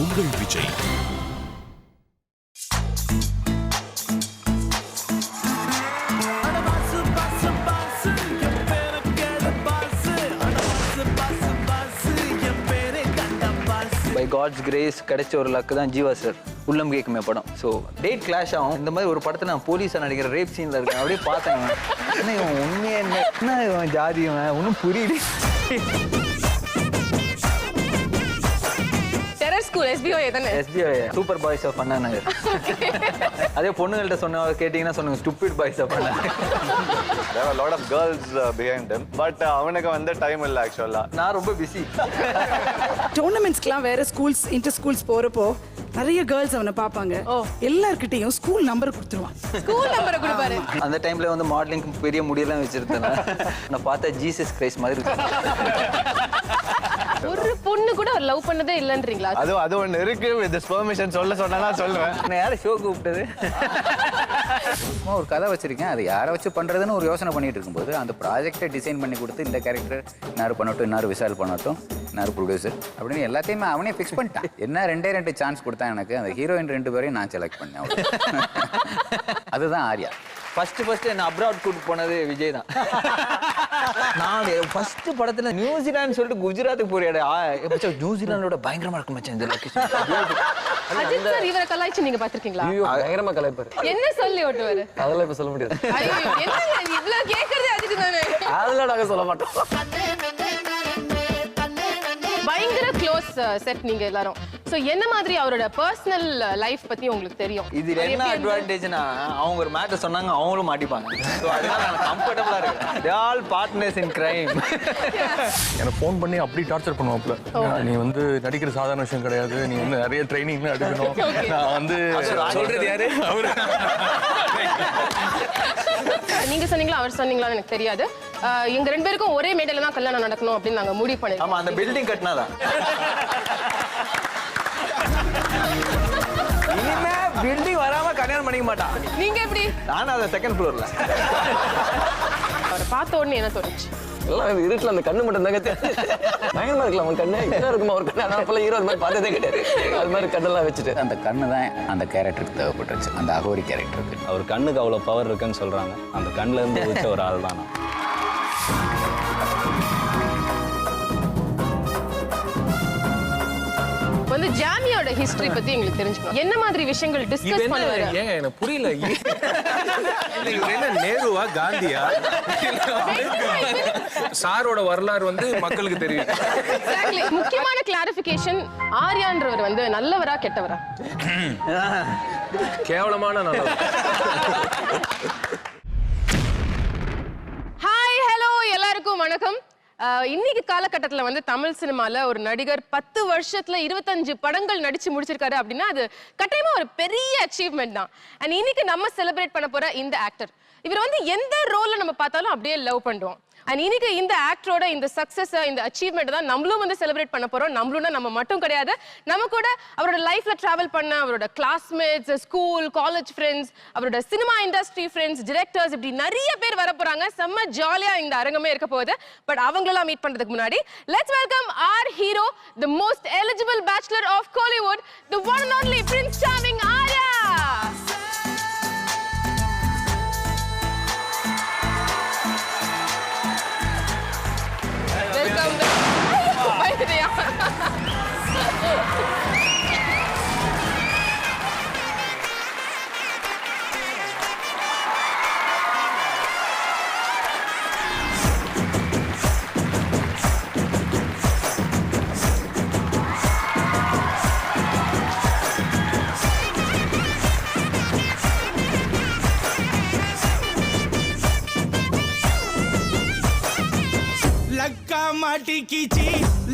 உங்கள் Vijay. By God's grace கிடைச்ச ஒரு லக்கு தான் ஜீவா சார் உள்ளம் கேட்குமே படம். ஸோ டேட் கிளாஷ் ஆகும். இந்த மாதிரி ஒரு படத்தில் நான் போலீஸாக நடிக்கிற ரேப் சீனில் இருக்கேன். அப்படியே பார்த்தேன். என்ன இவன் உண்மையே என்ன இவன் ஜாதி இவன் ஒன்றும் புரியல. SBI super boys of Anna Nagar. அதே பொண்ணுங்கள்ட்ட சொன்ன கேட்டீங்கன்னா சொன்னாங்க stupid boys of Anna. There are a lot of girls behind him, but அவனுக்கு வந்து டைம் இல்லை ஆக்சுவலா. நான் ரொம்ப பிஸி. டோர்னமெண்ட்ஸ்க்குலாம் வேற ஸ்கூல்ஸ் இன்டர் ஸ்கூல்ஸ் போறப்போ நிறைய கேர்ள்ஸ் அவனை பார்ப்பாங்க. எல்லார்கிட்டையும் ஸ்கூல் நம்பர் கொடுத்துருவான். ஸ்கூல் நம்பரை கொடுப்பாரு. அந்த டைம்ல வந்து மாடலிங் பெரிய முடியெல்லாம் வச்சிருந்தேன். நான் பார்த்தா ஜீசஸ் கிரைஸ்ட் மாதிரி ஒரு பொண்ணு கூட அவர் லவ் பண்ணதே இல்லன்றீங்களா? அது ஒன்று இருக்கு. வித் பெர்மிஷன் சொல்ல சொன்னா சொல்றேன். நான் யாரை ஷோ கூப்பிட்டது? சும்மா ஒரு கதை வச்சிருக்கேன். அது யாரை வச்சு பண்றதுன்னு ஒரு யோசனை பண்ணிட்டு இருக்கும்போது அந்த ப்ராஜெக்டை டிசைன் பண்ணி கொடுத்து இந்த கேரக்டர் இன்னாரு பண்ணட்டும், இன்னாரு விசால் பண்ணட்டும், இன்னாரு ப்ரொடியூசர் அப்படின்னு எல்லாத்தையுமே அவனே ஃபிக்ஸ் பண்ணிட்டான். என்ன 2 சான்ஸ் கொடுத்தான் எனக்கு. அந்த ஹீரோயின் 2 பேரையும் நான் செலக்ட் பண்ணேன். அதுதான் ஆர்யா. ஃபர்ஸ்ட் என்ன அப்ராட் கூட்டு போனது விஜய் தான். நான் ஃபர்ஸ்ட் படத்துல நியூசிலாந்து சொல்லிட்டு குஜராத்துக்கு போறியாடா? நியூசிலாண்டோட பயங்கரமா இருக்கும் மச்சான் இந்த லொகேஷன். அஜித் சார் இவரை கலாய்ச்சி நீங்க பாத்திருக்கீங்களா? பயங்கரமா கலாய்ப்பாரு. என்ன சொல்லி ஓட்டுவாரு? அதெல்லாம் இப்ப சொல்ல முடியாது. என்ன இவ்ளோ கேக்குறது அஜித் தானே? அதெல்லாம் நாங்க சொல்ல மாட்டோம். பயங்கர க்ளோஸ் செட் நீங்க எல்லாரும். சோ என்ன மாதிரி அவரோட பர்சனல் லைஃப் பத்தி உங்களுக்கு தெரியும்? இதுல என்ன அட்வான்டேஜ்னா அவங்க ஒரு மேட்டர் சொன்னாங்க அவங்களும் மாட்டிப்பாங்க. சோ அதனால நான் கம்ஃபர்ட்டபிளா இருக்கேன். they all partners in crime. எனக்கு ஃபோன் பண்ணி அப்படி டார்ச்சர் பண்ணுவாப்ல. நீ வந்து நடிக்கிற சாதாரண விஷயம் கிடையாது. நீ வந்து நிறைய ட்ரைனிங்லாம் எடுக்கணும். நான் வந்து சொல்றது யாரு? அவரு. நீங்க சொன்னீங்களா அவர் சொன்னீங்களான்னு எனக்கு தெரியாது. எங்க 2 பேருக்கும் ஒரே மேடையில தான் கல்யாணம் நடக்கணும் அப்படின்னு நாங்க முடிவு பண்ணிருக்கோம். ஆமா, அந்த பில்டிங் கட்டினாதான். இனிமே பில்டிங் வராம கல்யாணம் பண்ணிக்க மாட்டான். நீங்க எப்படி? நானும் அதை செகண்ட் ஃப்ளோர்ல. அவரை பார்த்த உடனே என்ன தோணுச்சு? எல்லாம் இருட்டுல அந்த கண்ணு மட்டும் தாங்க பயங்கரமா இருக்கலாம். அவன் கண்ணு என்ன இருக்குமா ஒரு கண்ணு? நான் அப்பெல்லாம் ஹீரோ அது மாதிரி பார்த்ததே கிடையாது. அது மாதிரி கண்ணெல்லாம் வச்சுட்டு அந்த கண்ணு தான் அந்த கேரக்டருக்கு தேவைப்பட்டுருச்சு. அந்த அகோரி கேரக்டருக்கு அவர் கண்ணுக்கு அவ்வளோ பவர் இருக்குன்னு சொல்றாங்க. அந்த கண்ணுல இருந்து வச்ச ஒரு ஆள் தான். வந்து ஜாமியோட ஹிஸ்டரி பத்தி எங்களுக்கு தெரிஞ்சுக்கணும். என்ன மாதிரி விஷயங்கள் டிஸ்கஸ் பண்ணுவாரு? ஏங்க எனக்கு புரியல. இவர் என்ன நேருவா காந்தியா? சாரோட வரலாறு வந்து மக்களுக்கு தெரியும். எக்ஸாக்ட்லி. முக்கியமான கிளாரிஃபிகேஷன், ஆர்யான்றவர் வந்து நல்லவரா கெட்டவரா? கேவலமான நல்லவர். ஹாய் ஹலோ எல்லாருக்கும் வணக்கம். இன்னைக்கு காலகட்டத்தில் வந்து தமிழ் சினிமால ஒரு நடிகர் 10 வருஷத்துல 25 படங்கள் நடிச்சு முடிச்சிருக்காரு அப்படின்னா அது கட்டாயமா ஒரு பெரிய அச்சீவ்மெண்ட் தான். அண்ட் இன்னைக்கு நம்ம செலிப்ரேட் பண்ண போற இந்த ஆக்டர், இவர் வந்து எந்த ரோல்ல நம்ம பார்த்தாலும் அப்படியே லவ் பண்ணுவோம். அண்ட் இன்னைக்கு இந்த ஆக்டரோட இந்த சக்சஸ், இந்த அச்சீவ்மெண்ட் தான் நம்மளும் வந்து செலிப்ரேட் பண்ண போறோம். நம்மளும் நம்ம மட்டும் கிடையாது, நம்ம கூட அவரோட லைஃப்ல டிராவல் பண்ண அவரோட கிளாஸ்மேட்ஸ், ஸ்கூல், காலேஜ் ஃப்ரெண்ட்ஸ், அவரோட சினிமா இண்டஸ்ட்ரி ஃப்ரெண்ட்ஸ், டிரெக்டர்ஸ், இப்படி நிறைய பேர் வர போறாங்க. செம்ம ஜாலியா இந்த அரங்கமே இருக்க போகுது. பட் அவங்களெல்லாம் மீட் பண்றதுக்கு முன்னாடி let's welcome our hero, the most eligible bachelor of Kollywood, the one and only Prince Charming Arya.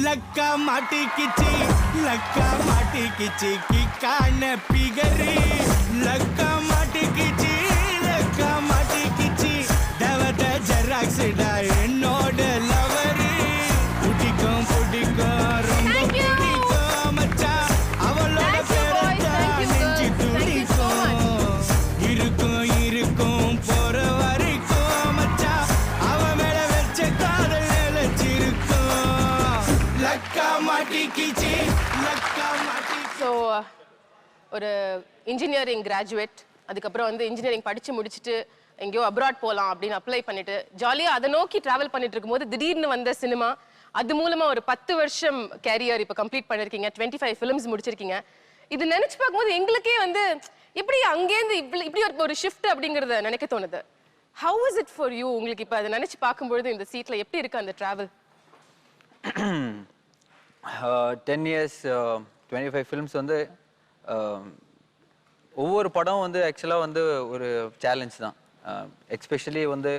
लक्का माटी किची की कान पिगरी लक्का माटी किची दवद जराक्स डाय नोड लवरी पुटिको ரொம்ப புடிக்கோ மச்சா அவளோட பேரா நெஞ்சி துடிக்கோ இருக்கும் போற வரைக்கும் மச்சா அவ மேல வெச்ச காதல் நிலைச்சிருக்கோ लक्का माटी किची ஸோ ஒரு இன்ஜினியரிங் கிராஜுவேட், அதுக்கப்புறம் வந்து இன்ஜினியரிங் படிச்சு முடிச்சுட்டு எங்கேயோ அப்ராட் போகலாம் அப்படின்னு அப்ளை பண்ணிட்டு ஜாலியாக அதை நோக்கி ட்ராவல் பண்ணிட்டு இருக்கும்போது திடீர்னு வந்த சினிமா, அது மூலமா ஒரு 10 வருஷம் கேரியர் இப்போ கம்ப்ளீட் பண்ணிருக்கீங்க, 25 ஃபிலிம்ஸ் முடிச்சிருக்கீங்க. இது நினைச்சு பார்க்கும்போது எங்களுக்கே வந்து எப்படி அங்கேருந்து இப்படி ஒரு ஷிஃப்ட் அப்படிங்கறத நினைக்க தோணுது. How is it for you? உங்களுக்கு இப்போ அதை நினைச்சு பார்க்கும்பொழுது இந்த சீட்ல எப்படி இருக்கு அந்த டிராவல்? 10 years 25 ஃபிலிம்ஸ் வந்து ஒவ்வொரு படம் வந்து ஆக்சுவலாக வந்து ஒரு சேலஞ்ச் தான். எக்ஸ்பெஷலி வந்து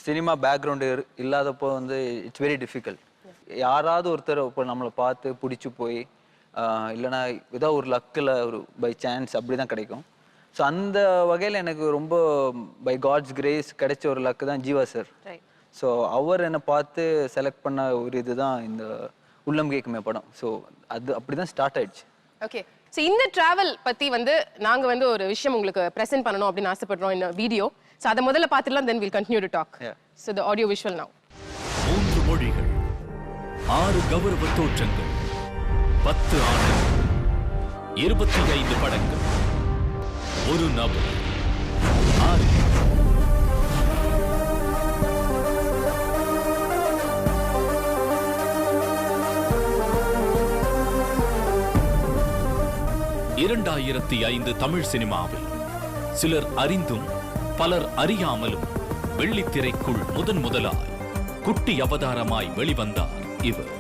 சினிமா பேக்ரவுண்டு இல்லாதப்போ வந்து இட்ஸ் வெரி டிஃபிகல்ட். யாராவது ஒருத்தர் இப்போ நம்மளை பார்த்து பிடிச்சி போய் இல்லைனா ஏதோ ஒரு லக்கில் ஒரு பை சான்ஸ் அப்படி தான் கிடைக்கும். ஸோ அந்த வகையில் எனக்கு ரொம்ப பை காட்ஸ் கிரேஸ் கிடைச்ச ஒரு லக்கு தான் ஜீவா சார். ஸோ அவர் என்னை பார்த்து செலக்ட் பண்ண ஒரு இதுதான் இந்த உள்ளம் கேக்குமே படம். ஸோ அது அப்படி தான் ஸ்டார்ட் ஆயிடுச்சு. ஓகே, ஸோ இந்த டிராவல் பற்றி வந்து நாங்கள் வந்து ஒரு விஷயம் உங்களுக்கு ப்ரெசென்ட் பண்ணணும் அப்படின்னு ஆசைப்படுறோம் இந்த வீடியோ. ஸோ அதை முதல்ல பார்த்துலாம் then will continue to talk. So the audio visual now. 3 மொழிகள், 6 கௌரவ தோற்றங்கள், 10 ஆண்டுகள், 25 படங்கள், ஒரு நபர், 6 2005 தமிழ் சினிமாவில் சிலர் அறிந்தும் பலர் அறியாமலும் வெள்ளித்திரைக்குள் முதலாய் குட்டி அவதாரமாய் வெளிவந்தார் இவர்.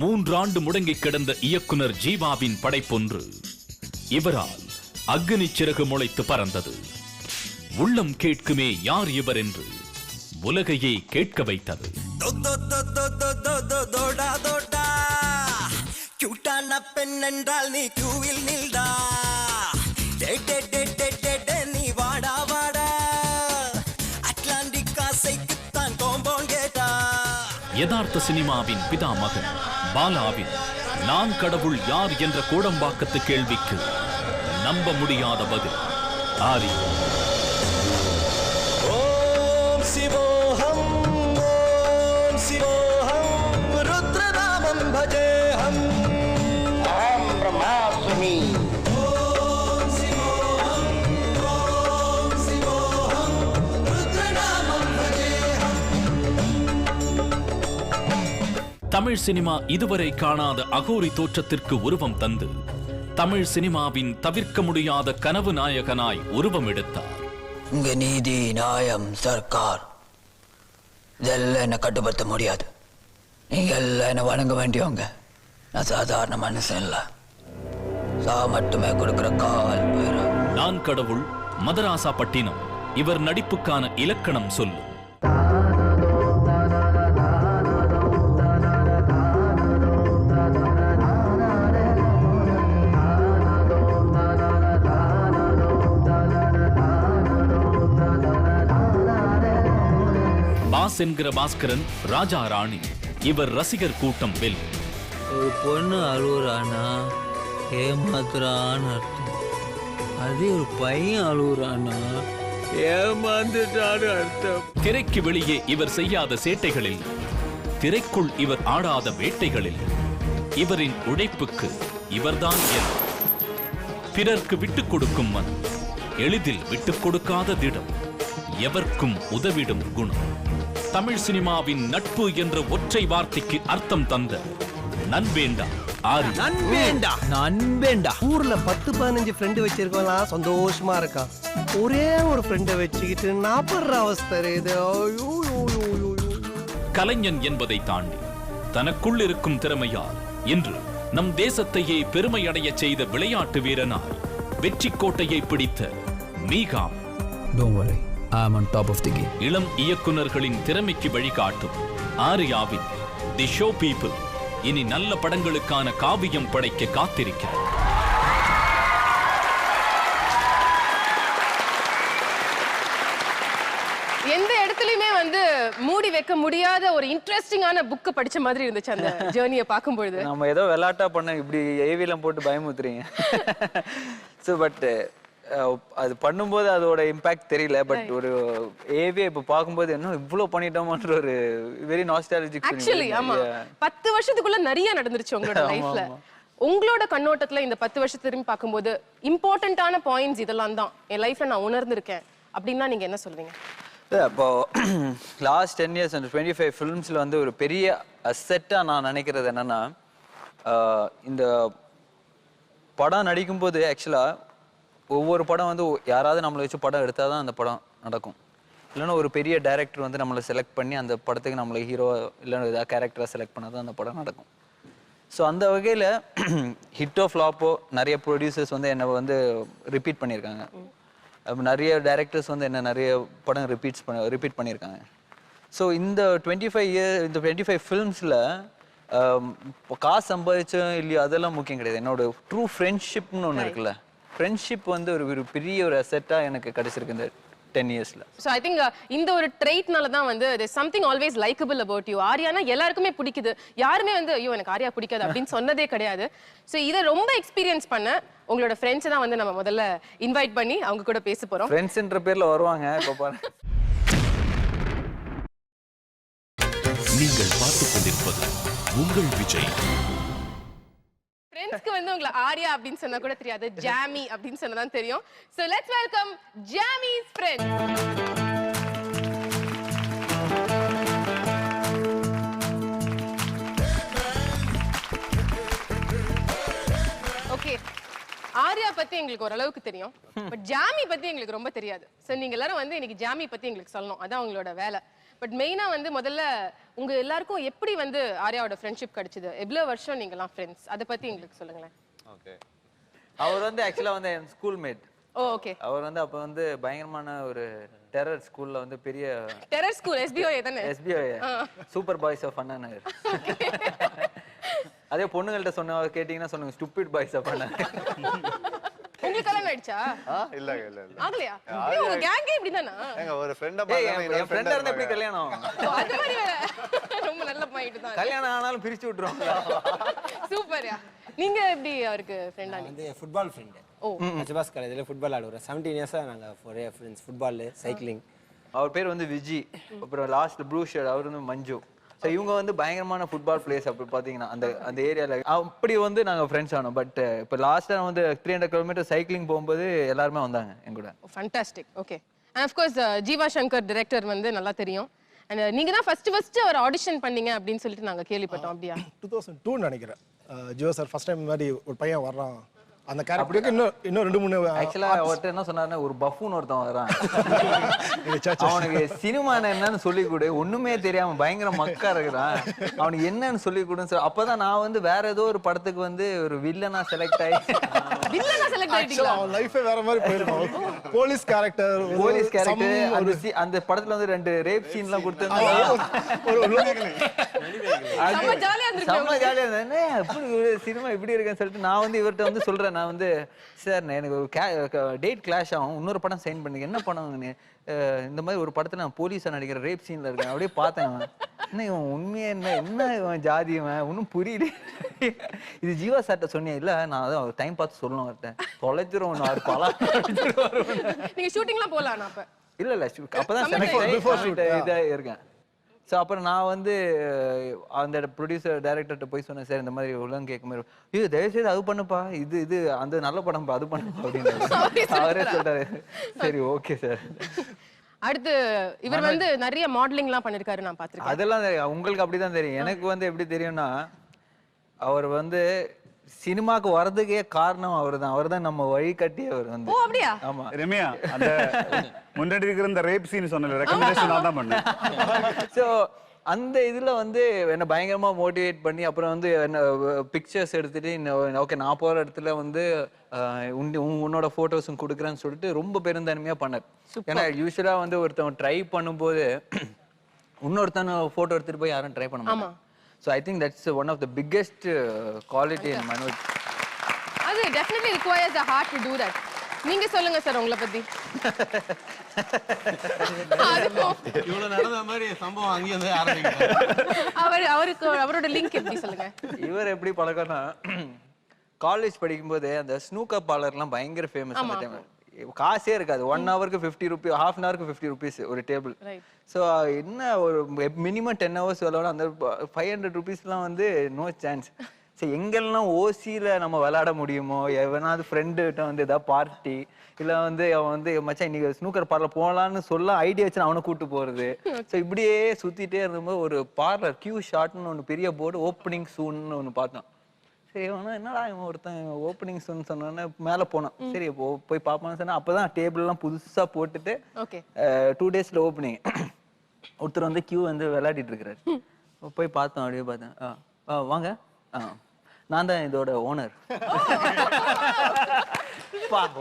மூன்றாண்டு முடங்கி கிடந்த இயக்குனர் ஜீவாவின் படைப்பொன்று இவரால் அக்னி சிறகு முளைத்து பறந்தது. உள்ளம் கேட்குமே யார் இவர் என்று உலகையே கேட்க வைத்தது. பெண் என்றால் நீ கியூவில் நில்டா, நீ வாடா வாடா, அட்லாண்டிக் ஆசைக்குத்தான் காம்பவுண்ட் கேட்டா. யதார்த்த சினிமாவின் பிதாமகன் பாலாவின் நான் கடவுள் யார் என்ற கோடம்பாக்கத்து கேள்விக்கு நம்ப முடியாத பதில் ஆரி. ஓம் சிவோஹம், ஓம் சிவோஹம், ருத்ரநாமம் பஜேஹம், அஹம் பிரம்மாஸ்மி. ஓம் சிவோஹம், ஓம் சிவோஹம், ருத்ரநாமம் பஜேஹம். தமிழ் சினிமா இதுவரை காணாத அகோரி தோற்றத்திற்கு உருவம் தந்து தமிழ் சினிமாவின் தவிர்க்க முடியாத கனவு நாயகனாய் உருவம் எடுத்தார். இங்க நீதி, நியாயம், சர்க்கார் இதெல்லாம் என்ன கட்டுப்படுத்த முடியாது. நீங்க எல்லாம் என்ன வணங்க வேண்டியவங்க. நான் சாதாரண மனுஷன் இல்ல, சா மட்டுமே கொடுக்கிற கால் பேரு. நான் கடவுள், மதராசா பட்டினம் இவர் நடிப்புக்கான இலக்கணம் சொல்லும். பாஸ் என்கிற பாஸ்கரன், ராஜா ராணி இவர் ரசிகர் கூட்டம் வெல். ஒரு பொண்ணு அழுகுறானா ஏமாத்துறான்னு அர்த்தம். அதே ஒரு பையன் அழுகுறானா ஏமாந்துட்டான்னு அர்த்தம். திரைக்கு வெளியே இவர் செய்யாத சேட்டைகளில், திரைக்குள் இவர் ஆடாத வேட்டைகளில் இவரின் உழைப்புக்கு இவர்தான் எல். பிறர்க்கு விட்டுக் கொடுக்கும் மன், எளிதில் விட்டுக் கொடுக்காத திடம், எவர்க்கும் உதவிடும் குணம். தமிழ் சினிமாவின் நட்பு என்ற ஒற்றை வார்த்தைக்கு அர்த்தம் தந்த நண்பேண்டா ஆரி. நண்பேண்டா ஊர்ல 10-15 ஃப்ரெண்டு வச்சிருக்கலாம், சந்தோஷமா இருக்கான். ஒரே ஒரு ஃப்ரெண்டை வச்சுக்கிட்டு நாப்படுற அவஸ்தை இது. கலைஞன் என்பதை தாண்டி தனக்குள் இருக்கும் திறமையால் இன்று நம் தேசத்தையே பெருமையடைய செய்த விளையாட்டு வீரனாய் வெற்றி கோட்டையை பிடித்த மீகாம். I'm on top of the game. இளம் இயக்குனர்களின் திறமைக்கு வழிகாட்டும் ஆரியாவின் தி ஷோ பீப்பிள் இனி நல்ல படங்களுக்கான காவியம் படைக்க காத்திருக்கிறார். எந்த இடத்துலயுமே வந்து மூடி வைக்க முடியாத ஒரு இன்ட்ரெஸ்டிங்கான புக் படிச்ச மாதிரி இருந்துச்சு அந்த ஜர்னியை பார்க்கும்பொழுது. நம்ம ஏதோ விளையாட்டா பண்ண இப்படி ஏவிலாம் போட்டு பயமுத்துறீங்க. ஸோ பட் அது பண்ணும்போது அதோட இம்பாக்ட் தெரியல. பட் ஒரு ஏவே இப்போ பார்க்கும்போது என்ன இவ்வளோ பண்ணிட்டோமான்ற ஒரு வெரி நாஸ்டாலஜிக். ஆக்சுவலி ஆமா 10 வருஷத்துக்குள்ள நிறைய நடந்துருச்சு உங்களோட லைஃப்ல. உங்களோட கண்ணோட்டத்துல இந்த 10 வருஷத்தை திரும்பி பார்க்கும்போது இம்பார்ட்டன்டான பாயிண்ட்ஸ் இதெல்லாம் தான் என் லைஃப்ல நான் உணர்ந்திருக்கேன் அப்படின்னா நீங்க என்ன சொல்வீங்க? இப்போ லாஸ்ட் 10 years அந்த 25 ஃபிலிம்ஸில் வந்து ஒரு பெரிய அசெட்டாக நான் நினைக்கிறது என்னன்னா, இந்த படம் நடிக்கும்போது ஆக்சுவலாக ஒவ்வொரு படம் வந்து யாராவது நம்மளை வச்சு படம் எடுத்தால் தான் அந்த படம் நடக்கும். இல்லைன்னா ஒரு பெரிய டைரக்டர் வந்து நம்மளை செலக்ட் பண்ணி அந்த படத்துக்கு நம்மளை ஹீரோ இல்லைன்னா ஏதாவது கேரக்டரை செலக்ட் பண்ணால் தான் அந்த படம் நடக்கும். ஸோ அந்த வகையில் ஹிட்டோ ஃப்ளாப்போ நிறைய ப்ரொடியூசர்ஸ் வந்து என்னை வந்து ரிப்பீட் பண்ணியிருக்காங்க. நிறைய டைரக்டர்ஸ் வந்து என்ன நிறைய படம் ரிப்பீட் பண்ணியிருக்காங்க. ஸோ இந்த 25 ஃபிலிம்ஸில் காசு சம்பாதிச்சோம் இல்லையோ அதெல்லாம் முக்கியம் கிடையாது. என்னோட ட்ரூ ஃப்ரெண்ட்ஷிப்னு ஒன்று இருக்குல்ல, ஃப்ரெண்ட்ஷிப் வந்து ஒரு பெரிய ஒரு அசெட்டாக எனக்கு கிடைச்சிருக்கு இந்த 10 yearsல. So I think இந்த ஒரு ட்ரெய்ட்னால தான் வந்து there is something always likable about you. Ariana எல்லாருக்குமே பிடிக்குது. யாருமே வந்து ஐயோ எனக்கு ஆரியா பிடிக்காது அப்படின்னு சொன்னதே கிடையாது. ஸோ இதை ரொம்ப எக்ஸ்பீரியன்ஸ் பண்ண உங்களோட ஃப்ரெண்ட்ஸ் தான் வந்து நம்ம முதல்ல இன்வைட் பண்ணி அவங்க கூட பேச போறோம். ஃப்ரெண்ட்ஸ்ன்ற பேர்ல வருவாங்க. இப்போ பாருங்க. நீங்கள் பார்த்துக் கொண்டிருப்பது உங்கள் விஜய். ஃப்ரெண்ட்ஸ்க்கு வந்து உங்களை ஆரியா அப்படின்னு சொன்னா கூட தெரியாது, ஜாமி அப்படின்னு சொன்னா தான் தெரியும். So let's welcome Jamie's friends. Okay, Arya பத்தி எங்களுக்கு ஓரளவுக்கு தெரியும், பட் ஜாமி பத்தி எங்களுக்கு ரொம்ப தெரியாது. ஸோ நீங்க எல்லாரும் வந்து இன்னைக்கு ஜாமி பத்தி எங்களுக்கு சொல்லணும், அதான் உங்களோட வேலை. பட் மெயினா வந்து முதல்ல உங்க எல்லாருக்கும் எப்படி வந்து ஆரியாவோட ஃப்ரெண்ட்ஷிப் கிடைச்சது, எவ்வளவு வருஷம் நீங்கலாம் ஃப்ரெண்ட்ஸ், அதை பத்தி எங்களுக்கு சொல்லுங்களேன். ஓகே, அவர் வந்து ஆக்சுவலா வந்து என் ஸ்கூல் மேட். ஓ ஓகே. அவர் வந்து அப்ப வந்து பயங்கரமான ஒரு டெரர் ஸ்கூல்ல வந்து பெரிய டெரர் ஸ்கூல் SBOA தானே? SBOA super boys of Anna Nagar. அதே பொண்ணுங்கள்ட்ட சொன்ன கேட்டீங்கன்னா சொல்லுங்க ஸ்டூபிட் பாய்ஸ் ஆஃப் அண்ணா. உங்களுக்கு கல்யாணம் ஆயிடுச்சா? இல்ல இல்ல இல்ல. ஆகலையா? உங்க கேங்கே இப்படிதானா? எங்க ஒரு ஃப்ரெண்டா பார்த்தா என் ஃப்ரெண்டா இருந்தா எப்படி கல்யாணம்? அது மாதிரி ரொம்ப நல்ல பாயிண்ட் தான். கல்யாணம் ஆனாலும் பிரிச்சு விட்டுறோம். சூப்பர்யா. நீங்க எப்படி அவருக்கு ஃப்ரெண்டா? வந்து ஃபுட்பால் ஃப்ரெண்ட். ஓ, அஜபாஸ் காலேஜ்ல ஃபுட்பால் ஆடுறோம். 17 இயர்ஸா நாங்க ஒரே ஃப்ரெண்ட்ஸ். Football, cycling. அவர் பேர் வந்து விஜி. அப்புறம் லாஸ்ட் ப்ளூ ஷர்ட் அவர் வந்து மஞ்சு. ஸோ இவங்க வந்து பயங்கரமான ஃபுட்பால் பிளேயர்ஸ். அப்படி பார்த்தீங்கன்னா அந்த ஏரியாவில் அப்படி வந்து நாங்கள் ஃப்ரெண்ட்ஸ் ஆனோம். பட் இப்போ லாஸ்ட்டாக வந்து 300 கிலோமீட்டர் சைக்கிளிங் போகும்போது எல்லாருமே வந்தாங்க என் கூட. Fantastic. Okay, and of course Jeeva Shankar director வந்து நல்லா தெரியும். அண்ட் நீங்க தான் ஃபர்ஸ்ட் ஒரு ஆடிஷன் பண்ணீங்க அப்படின்னு சொல்லிட்டு நாங்கள் கேள்விப்பட்டோம். அப்படியா? 2002 நினைக்கிறேன். ஜியோ சார் ஃபர்ஸ்ட் டைம் மாதிரி ஒரு பையன் வர்றான் அந்த கேரக்டருக்கு. இன்னும் 2-3 ஆக்சுவலா ஒருத்தர் என்ன சொன்னாருன்னா, ஒரு பஃபூன் ஒருத்தன் வரான், அவனுக்கு சினிமா என்னன்னு சொல்லி கொடு, ஒண்ணுமே தெரியாம பயங்கர மக்கா இருக்கிறான், அவனுக்கு என்னன்னு சொல்லி கொடுன்னு சொல்லி. அப்பதான் நான் வந்து வேற ஏதோ ஒரு படத்துக்கு வந்து ஒரு வில்லனா செலக்ட் ஆகி அவன் லைஃபே வேற மாதிரி போயிருக்கும். போலீஸ் கேரக்டர் அந்த படத்துல வந்து 2 ரேப் சீன் எல்லாம் கொடுத்து சினிமா இப்படி இருக்குன்னு சொல்லிட்டு நான் வந்து இவர்கிட்ட வந்து சொல்றேன். நான் வந்து சார் எனக்கு ஒரு டேட் கிளாஷ் ஆகும், இன்னொரு படம் சைன் பண்ணி என்ன பண்ணுவாங்க, இந்த மாதிரி ஒரு படத்துல நான் போலீஸா நடிக்கிற ரேப் சீன்ல இருக்கேன். அப்படியே பார்த்தேன், என்ன இவன் உண்மையா என்ன இவன் ஜாதி, இவன் ஒன்றும் புரியல. இது ஜீவா சார்ட்ட சொன்னேன். இல்ல நான் அதான் டைம் பார்த்து சொல்லணும், அவர்கிட்ட தொலைச்சிரும் நீங்க ஷூட்டிங்லாம் போலாம். அப்ப இல்ல அப்பதான் இதா இருக்கேன். ஸோ அப்புறம் நான் வந்து அந்த ப்ரொடியூசர் டைரக்டர்கிட்ட போய் சொன்னேன், சார் இந்த மாதிரி உள்ளங்க கேட்க மாதிரி, இது தயவுசெய்து அது பண்ணுப்பா, இது அந்த நல்ல படம் அது பண்ணுப்பா அப்படின்னு அவரே சொல்றாரு. சரி ஓகே சார். அடுத்து இவர் வந்து நிறைய மாடலிங்லாம் பண்ணிருக்காரு, நான் பார்த்திருக்கேன். அதெல்லாம் உங்களுக்கு அப்படிதான் தெரியும். எனக்கு வந்து எப்படி தெரியும்னா, அவர் வந்து சினிமாக்கு வரதுக்கே காரணம் அவர்தான் நம்ம வழி கட்டியவர் வந்து. ஓ அப்படியா? ஆமா ரம்யா, அந்த முன்னாடி இருக்கிற இந்த ரேப் சீன் சொன்னல ரெக்கமெண்டேஷன் நான் தான் பண்ணேன். சோ அந்த இதுல வந்து என்ன பயங்கரமா மோட்டிவேட் பண்ணி அப்புறம் வந்து என்ன பிக்சர்ஸ் எடுத்துட்டு ஓகே நான் போற இடத்துல வந்து உன்னோட போட்டோஸும் கொடுக்குறேன்னு சொல்லிட்டு ரொம்ப பெருந்தன்மையா பண்ணார். ஏன்னா யூஸ்வலா வந்து ஒருத்தவன் ட்ரை பண்ணும்போது இன்னொருத்தன் போட்டோ எடுத்துட்டு போய் யாரும் ட்ரை பண்ண மாட்டாங்க. So I think that's one of the biggest quality in Manoj. அது definitely requires a heart to do that. நீங்க சொல்லுங்க சார் உங்களை பத்தி. இவ்வளவு நடந்த மாதிரி சம்பவம் அங்கே வந்து ஆரம்பிக்குது. அவரோட லிங்க் எப்படி சொல்லுங்க. இவர் எப்படி பழக்கம்னா, காலேஜ் படிக்கும்போது அந்த ஸ்னூக்கர் பார்லர்லாம் பயங்கர ஃபேமஸ் அந்த டைம். காசே இருக்காது. 1 ஹவருக்கு 50 ருபீஸ், ஹாஃப் அன் ஹவருக்கு 50 ருபீஸ் ஒரு டேபிள். ஸோ என்ன ஒரு மினிமம் 10 ஹவர்ஸ் விளையாடும். அந்த 500 ருபீஸ்லாம் வந்து நோ சான்ஸ். சரி எங்கெல்லாம் ஓசியில் நம்ம விளையாட முடியுமோ, எவனாவது ஃப்ரெண்டுகிட்ட வந்து ஏதாவது பார்ட்டி இல்லை வந்து அவன் வந்து மச்சான் இன்னைக்கு ஸ்னூக்கர் பார்லர் போகலான்னு சொல்ல ஐடியா வச்சு அவனை கூப்பிட்டு போகிறது. ஸோ இப்படியே சுற்றிட்டே இருந்தபோது ஒரு பார்லர் கியூ ஷார்ட்னு ஒன்று பெரிய போர்டு ஓப்பனிங் சூன்னு ஒன்று பார்த்தோம். சரி அவனா என்னடா இவன் ஒருத்தன் ஓப்பனிங் சூன்னு சொன்னோன்னே மேலே போனான். சரி போய் பார்ப்பான்னு சொன்னா அப்போ தான் டேபிள்லாம் புதுசாக போட்டுட்டு 2 டேஸில் ஓப்பனிங். ஒருத்தர் வந்து கியூ வந்து விளையாடிட்டு இருக்கிறாரு. போய் பார்த்தோம், அப்படியே பார்த்தேன். வாங்க, நான் தான் இதோட ஓனர்.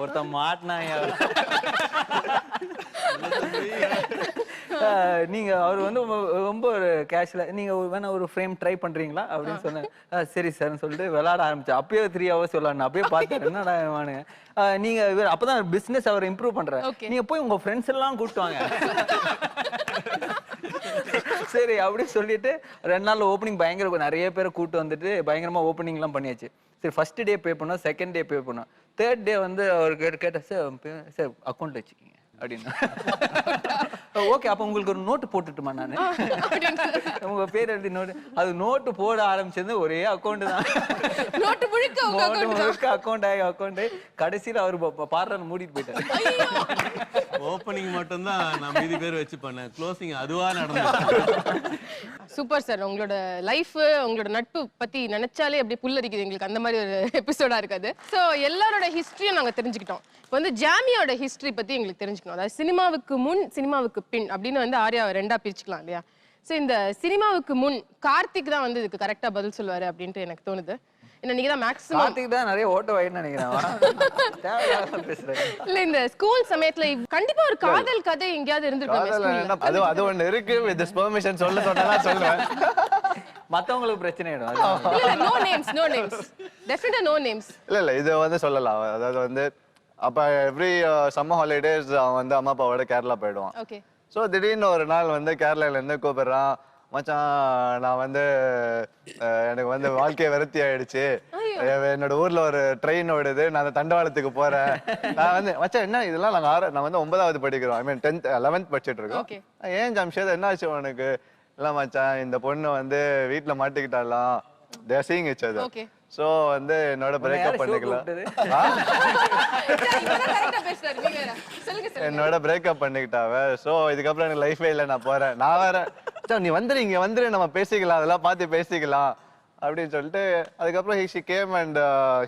ஒருத்தன் மாட்டினாயா. நீங்க அவர் வந்து ரொம்ப ஒரு கேஷுவலா நீங்க வேணா ஒரு ஃப்ரேம் ட்ரை பண்றீங்களா அப்படின்னு சொன்னேன். சரி சார்னு சொல்லிட்டு விளையாட ஆரம்பிச்சேன். அப்பயே 3 ஹவர்ஸ் விளையாடணும். அப்பயே பார்த்தேன் என்னடா நீங்க அப்பதான் பிசினஸ் அவர் இம்ப்ரூவ் பண்ற. நீங்க போய் உங்க ஃப்ரெண்ட்ஸ் எல்லாம் கூப்பிட்டு வாங்க. சரி அப்படின்னு சொல்லிட்டு 2 நாள் ஓப்பனிங் பயங்கர நிறைய பேரை கூப்பிட்டு வந்துட்டு பயங்கரமா ஓப்பனிங்லாம் பண்ணியாச்சு. சரி ஃபர்ஸ்ட் டே பே பண்ணோம், செகண்ட் டே பே பண்ணோம், தேர்ட் டே வந்து அவர் கேட்டேன் சார் அக்கௌண்ட் வச்சுக்கிங்க அப்படின்னு. ஓகே அப்போ உங்களுக்கு ஒரு நோட்டு போட்டுட்டுமா நான் உங்க பேர் எழுதி நோட்டு. அது நோட்டு போட ஆரம்பிச்சது ஒரே அக்கௌண்ட் தான். நோட்டு முழுக்க அக்கௌண்ட் கடைசியில் அவர் பார்லர் மூடிட்டு போயிட்டாரு. ஓப்பனிங் மட்டும் தான் நான் மீதி பேர் வச்சு பண்ணேன். க்ளோசிங் அதுவா நடந்தது. Super sir. உங்களோட லைஃப் உங்களோட நட்பு பத்தி நினைச்சாலே அப்படியே புல்லரிக்குது எங்களுக்கு. அந்த மாதிரி ஒரு எபிசோடா இருக்காது. ஸோ எல்லாரோட ஹிஸ்டரியும் நாங்க தெரிஞ்சுக்கிட்டோம். இப்போ வந்து ஜாமியோட ஹிஸ்டரி பத்தி எங்களுக்கு தெரிஞ்சுக்கணும். அதாவது சினிமாவுக்கு முன் சினிமாவுக்கு பின் அப்படின்னு வந்து ஆர்யா 2ஆ பிரிச்சுக்கலாம் இல்லையா? ஸோ இந்த சினிமாவுக்கு முன் கார்த்திக் தான் வந்து இதுக்கு கரெக்டா பதில் சொல்லுவாரு அப்படின்ட்டு எனக்கு தோணுது. நீங்க தான் மேக்ஸிமம் கார்த்திக் தான் நிறைய ஓட்ட வாயின்னு நினைக்கிறேன். இல்ல இந்த ஸ்கூல் சமயத்துல கண்டிப்பா ஒரு காதல் கதை எங்கயாவது இருந்திருக்கும். அது ஒண்ணு இருக்கு. வித் திஸ் பெர்மிஷன் சொல்ல சொன்னா சொல்றேன். மத்தவங்களுக்கு பிரச்சனை ஆயிடும். No names, no names. டெஃபினட்டா நோ நேம்ஸ். இல்ல இது வந்து சொல்லலாம். அதாவது வந்து அப்ப எவ்ரி சம்மர் ஹாலிடேஸ் அவன் வந்து அம்மா அப்பாவோட கேரளா போயிடுவான். ஓகே. ஸோ திடீர்னு ஒரு நாள் வந்து கேரளால இருந்து கூப்பிடுறான். மச்சான் நான் வந்து எனக்கு வந்து வாழ்க்கையை வெறுத்தி ஆயிடுச்சு. என்னோட ஊர்ல ஒரு ட்ரெயின் ஓடுது, நான் அந்த தண்டவாளத்துக்கு போறேன். நான் வந்து மச்சான் என்ன இதெல்லாம் நான் வந்து 9வது படிக்கிறோம். ஐ மீன் 10th 11th படிச்சுட்டு இருக்கோம். ஏன் ஜம்ஷேத் என்ன ஆச்சு உனக்கு? இல்ல மச்சான் இந்த பொண்ணு வந்து வீட்டுல மாட்டிக்கிட்டாலாம். they are seeing each other. So வந்து என்னோட பிரேக்கப் பண்ணிக்கலாம். என்னோட பிரேக்கப் பண்ணிக்கிட்டாவ. சோ இதுக்கப்புறம் எனக்கு லைஃபே இல்லை, நான் போறேன். நான் வேற நீ வந்துரு இங்க வந்துரு நம்ம பேசிக்கலாம், அதெல்லாம் பார்த்து பேசிக்கலாம் அப்படின்னு சொல்லிட்டு அதுக்கப்புறம் she came and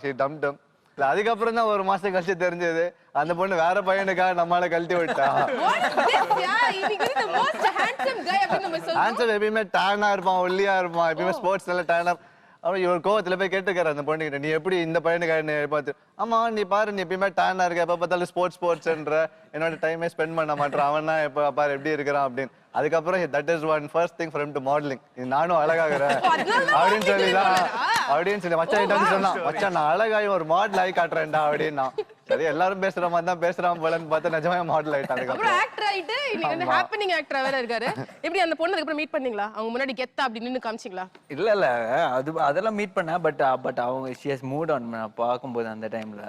she dumped him. இல்ல அதுக்கப்புறம் தான் ஒரு மாசம் கழிச்சு தெரிஞ்சது அந்த பொண்ணு வேற பையனுக்காக நம்மளால கழட்டி விட்டா. ஆன்சர் எப்பயுமே டேனா இருப்பான், ஒல்லியா இருப்பான், எப்பயுமே ஸ்போர்ட்ஸ் நல்ல டேனா. அப்புறம் இவர் கோவத்துல போய் கேட்டுக்காரு அந்த பொண்ணுகிட்ட, நீ எப்படி இந்த பையனுக்காக பார்த்து. ஆமா நீ பாரு நீ எப்பயுமே டேனா இருக்க, எப்ப பார்த்தாலும் ஸ்போர்ட்ஸ்ன்ற என்னோட டைமே ஸ்பெண்ட் பண்ண மாட்டேன், அவன் தான் எப்ப பாரு எப்படி இருக்கிறான் அப்படின்னு. அதுக்கப்புறம் that is one first thing for him to modelling. நானும் அழகாகிறேன் அப்படின்னு சொல்லி மச்சான் கிட்ட வந்து சொன்னான், மச்சான் நான் அழகாயும் ஒரு மாடல் ஆகி காட்டுறேன்டா அப்படின்னா. சரி எல்லாரும் பேசுற மாதிரி தான் பேசுறான் போலன்னு பார்த்தா நிஜமே மாடல் ஆயிட்டாங்க. அப்புறம் ஆக்டர் ஆயிட்டு இன்னைக்கு வந்து ஹேப்பனிங் ஆக்டரா வேற இருக்காரு. எப்படி அந்த பொண்ணு அதுக்கு அப்புறம் மீட் பண்ணீங்களா? அவங்க முன்னாடி கெத்தா அப்படி நின்னு காமிச்சீங்களா? இல்ல அதெல்லாம் மீட் பண்ணேன். பட் அவங்க she has moved on. நான் பார்க்கும்போது அந்த டைம்ல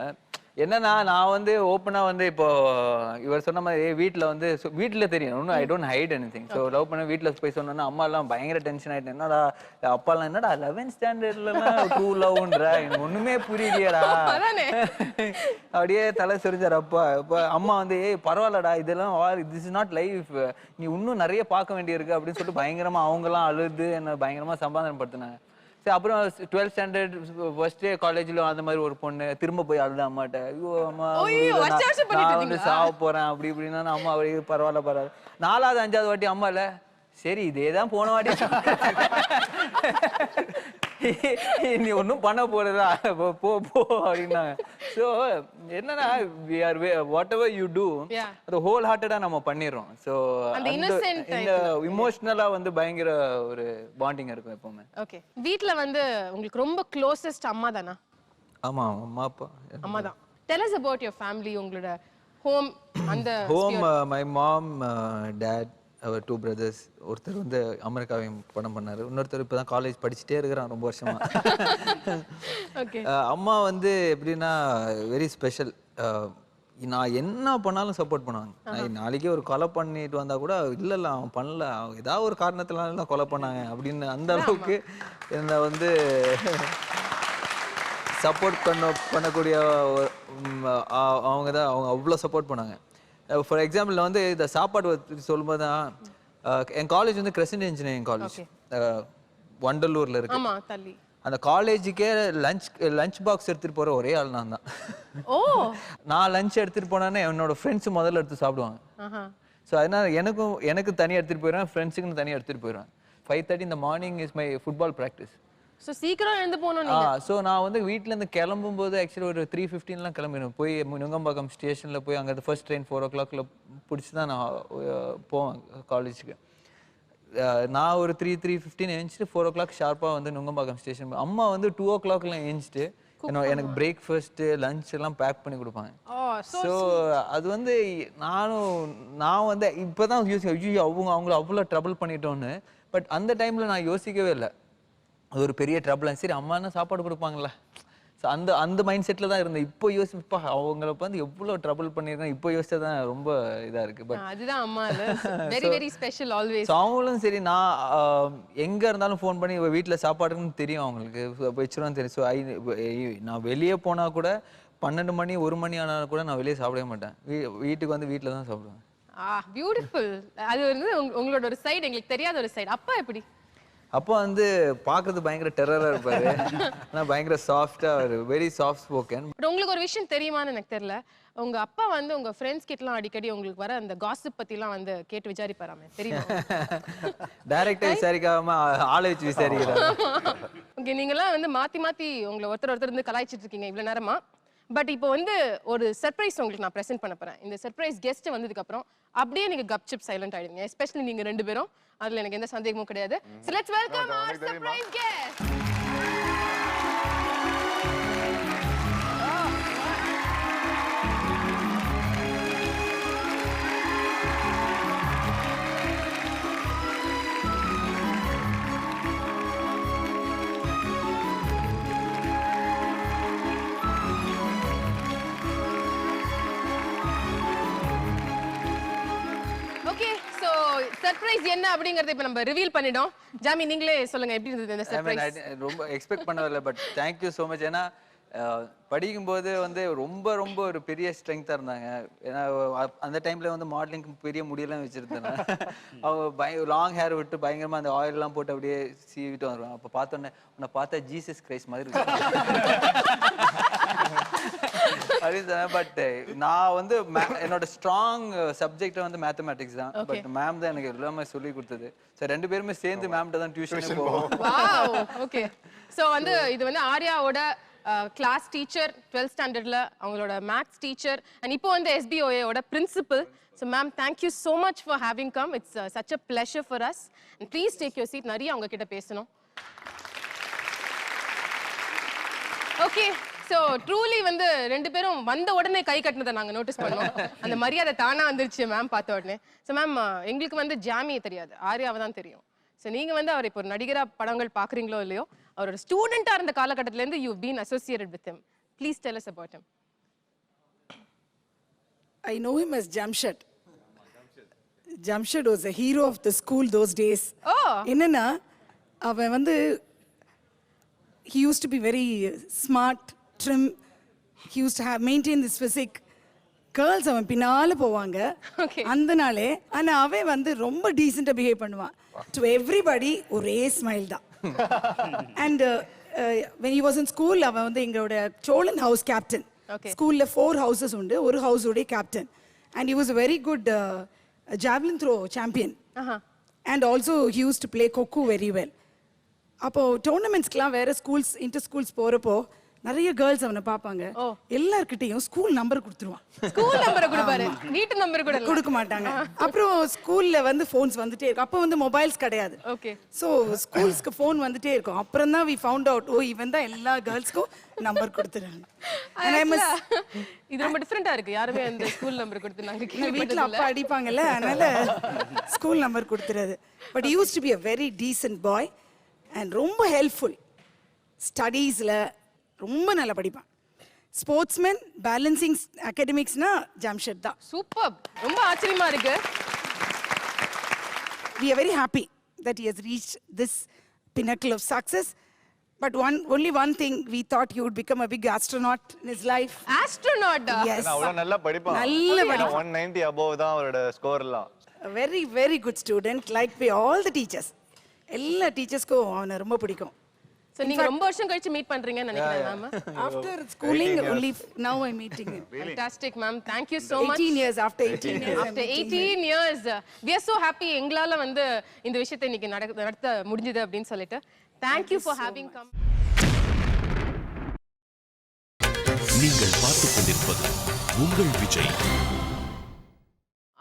என்னன்னா நான் வந்து ஓப்பனா வந்து இப்போ இவர் சொன்ன மாதிரி வீட்டில் வந்து வீட்டில் தெரியும் ஒன்றும் I don't height anything. So love பண்ண வீட்டில் போய் சொன்னோன்னா அம்மா எல்லாம் பயங்கர டென்ஷன் ஆயிட்டேன். என்னடா அப்பாலாம் என்னடா 11th ஸ்டாண்டர்ட்லாம் ட்ரூ லவ்ன்ற எனக்கு ஒண்ணுமே புரியலையடா. அப்படியே தலை சொரிஞ்சார் அப்பா. இப்போ அம்மா வந்து பரவாயில்லடா இதெல்லாம் திஸ் இஸ் நாட் லைஃப், நீ இன்னும் நிறைய பார்க்க வேண்டியிருக்கு அப்படின்னு சொல்லிட்டு பயங்கரமா அவங்கெல்லாம் அழுது என்ன பயங்கரமா சமாதானப்படுத்தினாங்க. சரி அப்புறம் 12th ஸ்டாண்டர்ட் ஃபர்ஸ்ட் டே காலேஜ்ல அந்த மாதிரி ஒரு பொண்ணு திரும்ப போய் அழுத அம்மாட்ட, ஐயோ அம்மா நான் வந்து சாவ போறேன் அப்படி இப்படின்னா அம்மா பரவாயில்ல 4வது 5வது வாட்டி அம்மா இல்ல சரி இதேதான் போன வாட்டி நீ ஒன்னும் பண்ண போறதா போ அப்படின்னாங்க. ஸோ என்னன்னா வாட் எவர் யூ டூ அது ஹோல் ஹார்ட்டடா நம்ம பண்ணிடுறோம். ஸோ இந்த இமோஷனலா வந்து பயங்கர ஒரு பாண்டிங் இருக்கும் எப்பவுமே. ஓகே. வீட்ல வந்து உங்களுக்கு ரொம்ப க்ளோசஸ்ட் அம்மா தானா? ஆமா அம்மா அப்பா அம்மா தான். Tell us about your family. உங்களோட ஹோம் அந்த home my mom dad our 2 brothers. ஒருத்தர் வந்து அமெரிக்காவையும் படம் பண்ணாரு, இன்னொருத்தர் இப்பதான் காலேஜ் படிச்சுட்டே இருக்கிறான் ரொம்ப வருஷமா. அம்மா வந்து எப்படின்னா வெரி ஸ்பெஷல். நான் என்ன பண்ணாலும் சப்போர்ட் பண்ணுவாங்க. நாளைக்கே ஒரு கொலை பண்ணிட்டு வந்தா கூட இல்ல அவன் பண்ணல, ஏதாவது ஒரு காரணத்தினால தான் கொலை பண்ணாங்க அப்படின்னு அந்த அளவுக்கு என்ன வந்து சப்போர்ட் பண்ணக்கூடிய அவங்க தான் அவங்க அவ்வளோ சப்போர்ட் பண்ணாங்க. ஃபார் எக்ஸாம்பிள் வந்து இந்த சாப்பாடு சொல்லும்போது தான் என் காலேஜ் வந்து கிரெசன்ட் இன்ஜினியரிங் காலேஜ் வண்டலூர்ல இருக்கு. அந்த காலேஜுக்கே லஞ்ச் பாக்ஸ் எடுத்துட்டு போற ஒரே ஆள் நான் தான். நான் லஞ்ச் எடுத்துட்டு போனேன்னா என்னோட ஃப்ரெண்ட்ஸ் முதல்ல எடுத்து சாப்பிடுவாங்க. ஸோ அதனால எனக்கு தனியாக எடுத்துட்டு போயிடுவேன், ஃப்ரெண்ட்ஸுக்குன்னு தனியாக எடுத்துட்டு போயிடுவேன். 5:30 இந்த morning is my football practice. So சீக்கிரம் எழுந்து போகணும். ஸோ நான் வந்து வீட்டிலேருந்து கிளம்பும்போது ஆக்சுவலி ஒரு 3:15 கிளம்பிடுவேன். போய் நுங்கம்பாக்கம் ஸ்டேஷனில் போய் அங்கே ஃபர்ஸ்ட் ட்ரெயின் 4 o'clock பிடிச்சி தான் நான் போவேன் காலேஜுக்கு. நான் ஒரு 3:15 எழுந்துட்டு 4 o'clock ஷார்ப்பாக வந்து நுங்கம்பாக்கம் ஸ்டேஷன். அம்மா வந்து 2 o'clock எழுந்துட்டு எனக்கு பிரேக்ஃபாஸ்ட்டு லஞ்ச் எல்லாம் பேக் பண்ணி கொடுப்பாங்க. ஸோ அது வந்து நான் வந்து இப்போ தான் யோசிக்க அவங்கள அவ்வளோ ட்ரபிள் பண்ணிட்டோன்னு. பட் அந்த டைமில் நான் யோசிக்கவே இல்லை அது ஒரு பெரிய ட்ரபிள். சரி அம்மா என்ன சாப்பாடு கொடுப்பாங்களா, ஸோ அந்த மைண்ட் செட்டில் தான் இருந்தேன். இப்போ யோசிப்பா அவங்கள வந்து எவ்வளோ ட்ரபிள் பண்ணியிருக்கேன் இப்போ யோசிச்சா தான் ரொம்ப இதாக இருக்குது. பட் அதுதான் அம்மா very very special always. So அவங்களும் சரி நான் எங்கே இருந்தாலும் ஃபோன் பண்ணி வீட்டில் சாப்பாடுன்னு தெரியும் அவங்களுக்கு, வச்சிருவான்னு தெரியும். ஸோ நான் வெளியே போனால் கூட 12 மணி 1 மணி ஆனாலும் கூட நான் வெளியே சாப்பிடவே மாட்டேன். வீட்டுக்கு வந்து வீட்டில் தான் சாப்பிடுவேன். பியூட்டிஃபுல். அது வந்து உங்களோட ஒரு சைடு எங்களுக்கு தெரியாத ஒரு சைடு. அப்பா எப்படி? அப்போ வந்து பார்க்கறது பயங்கர டெரராக இருப்பாரு, ஆனால் பயங்கர சாஃப்டாக வெரி சாஃப்ட் ஸ்போக்கன். பட் உங்களுக்கு ஒரு விஷயம் தெரியுமான்னு எனக்கு தெரியல, உங்க அப்பா வந்து உங்க ஃப்ரெண்ட்ஸ் கிட்டலாம் அடிக்கடி உங்களுக்கு வர அந்த காசிப் பத்திலாம் வந்து கேட்டு விசாரிப்பாராமே, தெரியுமா? டைரக்டா விசாரிக்காம ஆளை வச்சு விசாரிக்கிறாரு. ஓகே, நீங்கலாம் வந்து மாத்தி மாத்தி உங்களை ஒருத்தர் இருந்து கலாய்ச்சிட்டு இருக்கீங்க இவ்வளவு நேரமா. பட் இப்போ வந்து ஒரு சர்ப்ரைஸ் உங்களுக்கு நான் பிரசன்ட் பண்ண போறேன். இந்த சர்ப்ரைஸ் கெஸ்ட் வந்ததுக்கு அப்புறம் அப்படியே நீங்க கப்சிப் சைலண்ட் ஆயிடுங்க, எஸ்பெஷலி நீங்க 2 பேரும். அதுல எனக்கு எந்த சந்தேகமும் கிடையாது. So let's welcome our surprise guest. Surprise என்ன அப்படிங்கறதை இப்ப நம்ம ரிவீல் பண்ணிட்டோம். ஜாமி நீங்களே சொல்லுங்க எப்படி இருந்தது இந்த சர்ப்ரைஸ்? ரொம்ப எக்ஸ்பெக்ட் பண்ணவே, but thank you so much. ஏன்னா படிக்கும்போது வந்து ரொம்ப ரொம்ப ஒரு பெரிய ஸ்ட்ரெங்தா இருந்தாங்க. ஏன்னா அந்த டைம்ல வந்து மாடலிங்க்கு பெரிய முடியெல்லாம் வச்சிருந்தேன். அவங்க லாங் ஹேர் விட்டு பயங்கரமா அந்த ஆயில் எல்லாம் போட்டு அப்படியே சீவிட்டு வருவாங்க. அப்ப பார்த்தோன்னே உன்னை பார்த்தா ஜீசஸ் கிரைஸ்ட் மாதிரி இருக்கு அப்படின்னு சொன்னேன். பட் நான் வந்து என்னோட ஸ்ட்ராங் சப்ஜெக்ட் வந்து மேத்தமேட்டிக்ஸ் தான். பட் மேம் தான் எனக்கு எல்லாமே சொல்லி கொடுத்தது. சோ 2 பேருமே சேர்ந்து மேம்கிட்ட தான் டியூஷன் போவோம். Wow, okay. சோ வந்து இது வந்து ஆர்யாவோட கிளாஸ் டீச்சர் 12th ஸ்டாண்டர்ட்ல, அவங்களோட மேத்ஸ் டீச்சர், அண்ட் இப்போ வந்து SBOA ஓட principal. So ma'am, thank you so much for having come. It's such a pleasure for us. And please take your seat. நிறைய அவங்க கிட்ட பேசணும். Okay. So truly வந்து 2 பேரும் வந்த உடனே கை கட்டினதை நாங்க நோட்டீஸ் பண்ணோம். அந்த மரியாதை தானா வந்துருச்சு மேம் பார்த்த உடனே. ஸோ மேம் எங்களுக்கு வந்து ஜாமியை தெரியாது, ஆர்யாவை தான் தெரியும். ஸோ நீங்க வந்து அவர் இப்போ ஒரு நடிகரா படங்கள் பாக்குறீங்களோ இல்லையோ, அவரோட ஸ்டூடெண்டா இருந்த காலகட்டத்துல இருந்து you been associated with him. Please tell us about him. I know him as Jamshed. Jamshed was a hero of the school those days. என்னன்னா அவன் வந்து he used to be very smart, trim. He used to have maintain this physique. Girls அவன் பின்னால போவாங்க அந்த நாளே. ஆனா அவன் வந்து ரொம்ப டீசெண்டா பிஹேவ் பண்ணுவான். To everybody ஒரே ஸ்மைல் தான். And when he was in school அவன் வந்து எங்களோட சோழன் ஹவுஸ் கேப்டன். ஸ்கூல்ல 4 houses உண்டு, ஒரு ஹவுஸ் உடைய captain. And he was a very good javelin throw champion. And also he used to play coco very well. அப்போ டோர்னமெண்ட்ஸ்க்குலாம் வேற ஸ்கூல்ஸ் இன்டர் ஸ்கூல்ஸ் போறப்போ நிறைய கேர்ள்ஸ் அவனை பார்ப்பாங்க. எல்லார்கிட்டையும் ஸ்கூல் நம்பர் கொடுத்துருவான். ஸ்கூல் நம்பரை கொடுப்பாரு, வீட்டு நம்பர் கூட கொடுக்க மாட்டாங்க. அப்புறம் ஸ்கூல்ல வந்து ஃபோன்ஸ் வந்துட்டே இருக்கும். அப்போ வந்து மொபைல்ஸ் கிடையாது. ஓகே. ஸோ ஸ்கூல்ஸ்க்கு ஃபோன் வந்துட்டே இருக்கும். அப்புறம் தான் வி ஃபவுண்ட் அவுட், ஓ இவன் தான் எல்லா கேர்ள்ஸ்க்கும் நம்பர் கொடுத்துறாங்க. இது ரொம்ப டிஃபரெண்டா இருக்கு. யாருமே அந்த ஸ்கூல் நம்பர் கொடுத்து நாங்க வீட்டில் அப்பா அடிப்பாங்கல்ல, அதனால ஸ்கூல் நம்பர் கொடுத்துறது. But used to be a very decent boy and ரொம்ப ஹெல்ப்ஃபுல். ஸ்டடீஸில் ரொம்ப நல்லா படிப்பான். ஸ்போர்ட்ஸ்மேன் பேலன்சிங் அகாடமிக்ஸ்னா ஜாம்ஷெட் தான். சூப்பர், ரொம்ப ஆச்சரியமா இருக்கு. We are very happy that he has reached this pinnacle of success. But only one thing, we thought he would become a big astronaut in his life. Astronaut? Yes. அவ்வளோ நல்லா படிப்பான். நல்ல படிப்பான். 190 above தான் அவரோட ஸ்கோர்லாம். A very, very good student, liked by all the teachers. எல்லா டீச்சர்ஸ்க்கும் அவனை ரொம்ப பிடிக்கும். So நீங்க ரொம்ப வருஷம் கழிச்சு மீட் பண்றீங்கன்னு நினைக்கிறேன் ma'am. After schooling only now I'm meeting him. Fantastic ma'am, thank you so much. 18 years after 18 years. After 18 years we are so happy எங்களால வந்து இந்த விஷயத்தை இன்னைக்கு நடத்த முடிஞ்சது அப்படினு சொல்லிட்டு thank you for having come. நீங்கள் பார்த்துக் கொண்டிருப்பது உங்கள் விஜய்.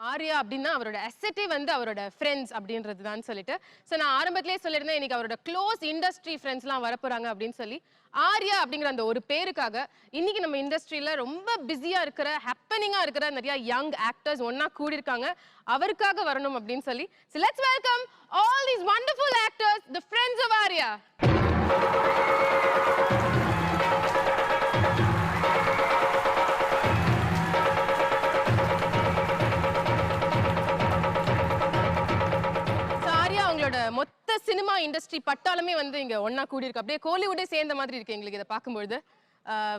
ஆர்யா அப்படின்னா அவரோட அசெட்டே வந்து அவரோட ஃப்ரெண்ட்ஸ் அப்படின்றது தான் சொல்லிட்டு ஸோ நான் ஆரம்பத்திலேயே சொல்லியிருந்தேன் இன்னைக்கு அவரோட க்ளோஸ் இண்டஸ்ட்ரி ஃப்ரெண்ட்ஸ்லாம் வரப்போறாங்க அப்படின்னு சொல்லி ஆர்யா அப்படிங்கிற அந்த ஒரு பேருக்காக இன்னைக்கு நம்ம இண்டஸ்ட்ரியில ரொம்ப பிஸியா இருக்கிற ஹேப்பனிங்கா இருக்கிற நிறைய யங் ஆக்டர்ஸ் ஒன்னா கூடியிருக்காங்க அவருக்காக வரணும் அப்படின்னு சொல்லி so let's welcome all these wonderful actors the friends of Arya. மொத்த சினிமா இண்டஸ்ட்ரி பட்டாளமே வந்து இங்க ஒண்ணா கூடி இருக்கு. அப்படியே கோலிவுட்டே சேர்ந்த மாதிரி இருக்கு எங்களுக்கு இத பாக்கும்போது.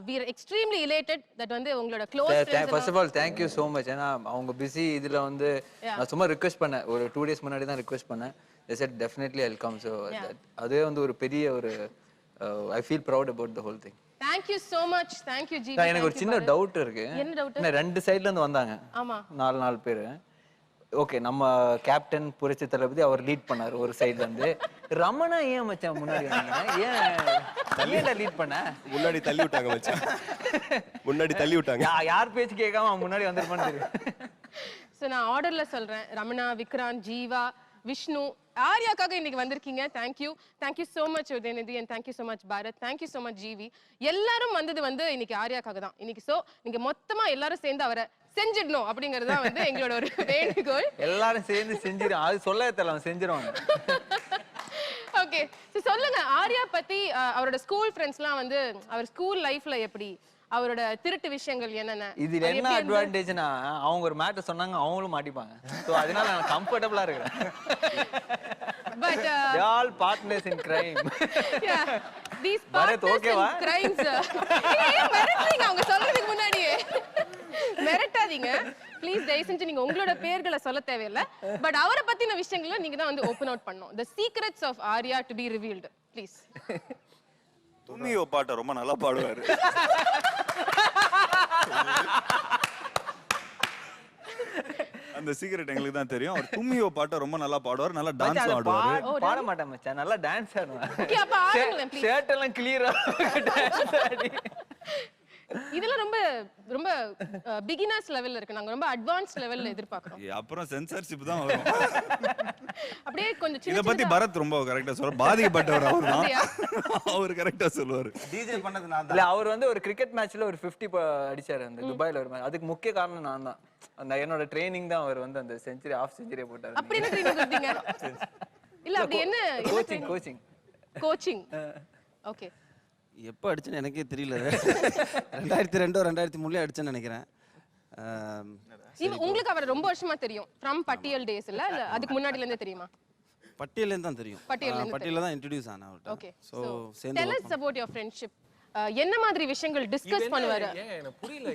we are extremely elated that வந்து உங்களோட close friends. First of all thank you so much. ஏனா அவங்க busy இதுல வந்து நான் சும்மா ரிக்வெஸ்ட் பண்ணேன். ஒரு 2 days முன்னாடி தான் ரிக்வெஸ்ட் பண்ணேன். they said definitely I'll come. so அதே வந்து ஒரு பெரிய ஒரு I feel proud about the whole thing. thank you so much. thank you GV. எனக்கு ஒரு சின்ன டவுட் இருக்கு. என்ன டவுட்? நான் ரெண்டு சைடுல இருந்து வந்தாங்க. ஆமா. 4 பேர். ஓகே, நம்ம கேப்டன் புரட்சி தளபதி அவர் லீட் பண்ணாரு ஒரு சைடுல இருந்து. ரமணா ஏன் மச்சான் முன்னாடி வந்தாங்க? ஏன் லீட் பண்ண? முன்னாடி தள்ளி விட்டாங்க மச்சான். முன்னாடி தள்ளி விட்டாங்க. யார் பேச்சு கேட்காம முன்னாடி வந்திருப்பான்னு தெரியும். சோ நான் ஆர்டர்ல சொல்றேன். ரமணா, விக்ராந்த், ஜீவா, விஷ்ணு, ஆர்யாக்காக இன்னைக்கு வந்திருக்கீங்க. Thank you so much Udhayanidhi and thank you so much Bharath, thank you so much GV. எல்லாரும் வந்தது வந்து இன்னைக்கு ஆர்யாக்காக தான். இன்னைக்கு சோ நீங்க மொத்தமா எல்லாரும் சேர்ந்து அவரை செஞ்சிடணும் அப்படிங்கிறது தான் வந்து எங்களோட ஒரு வேண்டுகோள். எல்லாரும் சேர்ந்து செஞ்சிடும். அது சொல்ல தெரியல, செஞ்சிருவாங்க. ஓகே, சோ சொல்லுங்க ஆர்யா பத்தி. அவரோட ஸ்கூல் ஃப்ரெண்ட்ஸ்லாம் வந்து அவர் ஸ்கூல் லைஃப்ல எப்படி, அவரோட திருட்டு விஷயங்கள் என்னென்ன? இதுல என்ன அட்வான்டேஜ்னா அவங்க ஒரு மேட்டர் சொன்னாங்க அவங்களும் மாட்டிப்பாங்க. சோ அதனால நான் கம்ஃபர்ட்டபிளா இருக்கேன். But they all partners in crime. Yeah, these partners in crimes. மிரட்டுறீங்க அவங்க சொல்றதுக்கு முன்னாடியே. மிரட்டாதீங்க ப்ளீஸ். தயவு செஞ்சு நீங்க உங்களோட பேர்களை சொல்ல தேவையில்லை. பட் அவரை பத்தின விஷயங்களை நீங்க தான் வந்து ஓபன் அவுட் பண்ணணும். The secrets of Arya to be revealed, please. தும்மியோ பாட்டை ரொம்ப நல்லா பாடுவாரு. அந்த சீக்ரெட் எங்களுக்கு தான் தெரியும். அவர் தும்மியோ பாட்டை ரொம்ப நல்லா பாடுவார், நல்லா டான்ஸ் ஆடுவார். பாட மாட்டேன் மச்சான், நல்லா டான்ஸ் ஆடுவேன். ஓகே, அப்ப ஆடுங்களேன் ப்ளீஸ். ஷர்ட் எல்லாம் கிளியரா டான்ஸ் ஆடி. இதெல்லாம் ரொம்ப ரொம்ப பிகினர்ஸ் லெவல்ல இருக்கு. நாங்க ரொம்ப அட்வான்ஸ்ட் லெவல்ல எதிர்பார்க்கறோம். அப்புறம் சென்சார்ஷிப் தான் வரும். அப்படியே கொஞ்சம் சின்ன இத பத்தி பரத் ரொம்ப கரெக்ட்டா சொல்றாரு. பாதிக்கப்பட்டவர் அவர்தான். அவர் கரெக்ட்டா சொல்வாரு. டிஜே பண்ணது நான் தான். இல்ல, அவர் வந்து ஒரு கிரிக்கெட் மேட்ச்ல ஒரு 50 அடிச்சாரு அந்த துபாயில ஒரு மேட்ச். அதுக்கு முக்கிய காரணம் நான் தான். அந்த என்னோட ட்ரெய்னிங் தான் அவர் வந்து அந்த செஞ்சுரி ஆஃப் செஞ்சுரி போட்டாரு. அப்படி என்ன ட்ரெய்னிங் கொடுத்தீங்க? இல்ல அப்படி என்ன கோச்சிங். ஓகே. எப்போ அடிச்சேன்னு எனக்கே தெரியல. 2002 2003 அடிச்சேன்னு நினைக்கிறேன். உங்களுக்கு அவரை ரொம்ப வருஷமா தெரியும்? ஃப்ரம் பட்டியல் டேஸ் இல்ல அதுக்கு முன்னாடில இருந்தே தெரியுமா? பட்டியல்ல இருந்து தான் தெரியும். பட்டியல்ல தான் இன்ட்ரோ듀ce ஆன அவர்ட்ட. Okay, so tell us about your friendship. என்ன மாதிரி விஷயங்கள் டிஸ்கஸ் பண்ணுவாரு? எனக்கு புரியல.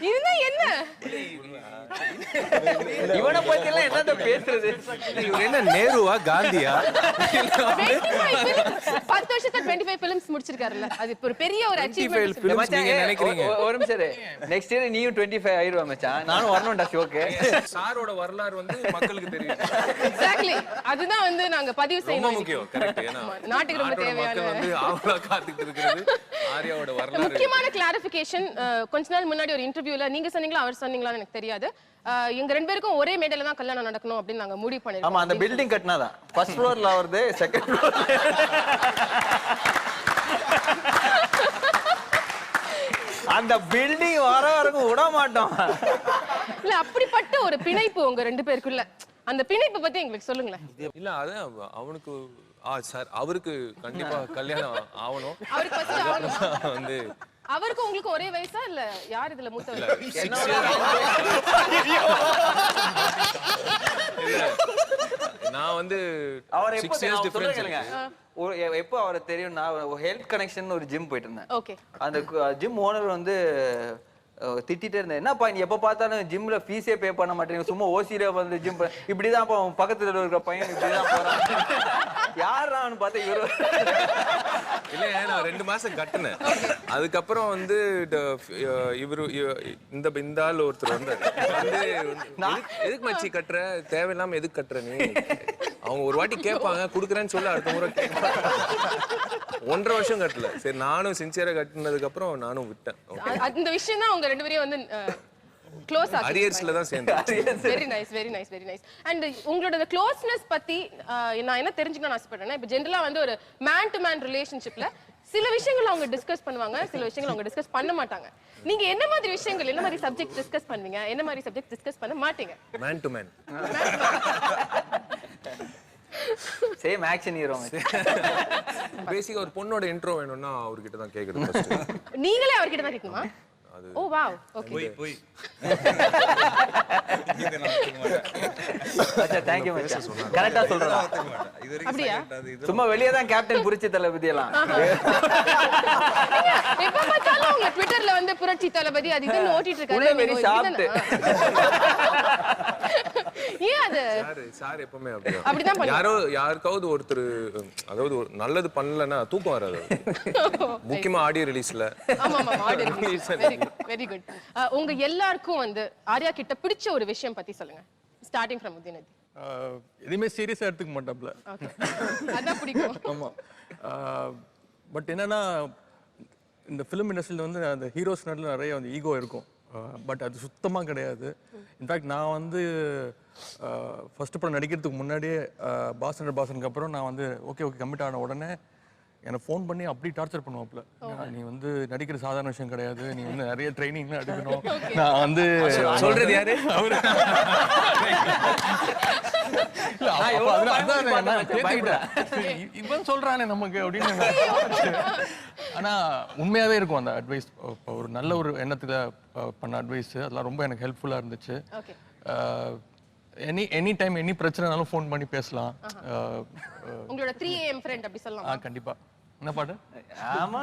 இது என்ன? இவனை பத்தி எல்லாம் என்னடா பேசுறது? இவர் என்ன நேருவா காந்தியா? 10 வருஷத்துல 25 films முடிச்சிருக்காருல்ல. அது ஒரு பெரிய ஒரு அச்சீவ்மென்ட். நீங்க நினைக்கிறீங்க? ஒரு நிமிஷம். நெக்ஸ்ட் இயர் நீயும் 25 ஆயிருவா மச்சான். நானும் வரணும்டா ஷோக்கு. சாரோட வரலாறு வந்து மக்களுக்கு தெரியும். எக்ஸாக்ட்லி. அதுதான் வந்து நாங்க பதிவு செய்யணும். ரொம்ப முக்கியம். கரெக்ட். ஏனா நாட்டுக்கு ரொம்ப தேவையான வந்து ஆவலா காத்துக்கிட்டு இருக்கிறது ஆர்யாவோட வரலாறு. முக்கியமான கிளாரிஃபிகேஷன். கொஞ்ச நாள் முன்னாடி ஒரு இன்டர்வியூல நீங்க சொன்னீங்களா அவர் சொன்னீங்களான்னு எனக்கு தெரியாது. எங்க ரெண்டு பேருக்கும் ஒரே மேடையில தான் கல்யாணம் நடக்கணும் அப்படின்னு நாங்க முடிவு பண்ணிருக்கோம். ஆமா, அந்த பில்டிங் கட்டினாதான் ஃபர்ஸ்ட் ஃப்ளோர்ல வருது, செகண்ட் ஃப்ளோர்ல. அந்த பில்டிங் வர வரைக்கும் விட மாட்டோம். இல்ல, அப்படிப்பட்ட ஒரு பிணைப்பு உங்க ரெண்டு பேருக்குள்ள. அந்த பிணைப்பு பத்தி எங்களுக்கு சொல்லுங்களேன். இல்ல, அது அவனுக்கு சார் அவருக்கு கண்டிப்பா கல்யாணம் ஆகணும். அவருக்கு first ஆகணுமா? வந்து அவருக்கு உங்களுக்கு ஒரே வயசா இல்ல யார் இதுல மூத்தவர்? நான் வந்து அவர் 6 years difference எப்போ அவரை தெரியும், நான் ஹெல்த் கனெக்ஷன் ஒரு ஜிம் போயிட்டு இருந்தேன். ஓகே. அந்த ஜிம் ஓனர் வந்து திட்டிட்டே இருந்தேன், என்னப்பா நீ எப்போ பார்த்தாலும் ஜிம்ல ஃபீஸே பே பண்ண மாட்டேங்க, சும்மா ஓசியில வந்து ஜிம் இப்படிதான் அவன் பக்கத்துல இருக்கிற பையன் இப்படிதான் போறான். யாரான்னு பார்த்தா இவரு இல்ல நான் 2 மாசம் கட்டினேன். அதுக்கப்புறம் வந்து இவரு இந்த ஆள் ஒருத்தர் வந்து எதுக்கு மச்சி கட்டுற, தேவையில்லாம எதுக்கு கட்டுற நீ, அவங்க ஒரு வாட்டி கேட்பாங்க கொடுக்குறேன்னு சொல்ல அடுத்த முறை கேட்பாங்க. 1.5 வருஷம் கட்டல. சரி நானும் சின்சியரா கட்டினதுக்கு அப்புறம் நானும் விட்டேன். இந்த விஷயம் தான் உங்க ரெண்டு பேரையும் வந்து க்ளோஸ் ஆச்சு. அரியர்ஸ்ல தான் சேர்ந்தேன். Very nice. அண்ட் உங்களோட க்ளோஸ்னஸ் பத்தி நான் என்ன தெரிஞ்சுக்கணும்னு ஆசைப்படுறேன்னா, இப்போ ஜென்ரலா வந்து ஒரு மேன் டு மேன் ரிலேஷன்ஷிப்ல சில விஷயங்கள் அவங்க டிஸ்கஸ் பண்ணுவாங்க, சில விஷயங்கள் அவங்க டிஸ்கஸ் பண்ண மாட்டாங்க. நீங்க என்ன மாதிரி விஷயங்கள், என்ன மாதிரி சப்ஜெக்ட் டிஸ்கஸ் பண்ணுவீங்க, என்ன மாதிரி சப்ஜெக்ட் டிஸ்கஸ் பண்ண மாட்டீங்க? Man to man. Same action hero. பேசிக்கா ஒரு பொண்ணோட இன்ட்ரோ வேணும்னா அவர்கிட்ட தான் கேக்குறது ஃபர்ஸ்ட். நீங்களே அவர்கிட்ட தான் கேட்கணுமா? ஓ வாவ். ஓகே. போய் அச்சா थैंक यू மச்சான். கரெக்ட்டா சொல்றடா. அப்படியே சும்மா வெளிய தான் கேப்டன் புரட்சி தளபதி எல்லாம். எப்ப பார்த்தாலும் உங்க ட்விட்டர்ல வந்து புரட்சி தளபதி அது இதுன்னு ஓட்டிட்டு இருக்காரு. Very sharp. ஏன் அது சார் எப்பவுமே அப்படிதான் பண்ணுவாங்க. யாருக்காவது ஒருத்தர் அதாவது நல்லது பண்ணலன்னா தூக்கம் வராது. முக்கியமா ஆடியோ ரிலீஸ்ல. ஆமா ஆடியோ ரிலீஸ். Very good. உங்க எல்லாருக்கும் வந்து ஆர்யா கிட்ட பிடிச்ச ஒரு விஷயம் பத்தி சொல்லுங்க. Starting from Udhayanidhi. எதுவுமே சீரியஸா எடுத்துக்க மாட்டாப்ல. ஓகே. அதான் பிடிக்கும். ஆமா. பட் என்னன்னா இந்த ஃபிலிம் இண்டஸ்ட்ரியில வந்து அந்த ஹீரோஸ் நடுவில் நிறைய வந்து ஈகோ இருக்கும். பட் அது சுத்தமாக கிடையாது. இன்ஃபேக்ட் நான் வந்து ஃபர்ஸ்ட் படம் நடிக்கிறதுக்கு முன்னாடியே பாசனுக்கு அப்புறம் நான் வந்து ஓகே கமிட் ஆன உடனே எனக்கு ஃபோன் பண்ணி அப்படி டார்ச்சர் பண்ணுவாப்ல. நீ வந்து நடிக்கிற சாதாரண விஷயம் கிடையாது, நீ வந்து நிறைய ட்ரைனிங்லாம் எடுக்கணும். நான் வந்து சொல்றது யாரு? இவன் சொல்றானே நமக்கு அப்படின்னு. ஆனா உண்மையாவே இருக்கும் அந்த அட்வைஸ். ஒரு நல்ல ஒரு எண்ணத்துல பண்ண அட்வைஸ் அதெல்லாம் ரொம்ப எனக்கு ஹெல்ப்ஃபுல்லா இருந்துச்சு. எனி டைம் எனி பிரச்சனைனாலும் ஃபோன் பண்ணி பேசலாம். உங்களோட 3am ஃப்ரெண்ட் அப்படி சொல்லலாம். கண்டிப்பா. என்ன பாட்டு? ஆமா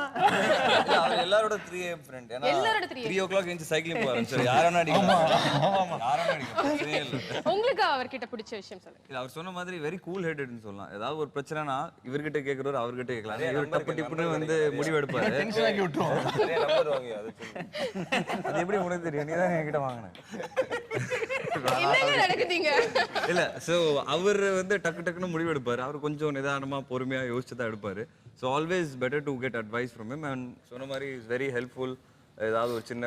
அவர் எல்லாரோட 3am ஃப்ரெண்ட். ஏன்னா எல்லாரோட 3 o'clock எஞ்சி சைக்கிளிங் போறாரு. சரி யாரனா அடிக்கலாம். ஆமா யாரனா அடிக்கலாம். உங்களுக்கு அவர்கிட்ட பிடிச்ச விஷயம் சொல்லுங்க. இல்ல அவர் சொன்ன மாதிரி வெரி கூல் ஹெட்டட்னு சொல்லலாம். ஏதாவது ஒரு பிரச்சனைனா இவர்கிட்ட கேக்குறவர் அவர்கிட்ட கேட்கலாம். இவர் டப்பு டிப்புன்னு வந்து முடிவு எடுப்பாரு. டென்ஷன் ஆக்கி விட்டுருவோம். நிறைய நம்பர் வாங்கி அது அது எப்படி உனக்கு தெரியும்? நீ தான் என்கிட்ட வாங்குன. என்னங்க நடக்குதுங்க? இல்ல சோ அவர் வந்து டக்கு டக்குன்னு முடிவு எடுப்பாரு. அவர் கொஞ்சம் நிதானமா பொறுமையா யோசிச்சு தான் எடுப்பாரு. So always better to get advice from him and சொன்ன மாதிரி is very helpful. ஏதாவது ஒரு சின்ன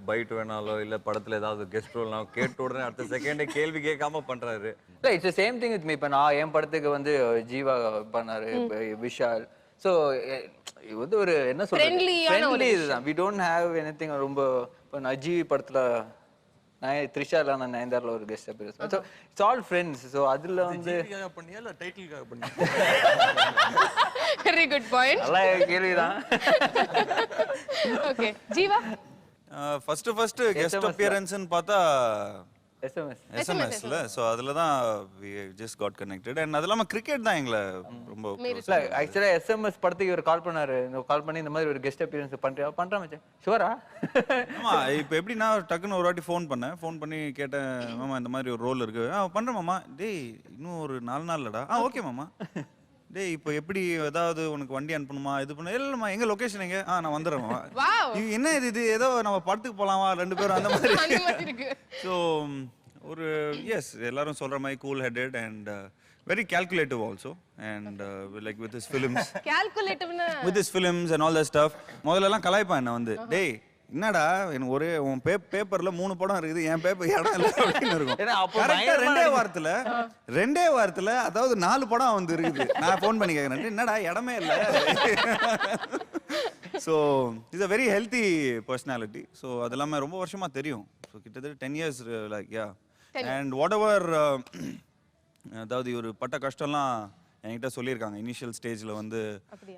பைட் வேணாலோ இல்ல படத்துல ஏதாவது கெஸ்ட் ரோல்னா கேட்ட உடனே அடுத்த செகண்டே கேள்வி கேட்காம பண்றாரு. இல்ல it's same thing with me. இப்போ நான் என் படத்துக்கு வந்து ஜீவா பண்ணாரு, விஷால். ஸோ இது வந்து ஒரு என்ன சொல்றது, ஃப்ரெண்ட்லி இதுதான். வி டோன்ட் ஹேவ் எனிதிங் ரொம்ப. இப்போ நான் ஜிவி படத்துல த்ரிஷால நான் நயன்தாரில் ஒரு guest appearance. So it's all friends. So அதில் வந்து பண்ணியா இல்லை டைட்டிலுக்காக பண்ணியா? Very good point. நல்ல கேள்விதான். ஓகே ஜீவா. ஃபர்ஸ்ட் கெஸ்ட் அப்பியரன்ஸ்னு பார்த்தா எஸ்எம்எஸ்ல. ஸோ அதில் தான் we just got connected. And அது இல்லாமல் கிரிக்கெட் தான் எங்களை ரொம்ப ஆக்சுவலாக எஸ்எம்எஸ் படத்துக்கு இவர் கால் பண்ணாரு. கால் பண்ணி இந்த மாதிரி ஒரு கெஸ்ட் அப்பியரன்ஸ் பண்ணுறேன் மச்சான் ஷுவரா? ஆமாம். இப்போ எப்படின்னா டக்குன்னு ஒரு வாட்டி ஃபோன் பண்ணி கேட்டேன், மாமா இந்த மாதிரி ஒரு ரோல் இருக்கு. பண்ணுறேன் மாமா. டேய் இன்னும் ஒரு 4 நாள் இல்லடா. ஓகே மாமா. டேய் இப்போ எப்படி ஏதாவது உனக்கு வண்டி அனுப்பணுமா இது பண்ண? இல்லைம்மா எங்க லொகேஷன் எங்க? நான் வந்துடுறேன் மாமா. என்ன இது ஏதோ நம்ம படத்துக்கு போகலாமா 2 பேரும் அந்த மாதிரி. ஸோ ஒரு எஸ் எல்லாரும் சொல்ற மாதிரி cool headed and very calculative also and like with his films. Calculative-na with his films and all that stuff. முதல்லலாம் கலாய்ப்பான் என்ன வந்து, டேய் என்னடா எனக்கு ஒரே உன் பேப்பர்ல 3 படம் இருக்குது, என் பேப்பர் இடம் இல்லை அப்படின்னு இருக்கும். கரெக்டா ரெண்டே வாரத்துல அதாவது 4 படம் வந்து இருக்குது. நான் ஃபோன் பண்ணி கேட்கறேன், என்னடா இடமே இல்லை. So is a very healthy personality. So அது எல்லாமே ரொம்ப வருஷமா தெரியும். ஸோ கிட்டத்தட்ட 10 years like yeah. And whatever அதாவது இவர் பட்ட கஷ்டம்லாம் என்கிட்ட சொல்லியிருக்காங்க இனிஷியல் ஸ்டேஜில் வந்து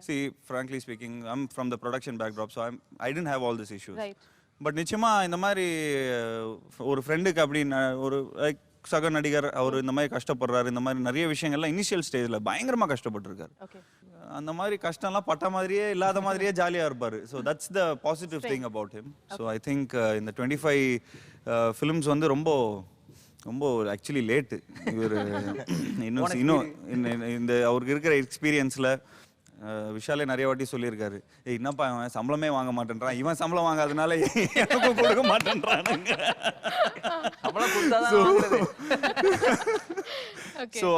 see frankly speaking I'm from the production backdrop so I didn't have all these issues but நிச்சயமாக இந்த மாதிரி ஒரு ஃப்ரெண்டுக்கு அப்படின்னு ஒரு லைக் சக நடிகர் அவர் இந்த மாதிரி கஷ்டப்படுறாரு இந்த மாதிரி நிறைய விஷயங்கள்லாம் இனிஷியல் ஸ்டேஜில் பயங்கரமாக கஷ்டப்பட்டுருக்காரு அந்த மாதிரி கஷ்டம்லாம் பட்ட மாதிரியே இல்லாத மாதிரியே ஜாலியாக இருப்பார் so that's the positive thing about him so I think இந்த 25 ஃபிலிம்ஸ் வந்து ரொம்ப ரொம்ப ஆக்சுவலி லேட்டு இவர் இன்னும் இந்த அவருக்கு இருக்கிற எக்ஸ்பீரியன்ஸில் விஷாலே நிறைய வாட்டி சொல்லியிருக்காரு என்னப்பா இவன் சம்பளமே வாங்க மாட்டேன்றான் இவன் சம்பளம் வாங்காதனால எனக்கும் கொடுக்க மாட்டேன்றானுங்க so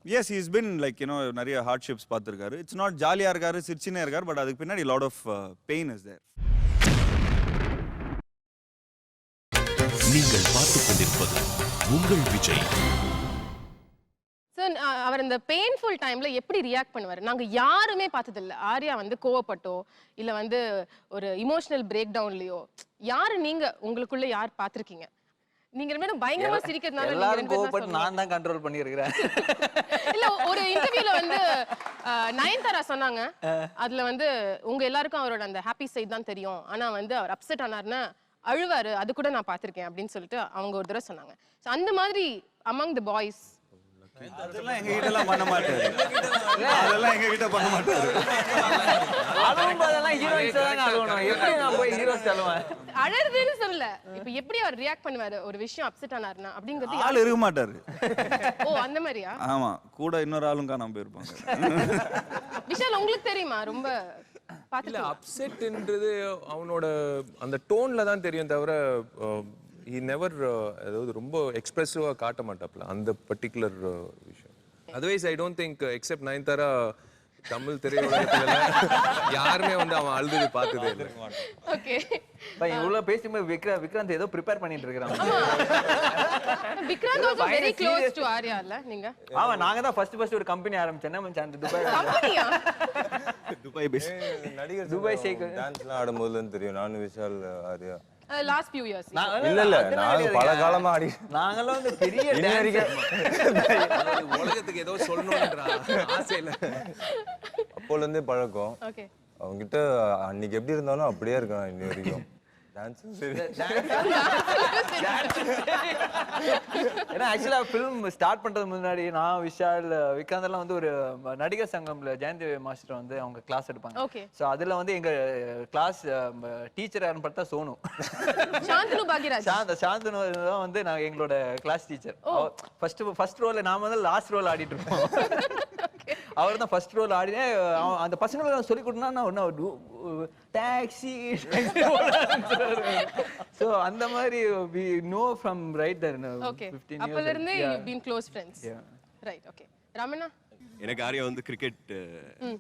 yes he's been like you know நிறைய ஹார்ட்ஷிப்ஸ் பார்த்துருக்காரு இட்ஸ் நாட் ஜாலியாக இருக்காரு சிரிச்சினே இருக்காரு பட் அதுக்கு பின்னாடி lot of pain is there. நீங்கள் பார்த்துக் கொண்டிருப்பது உங்கள் விஜய். சார் அவர் இந்த பெயின்ஃபுல் டைம்ல எப்படி ரியாக்ட் பண்ணுவார்? நாங்க யாருமே பார்த்ததில்ல. ஆர்யா வந்து கோவப்பட்டோ இல்ல வந்து ஒரு இமோஷனல் பிரேக் டவுன்லயோ யாரு நீங்க உங்களுக்குள்ள யார் பார்த்திருக்கீங்க? நீங்க ரெண்டு பேரும் பயங்கரமா சிரிக்கிறதுனால எல்லாரும் கோவப்பட்டு நான் தான் கண்ட்ரோல் பண்ணியிருக்கிறேன். இல்ல ஒரு இன்டர்வியூல வந்து நயன்தாரா சொன்னாங்க அதுல வந்து உங்க எல்லாருக்கும் அவரோட அந்த ஹாப்பி சைட் தான் தெரியும் ஆனா வந்து அவர் அப்செட் ஆனார்னா அழுவாரு அது கூட நான் பார்த்திருக்கேன் அப்படின்னு சொல்லிட்டு அவங்க ஒரு தடவை சொன்னாங்க. ஸோ அந்த மாதிரி அமங் தி பாய்ஸ் அதெல்லாம் எங்க கிட்ட பண்ண மாட்டாரு. அதெல்லாம் எங்க கிட்ட பண்ண மாட்டாரு. அதெல்லாம் ஹீரோயின்ஸ் தான் அழுவணும். எப்படி நான் போய் ஹீரோஸ் அழுவேன்? அழறதுன்னு சொல்லல. இப்போ எப்படி அவர் ரியாக்ட் பண்ணுவாரு ஒரு விஷயம் அப்செட் ஆனாருன்னா அப்படிங்கிறது ஆள் இருக்க மாட்டாரு. ஓ அந்த மாதிரியா? ஆமா கூட இன்னொரு ஆளும் காணாம போயிருப்பாங்க. விஷால் உங்களுக்கு தெரியுமா ரொம்ப இல்ல அப்செட்ன்றது அவனோட அந்த டோன்ல தான் தெரியும் தவிர he never அதாவது ரொம்ப எக்ஸ்பிரசிவா காட்ட மாட்டாப்ல அந்த பர்టిక్యులர் விஷயம். Otherwise I don't think except Nayanthara Tamil திரையுலகத்துல யாருமே வந்து அவன் அழுது பார்த்ததே இல்ல. ஓகே பை இவ்வளவு பேசும்போது விக்ராந்த் ஏதோ ப்ரிப்பேர் பண்ணிட்டு இருக்காங்க. Vikrant also very close to Arya இல்ல நீங்க? ஆமா நாங்க தான் ஃபர்ஸ்ட் ஒரு கம்பெனி ஆரம்பிச்சேன் மச்சான் துபாய். கம்பெனியா? துபாய் பேஸ் நடிகர் துபாய் ஷேக் டான்ஸ்லாம் ஆடும்போது தெரியும் நான் Vishal Arya last few years இல்ல நாங்க பல காலமா ஆடி நாங்கலாம் வந்து பெரிய உலகத்துக்கு ஏதோ சொல்லணும்ன்ற ஆசையில அப்போல இருந்தே பழக்கம். ஓகே அவங்க கிட்ட அன்னைக்கு எப்படி இருந்தாலும் அப்படியே இருக்கான் இன்னி வரைக்கும். டான்ஸும் சரி. ஏன்னா ஆக்சுவலா ஃபிலிம் ஸ்டார்ட் பண்றது முன்னாடி நான் விஷால் விக்ராந்த் எல்லாம் வந்து ஒரு நடிகர் சங்கம்ல ஜெயந்தி மாஸ்டர் வந்து அவங்க கிளாஸ் எடுப்பாங்க. ஓகே சோ அதுல வந்து எங்க கிளாஸ் டீச்சர் யாருன்னு பார்த்தா சோனு சாந்தனு பாக்யராஜ். சாந்தனு தான் வந்து நான் எங்களோட கிளாஸ் டீச்சர். ஃபர்ஸ்ட் ரோல நாம வந்து லாஸ்ட் ரோல் ஆடிட்டு இருப்போம். அவர் தான் ஃபர்ஸ்ட் ரோல் ஆடினே அந்த பசங்களுக்கு சொல்லி கொடுத்தா ஒன்னும் டாக்ஸி சோ அந்த மாதிரி we know from right there 15 years. அப்பல இருந்து you been close friends. Right, okay. Ramana எனக்கு ஆர்யா வந்து கிரிக்கெட்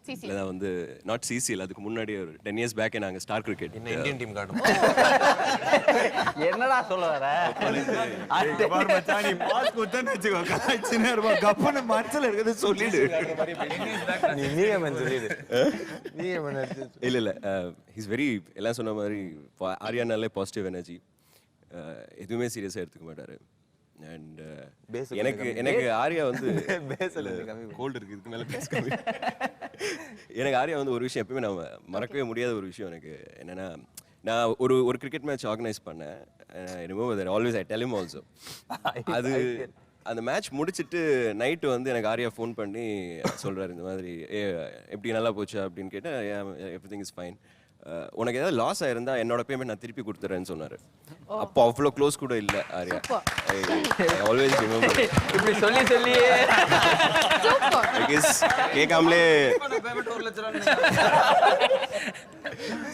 சிசி இல்ல வந்து நாட் சிசில அதுக்கு முன்னாடி ஒரு 10 இயர்ஸ் பேக் நாங்க ஸ்டார் கிரிக்கெட் இந்தியன் டீம் காட்டும். என்னடா சொல்ல வர? அந்த பார் மச்சான் நீ பாஸ் குத்தன்னு வெச்சுக்கோ காய்ச்சினே இருப்பா கப்பன மனசுல இருக்குது சொல்லிடு. நீ ஏமன் சொல்லிடு. நீ ஏமன் இல்ல ஹிஸ் வெரி எல்லாம் சொன்ன மாதிரி ஆர்யானாலே பாசிட்டிவ் எனர்ஜி எதுவுமே சீரியஸா எடுத்துக்க மாட்டாரு. அண்ட் எனக்கு ஆர்யா வந்து கோல்டு இருக்கு இதுக்கு மேல பேச கம்மி. எனக்கு ஆர்யா வந்து ஒரு விஷயம் எப்பவுமே நான் மறக்கவே முடியாத ஒரு விஷயம் எனக்கு என்னன்னா நான் ஒரு கிரிக்கெட் மேட்ச் ஆர்கனைஸ் பண்ணேன். Always I tell him also. அது அந்த மேட்ச் முடிச்சுட்டு நைட்டு வந்து எனக்கு ஆர்யா ஃபோன் பண்ணி சொல்றாரு இந்த மாதிரி எப்படி நல்லா போச்சா அப்படின்னு கேட்டேன். Everything is fine. உனக்கு ஏதாவது லாஸ் ஆயிருந்தா என்னோட பேமெண்ட் நான் திருப்பி கொடுத்துறேன்னு சொன்னாரு. அப்போ அவ்வளோ க்ளோஸ் கூட இல்லை ஆர்யா. Always remember. இப்படி சொல்லியே பிகாஸ் கேட்காமலே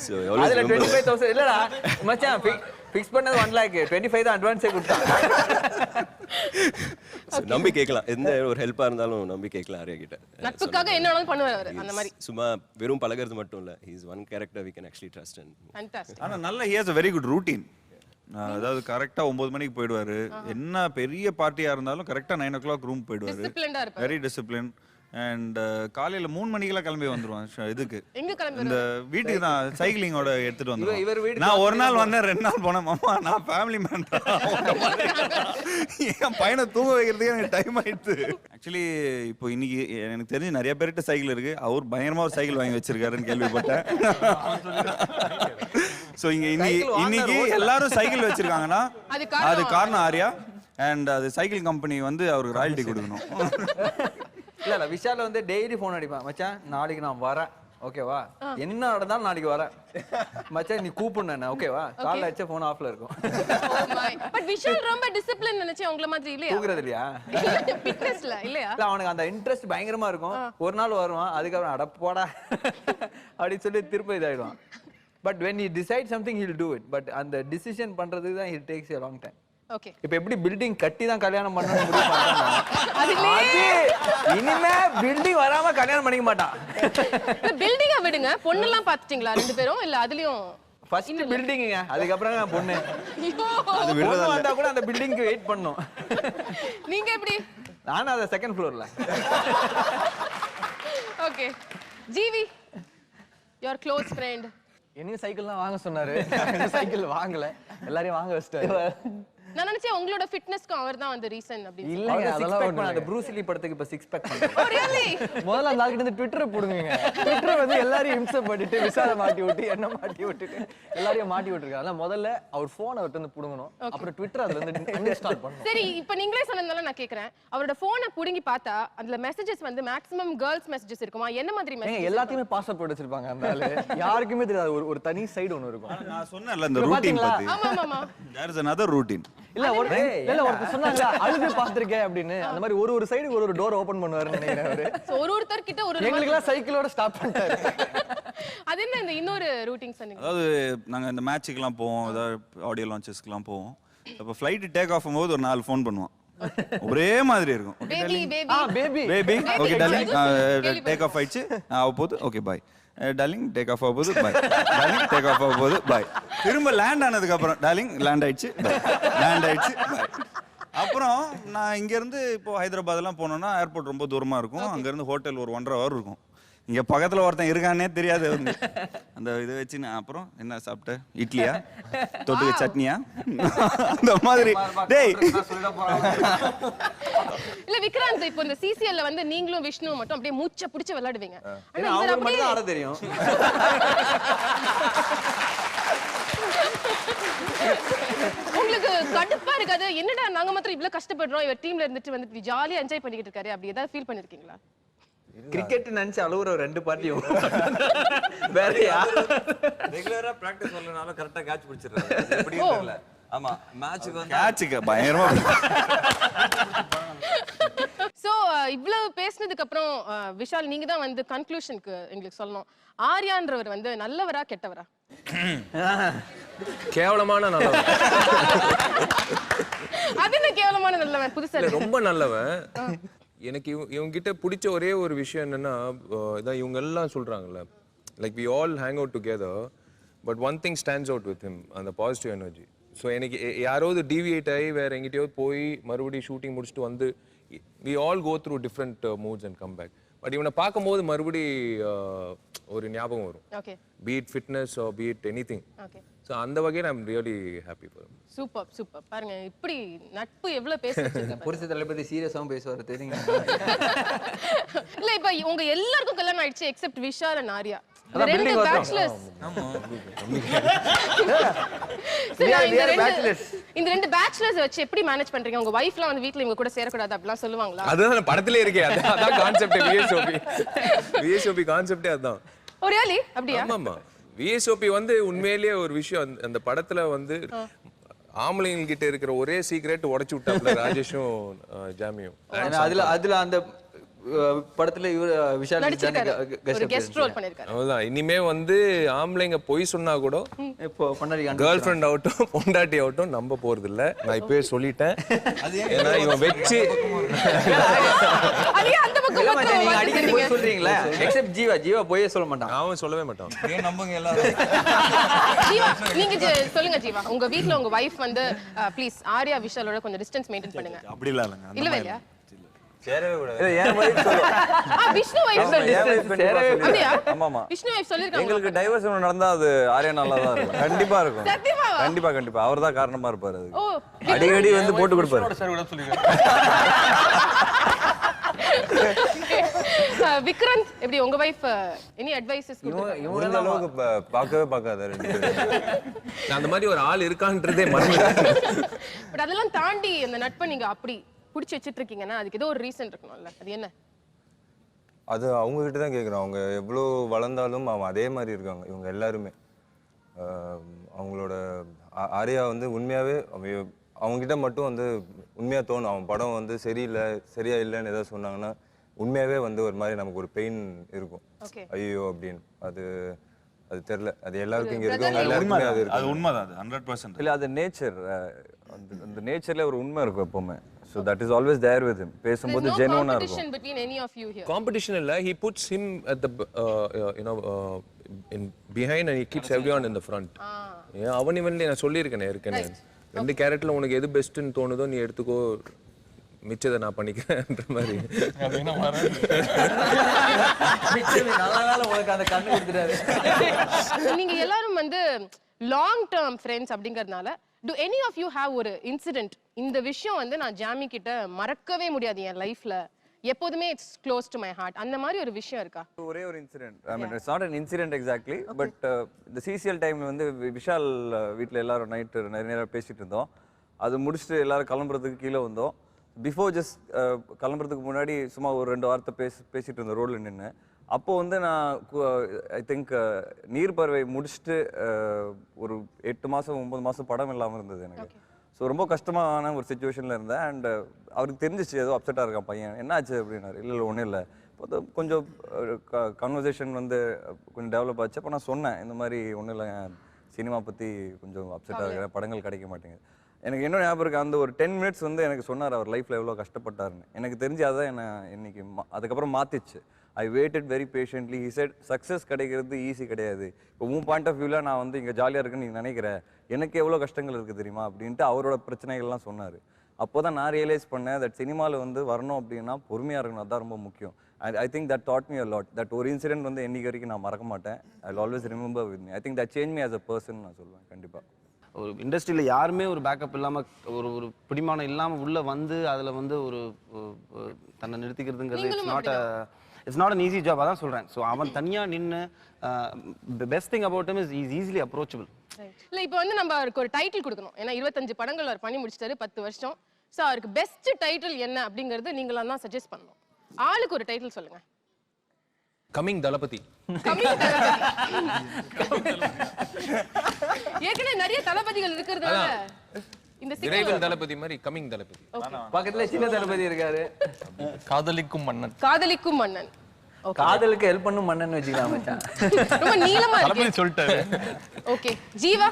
ஸோ அதுல 25,000 இல்லடா மச்சான் ஃபிக்ஸ் பண்ணது 1 lakh 25 தான் அட்வான்ஸே கொடுத்தாங்க. நம்பி கேட்கலாம் எந்த ஒரு ஹெல்ப்பா இருந்தாலும் நம்பி கேட்கலாம் ஆர்யா கிட்ட. நட்புக்காக என்ன வேணாலும் பண்ணுவார் அவர் அந்த மாதிரி. சும்மா வெறும் பழகிறது மட்டும் இல்ல he is one character we can actually trust and fantastic. ஆனா நல்ல he has a very good routine. அதாவது கரெக்டா 9 மணிக்கு போயிடுவாரு. என்ன பெரிய பார்ட்டியா இருந்தாலும் கரெக்டா 9 o'clock ரூம் போயிடுவாரு. டிசிப்ளின்டா இருப்பாரு. வெரி டிசிப்ளின் அண்ட் காலையில 3 மணிக்கெல்லாம் கிளம்பி வந்துருவான் இதுக்கு எங்க கிளம்பி இந்த வீட்டுக்கு தான் சைக்கிளிங்கோட எடுத்துட்டு இவர் வந்துருவான் வீட்டுக்கு நான் ஒரு நாள் வந்தேன் 2 நாள் போனேன் மாமா நான் ஃபேமிலி மேன் என் பையனை தூங்க வைக்கிறதுக்கு எனக்கு டைம் ஆயிடுது ஆக்சுவலி இப்போ இன்னைக்கு எனக்கு தெரிஞ்சு நிறைய பேர்கிட்ட சைக்கிள் இருக்கு அவர் பயங்கரமா ஒரு சைக்கிள் வாங்கி வச்சிருக்காருன்னு கேள்விப்பட்டேன் ஸோ இங்க இன்னைக்கு எல்லாரும் சைக்கிள் வச்சிருக்காங்கன்னா அது காரணம் ஆர்யா அண்ட் அது சைக்கிள் கம்பெனி வந்து அவருக்கு ராயல்ட்டி கொடுக்கணும். இல்ல விஷால வந்து டெய்லி ஃபோன் அடிப்பான் மச்சான் நாளைக்கு நான் வரேன் ஓகேவா என்ன நடந்தாலும் நாளைக்கு வரேன் மச்சான் நீ கூப்பிடுன ஓகேவா காலைல அடிச்ச ஃபோன் ஆஃப்ல இருக்கும். பட் விஷால் ரொம்ப டிசிப்ளின் நினைச்சேன் உங்கள மாதிரி இல்லையா தூங்குறது இல்லையா ஃபிட்னஸ்ல இல்லையா இல்ல அவனுக்கு அந்த இன்ட்ரெஸ்ட் பயங்கரமா இருக்கும் ஒரு நாள் வருவான் அதுக்கப்புறம் அடப்போடா அப்படி சொல்லி திரும்ப இதாயிடுவான். But when he decides something he'll do it but அந்த டிசிஷன் பண்றதுக்கு தான் it takes a long time. Okay இப்போ எப்படி பில்டிங் கட்டி தான் கல்யாணம் பண்ணனும் முடிவு பண்றாங்க இனிமே பில்டிங் வராம கல்யாணம் பண்ணிக்க மாட்டான். பில்டிங்க விடுங்க பொண்ணெல்லாம் பாத்துட்டீங்களா ரெண்டு பேரும் இல்ல அதுலயும் ஃபர்ஸ்ட் பில்டிங்ங்க அதுக்கு அப்புறம் பொண்ணு அது விடுறதா வந்தா கூட அந்த பில்டிங்க்கு வெயிட் பண்ணனும். நீங்க எப்படி நான் அத செகண்ட் ஃப்ளோர்ல. Okay GV your close friend என்னையும் சைக்கிள்லாம் வாங்க சொன்னாரு சைக்கிள் வாங்கல எல்லாரையும் வாங்க வச்சிட்டாரு. நான் நினைச்சேன் உங்களோட ஃபிட்னஸ்க்கு அவர்தான் வந்து ரீசன் அப்படி இல்லங்க அதெல்லாம் ஒண்ணு அந்த ப்ரூஸ் லீ படத்துக்கு இப்ப 6 பேக் பண்றாரு. ஓ ரியலி முதல்ல அந்த ஆளுகிட்ட இருந்து ட்விட்டர் போடுங்க. ட்விட்டர் வந்து எல்லாரையும் இம்சம் பண்ணிட்டு விசால மாட்டி விட்டு என்ன மாட்டி விட்டுட்டு எல்லாரையும் மாட்டி விட்டுருக்காங்க. அதனால முதல்ல அவர் போன் அவர்ட்ட இருந்து புடுங்கணும். அப்புறம் ட்விட்டர் அதுல இருந்து அன்இன்ஸ்டால் பண்ணனும். சரி இப்போ நீங்களே சொன்னதால நான் கேக்குறேன் அவரோட போனை புடுங்கி பார்த்தா அதுல மெசேजेस வந்து மேக்ஸिमम गर्ल्स மெசேजेस இருக்குமா என்ன மாதிரி மெசேஜ் எல்லாத்தையுமே பாஸ்வேர்ட் போட்டு வச்சிருப்பாங்க அந்த ஆளு யாருக்குமே தெரியாது ஒரு தனி சைடு ஒன்னு இருக்கும். நான் சொன்னேன்ல இந்த ரூட்டின் பத்தி ஆமா ஆமா there is another routine இல்ல ஒருத்தர் சொன்னாங்க அழுது பாத்துர்க்கேன் அப்படினு அந்த மாதிரி ஒரு சைடு ஒரு டோர் ஓபன் பண்ணுவாருன்னு நினைக்கிறேன் அவரு. சோ ஒருத்தர் கிட்ட ஒரு எங்களுக்குலாம் சைக்கிளோட ஸ்டாப் பண்ணிட்டாரு. அது என்ன இந்த இன்னொரு ரூட்டின் சொன்னீங்க அதாவது நாங்க இந்த மேட்ச்சுக்குலாம் போவோம் அதாவது ஆடியோ லான்ச்சஸ்க்குலாம் போவோம் அப்ப ஃளைட் டேக் ஆஃப் ஆகும்போது ஒரு 4 ஃபோன் பண்ணுவான் ஒரே மாதிரி இருக்கும் baby okay darling take off ஆயிடுச்சு போகுது okay bye darling take off ஆகும்போது பாய் டார்லிங் டேக் ஆஃப் ஆகும்போது பாய் திரும்ப லேண்ட் ஆனதுக்கு அப்புறம் டார்லிங் லேண்ட் ஆயிடுச்சு லேண்ட் ஆயிடுச்சு பாய் அப்புறம் நான் இங்கேருந்து இப்போ ஹைதராபாத்லாம் போனோம்னா ஏர்போர்ட் ரொம்ப தூரமாக இருக்கும் அங்கேருந்து ஹோட்டல் ஒரு 1.5 hour இருக்கும் இங்கே பக்கத்தில் ஒருத்தன் இருக்கானே தெரியாது வந்து அந்த இதை வச்சு நான் அப்புறம் என்ன சாப்பிட்டேன் இட்லியா தொட்டுக்க சட்னியா அந்த மாதிரி டேய் இல்ல விக்ராந்த் இப்போ இந்த சிசிஎல்ல வந்து நீங்களும் விஷ்ணு மட்டும் அப்படியே மூச்சை பிடிச்சு விளையாடுவீங்க ஆனா அவங்களுக்கு மட்டும் தான் ஆட தெரியும். உங்களுக்கு கடுப்பா இருக்காது என்னடா நாங்க மாத்திரம் இவ்ளோ கஷ்டப்படுறோம் இவர் டீம்ல இருந்துட்டு வந்து ஜாலியா என்ஜாய் பண்ணிட்டு இருக்காரு அப்படி ஏதாவது ஃபீல் பண்ணிருக்கீங்களா கிரிக்கெட் நினைச்சு அழுவுற ரெண்டு பார்ட்டியும் வேறயா ரெகுலரா பிராக்டீஸ் பண்ணலனால கரெக்ட்டா கேட்ச் பிடிச்சிடுறாரு எப்படி தெரியல ஆமா மேட்ச்க்கு வந்து கேட்ச்க்கு பயங்கரமா சோ இவ்வளவு பேசினதுக்கு அப்புறம் விஷால் நீங்க தான் வந்து கன்க்ளூஷனுக்கு எங்களுக்கு சொல்லணும் ஆர்யான்றவர் வந்து நல்லவரா கெட்டவரா கேவலமான நல்லவன் அது என்ன கேவலமான நல்லவன் புதுசா ரொம்ப நல்லவன் எனக்கு இவங்க கிட்ட பிடிச்ச ஒரே ஒரு விஷயம் என்னன்னா இதான் இவங்க எல்லாம் சொல்றாங்கல்ல like we all hang out together but one thing stands out with him அந்த பாசிட்டிவ் எனர்ஜி ஸோ எனக்கு யாராவது டிவியேட் ஆகி வேற எங்கிட்டயோ போய் மறுபடியும் ஷூட்டிங் முடிச்சுட்டு வந்து we all go through different moods and come back but இவனை பார்க்கும்போது மறுபடி ஒரு ஞாபகம் வரும் beat fitness or beat anything so அந்த வகையில் I'm really happy for super super பாருங்க இப்படி நட்பு எவ்வளவு பேசுறீங்க புருஷ தளபதி சீரியஸாவும் பேசுவாரு தெரியுங்க இல்ல இப்ப உங்க எல்லாருக்கும் கல்யாணம் ஆயிடுச்சு எக்ஸெப்ட் விஷால் அண்ட் ஆர்யா ரெண்டு பேச்சுலர்ஸ் இந்த ரெண்டு பேச்சுலர்ஸ் வச்சு எப்படி மேனேஜ் பண்றீங்க உங்க வைஃப்லாம் வந்து வீட்ல இவங்க கூட சேரக்கூடாது அப்படிலாம் சொல்லுவாங்களா அதுதான் படத்திலே இருக்கே அதான் கான்செப்ட் விஎஸ்ஓபி கான்செப்டே அதான் ஓ ரியலி அப்படியா ஆமாமா விஎஸ்ஓபி வந்து உண்மையிலேயே ஒரு விஷயம் அந்த படத்துல வந்து ஆம்பளைங்க கிட்ட இருக்கிற ஒரே சீக்ரெட் உடைச்சு விட்டாப்ல ராஜேஷும் ஜாமியும் அதுல அந்த படத்துல இவர் விஷால் ஒரு கெஸ்ட் ரோல் பண்ணிருக்காரு அவ்வளவுதான் இனிமே வந்து ஆம்பளைங்க பொய் சொன்னா கூட இப்போ பண்ணாரி கேர்ள் ஃப்ரெண்ட் ஆகட்டும் பொண்டாட்டி ஆகட்டும் நம்ப போறது இல்ல நான் இப்பவே சொல்லிட்டேன் ஏன்னா இவன் வெச்சு நீங்க அடிக்கடி போய் சொல்றீங்களா எக்ஸெப்ட் ஜீவா போயே சொல்ல மாட்டான் அவன் சொல்லவே மாட்டான் ஏன் நம்புங்க எல்லாரும் நீங்க சொல்லுங்க ஜீவா உங்க வீட்ல உங்க வைஃப் வந்து ப்ளீஸ் ஆர்யா விஷாலோட கொஞ்சம் டிஸ்டன்ஸ் மெயின்டைன் பண்ணுங்க அப்படி இல்ல இல்ல இல்லையா சேரவே கூடாது. இல்ல என் வைஃப் விஷ்ணு wife அப்படியா? ஆமாமா. விஷ்ணு wife சொல்லிருக்காங்க. எங்களுக்கு டைவர்ஸ் நடந்தா அது ஆரியா நல்லா தான் இருக்கும். கண்டிப்பா இருக்கும். சத்தியமாவா? கண்டிப்பா அவர்தான் காரணமா இருப்பாரு அது. ஓ அடிக்கடி வந்து போட்டு கொடுப்பாரு. சார் கூட சொல்லிருக்காங்க. விக்ரந்த் எப்படி உங்க வைஃப் எனி அட்வைசஸ் கொடுத்தாங்க? முடிஞ்ச அளவுக்கு பார்க்கவே பார்க்காத ரெண்டு பேரும். நான் அந்த மாதிரி ஒரு ஆள் இருக்கான்றதே மறந்துட்டேன். பட் அதெல்லாம் தாண்டி அந்த நட்பை நீங்க அப்படி பிடிச்சி வச்சிட்டு இருக்கீங்கன்னா அதுக்கு ஏதோ ஒரு ரீசன் இருக்கணும்ல, அது என்ன? அது அவங்க கிட்ட தான் கேட்குறோம். அவங்க எவ்வளோ வளர்ந்தாலும் அவன் அதே மாதிரி இருக்காங்க இவங்க எல்லாருமே. அவங்களோட ஆரியா வந்து உண்மையாகவே அவங்ககிட்ட மட்டும் வந்து உண்மையாக தோணும். அவன் படம் வந்து சரியா இல்லைன்னு ஏதாவது சொன்னாங்கன்னா உண்மையாகவே வந்து ஒரு மாதிரி நமக்கு ஒரு பெயின் இருக்கும். ஐயோ அப்படின்னு அது தெரியல. அது எல்லாருக்கும் இங்கே இருக்கவங்க எல்லாருக்குமே அது இருக்கு. அது உண்மைதான். அது 100% இல்லை, அது நேச்சர். அந்த நேச்சர்ல ஒரு உண்மை இருக்கும் எப்பவுமே. So that is always there with him. பேசும்போது ஜெனுவனா இருக்கும். Competition between any of you here. Competition இல்ல, he puts him at the in behind and he keeps everyone in the front. அவன் இவன்ல நான் சொல்லியிருக்கேன் ஏற்கனவே. ரெண்டு கேரக்டர்ல உனக்கு எது பெஸ்ட்னு தோணுதோ நீ எடுத்துக்கோ, மிச்சத்தை நான் பண்ணிக்கிறேன்ற மாதிரி. நீங்க எல்லாரும் வந்து லாங் டேர்ம் ஃப்ரெண்ட்ஸ் அப்படிங்கறதுனால do any of you have ஒரு இன்சிடென்ட், இந்த விஷயம் வந்து நான் ஜாமி கிட்ட மறக்கவே முடியாது என் லைஃப்ல, எப்போதுமே it's close to my heart, அந்த மாதிரி ஒரு விஷயம் இருக்கா? ஒரே ஒரு incident. I mean it's not an incident exactly, but இந்த சிசிஎல் டைம்ல வந்து விஷால் வீட்டில் எல்லாரும் நைட்டு நிறைய நேரம் பேசிட்டு இருந்தோம். அது முடிச்சுட்டு எல்லாரும் கிளம்புறதுக்கு கீழே வந்தோம். பிஃபோர் ஜஸ்ட் கிளம்புறதுக்கு முன்னாடி சும்மா ஒரு 2 வார்த்தை பேசிட்டு இருந்தோம் ரோட்ல நின்று. அப்போ வந்து நான் ஐ திங்க் நீர்பறவை முடிச்சுட்டு ஒரு 8 மாதம் 9 மாதம் படம் இல்லாமல் இருந்தது எனக்கு. ஸோ ரொம்ப கஷ்டமான ஒரு சுச்சுவேஷனில் இருந்தேன். அண்ட் அவருக்கு தெரிஞ்சிச்சு ஏதோ அப்செட்டாக இருக்கான் பையன். என்ன ஆச்சு அப்படின்னாரு. இல்லை ஒன்றும் இல்லை, இப்போ கொஞ்சம் கான்வர்சேஷன் வந்து கொஞ்சம் டெவலப் ஆச்சு. அப்போ நான் சொன்னேன் இந்த மாதிரி ஒன்றும் இல்லை, சினிமா பற்றி கொஞ்சம் அப்செட்டாக இருக்கிறேன், படங்கள் கிடைக்க மாட்டேங்குது. எனக்கு என்ன ஞாபகம் இருக்குது, அந்த ஒரு 10 மினிட்ஸ் வந்து எனக்கு சொன்னார் அவர் லைஃப்பில் எவ்வளோ கஷ்டப்பட்டாருன்னு. எனக்கு தெரிஞ்சு அதான் என்னை இன்னைக்கு அதுக்கப்புறம் மாற்றிச்சு. I waited very patiently. He said success கிடைக்கிறது ஈஸி கிடையாது. இப்போ உன் பாயிண்ட் ஆஃப் வியூவில் நான் வந்து இங்கே ஜாலியாக இருக்குன்னு நீ நினைக்கிற, எனக்கு எவ்வளோ கஷ்டங்கள் இருக்குது தெரியுமா அப்படின்ட்டு அவரோட பிரச்சனைகள்லாம் சொன்னார். அப்போ தான் நான் ரியலைஸ் பண்ணேன் தட் சினிமாவில் வந்து வரணும் அப்படின்னா பொறுமையாக இருக்கணும், அதுதான் ரொம்ப முக்கியம். And I think that dot me a lot. That ஒரு இன்சிடென்ட் வந்து என்னைக்கு வரைக்கும் நான் மறக்க மாட்டேன். I will always remember with me. I think that change me as a person நான் சொல்லுவேன். கண்டிப்பாக ஒரு இண்டஸ்ட்ரியில் யாருமே ஒரு பேக்கப் இல்லாமல் ஒரு பிடிமானம் இல்லாமல் உள்ளே வந்து அதில் வந்து ஒரு தன்னை நிறுத்திக்கிறதுங்கிறது it's not an easy job. அதான் சொல்கிறேன். ஸோ அவன் தனியாக நின்று best thing about him is easily approachable. இல்லை இப்போ வந்து நம்ம அவருக்கு ஒரு டைட்டில் கொடுக்கணும். ஏன்னா 25 படங்கள் அவர் பண்ணி முடிச்சிட்டாரு, 10 வருஷம். ஸோ அவருக்கு பெஸ்ட் டைட்டில் என்ன அப்படிங்கிறது நீங்களாம் தான் சஜஸ்ட் பண்ணணும். ஆளுக்கு ஒரு டைட்டில் சொல்லுங்க. கமிங் தளபதி. ஏற்கனவே நிறைய தளபதிகள் இருக்கிறதுனால இந்த விரைவில் தளபதி மாதிரி கமிங் தளபதி. பக்கத்துல சின்ன தளபதி இருக்காரு. காதலிக்கும் மன்னன். காதலிக்கும் மன்னன். காதலுக்கு ஹெல்ப் பண்ணும் மன்னன் வச்சுக்கலாம் மச்சான். ரொம்ப நீளமா இருக்கு. தளபதி சொல்லிட்டாரு. ஓகே ஜீவா.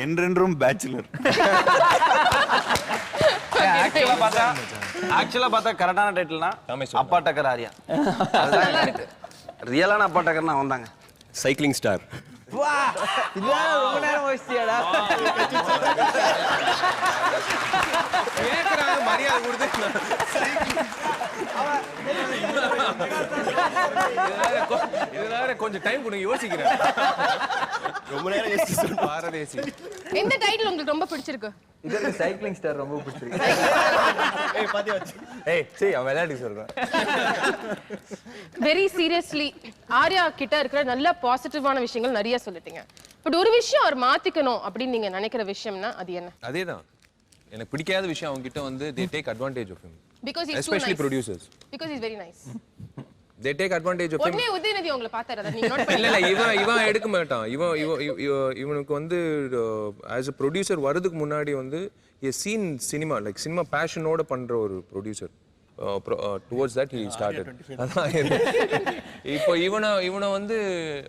என்றென்றும் பேச்சுலர். ஆக்சுவலா பார்த்தா கரெக்டான டைட்டில்னா அப்பா டக்கர் ஆரியா. நல்லா இருக்கு. ரியலான அப்பா டக்கர்னா வந்தாங்க. Cycling star. வா இதான் ரொம்ப நேரம் வச்சியாடா. கேக்குறாங்க மரியாதை கொடுத்து. இதனால கொஞ்சம் டைம் கொடுங்க, யோசிக்கிறேன். ரொம்ப நேரம் யோசிச்சு பாரதேசி. எந்த டைட்டில் உங்களுக்கு ரொம்ப பிடிச்சிருக்கு? இதற்கு சைக்கிளிங் ஸ்டார் ரொம்ப பிடிச்சிருக்கு. ஏய் பாத்தியா வச்சு. ஏய் சீ அவன் விளையாடி சொல்றான். வெரி சீரியஸ்லி ஆர்யா கிட்ட இருக்கிற நல்ல பாசிட்டிவான விஷயங்கள் நிறைய சொல்லிட்டீங்க. பட் ஒரு விஷயம் அவர் மாத்திக்கணும் அப்படின்னு நீங்க நினைக்கிற விஷயம்னா அது என்ன? அதேதான் எனக்கு பிடிக்காத விஷயம். அவங்க கிட்ட வந்து they take advantage of him. Because he's especially too nice. producers. Because he's very nice. They take advantage of him. உடனே உதயநிதி உங்களை பார்த்தாரு, அத நீங்க நோட் பண்ணீங்க? இல்ல இவன் எடுக்க மாட்டான். இவனுக்கு வந்து as a producer வரதுக்கு முன்னாடி வந்து he has seen cinema like cinema passion ஓட பண்ற ஒரு producer. Towards that he started. இப்போ இவனை வந்து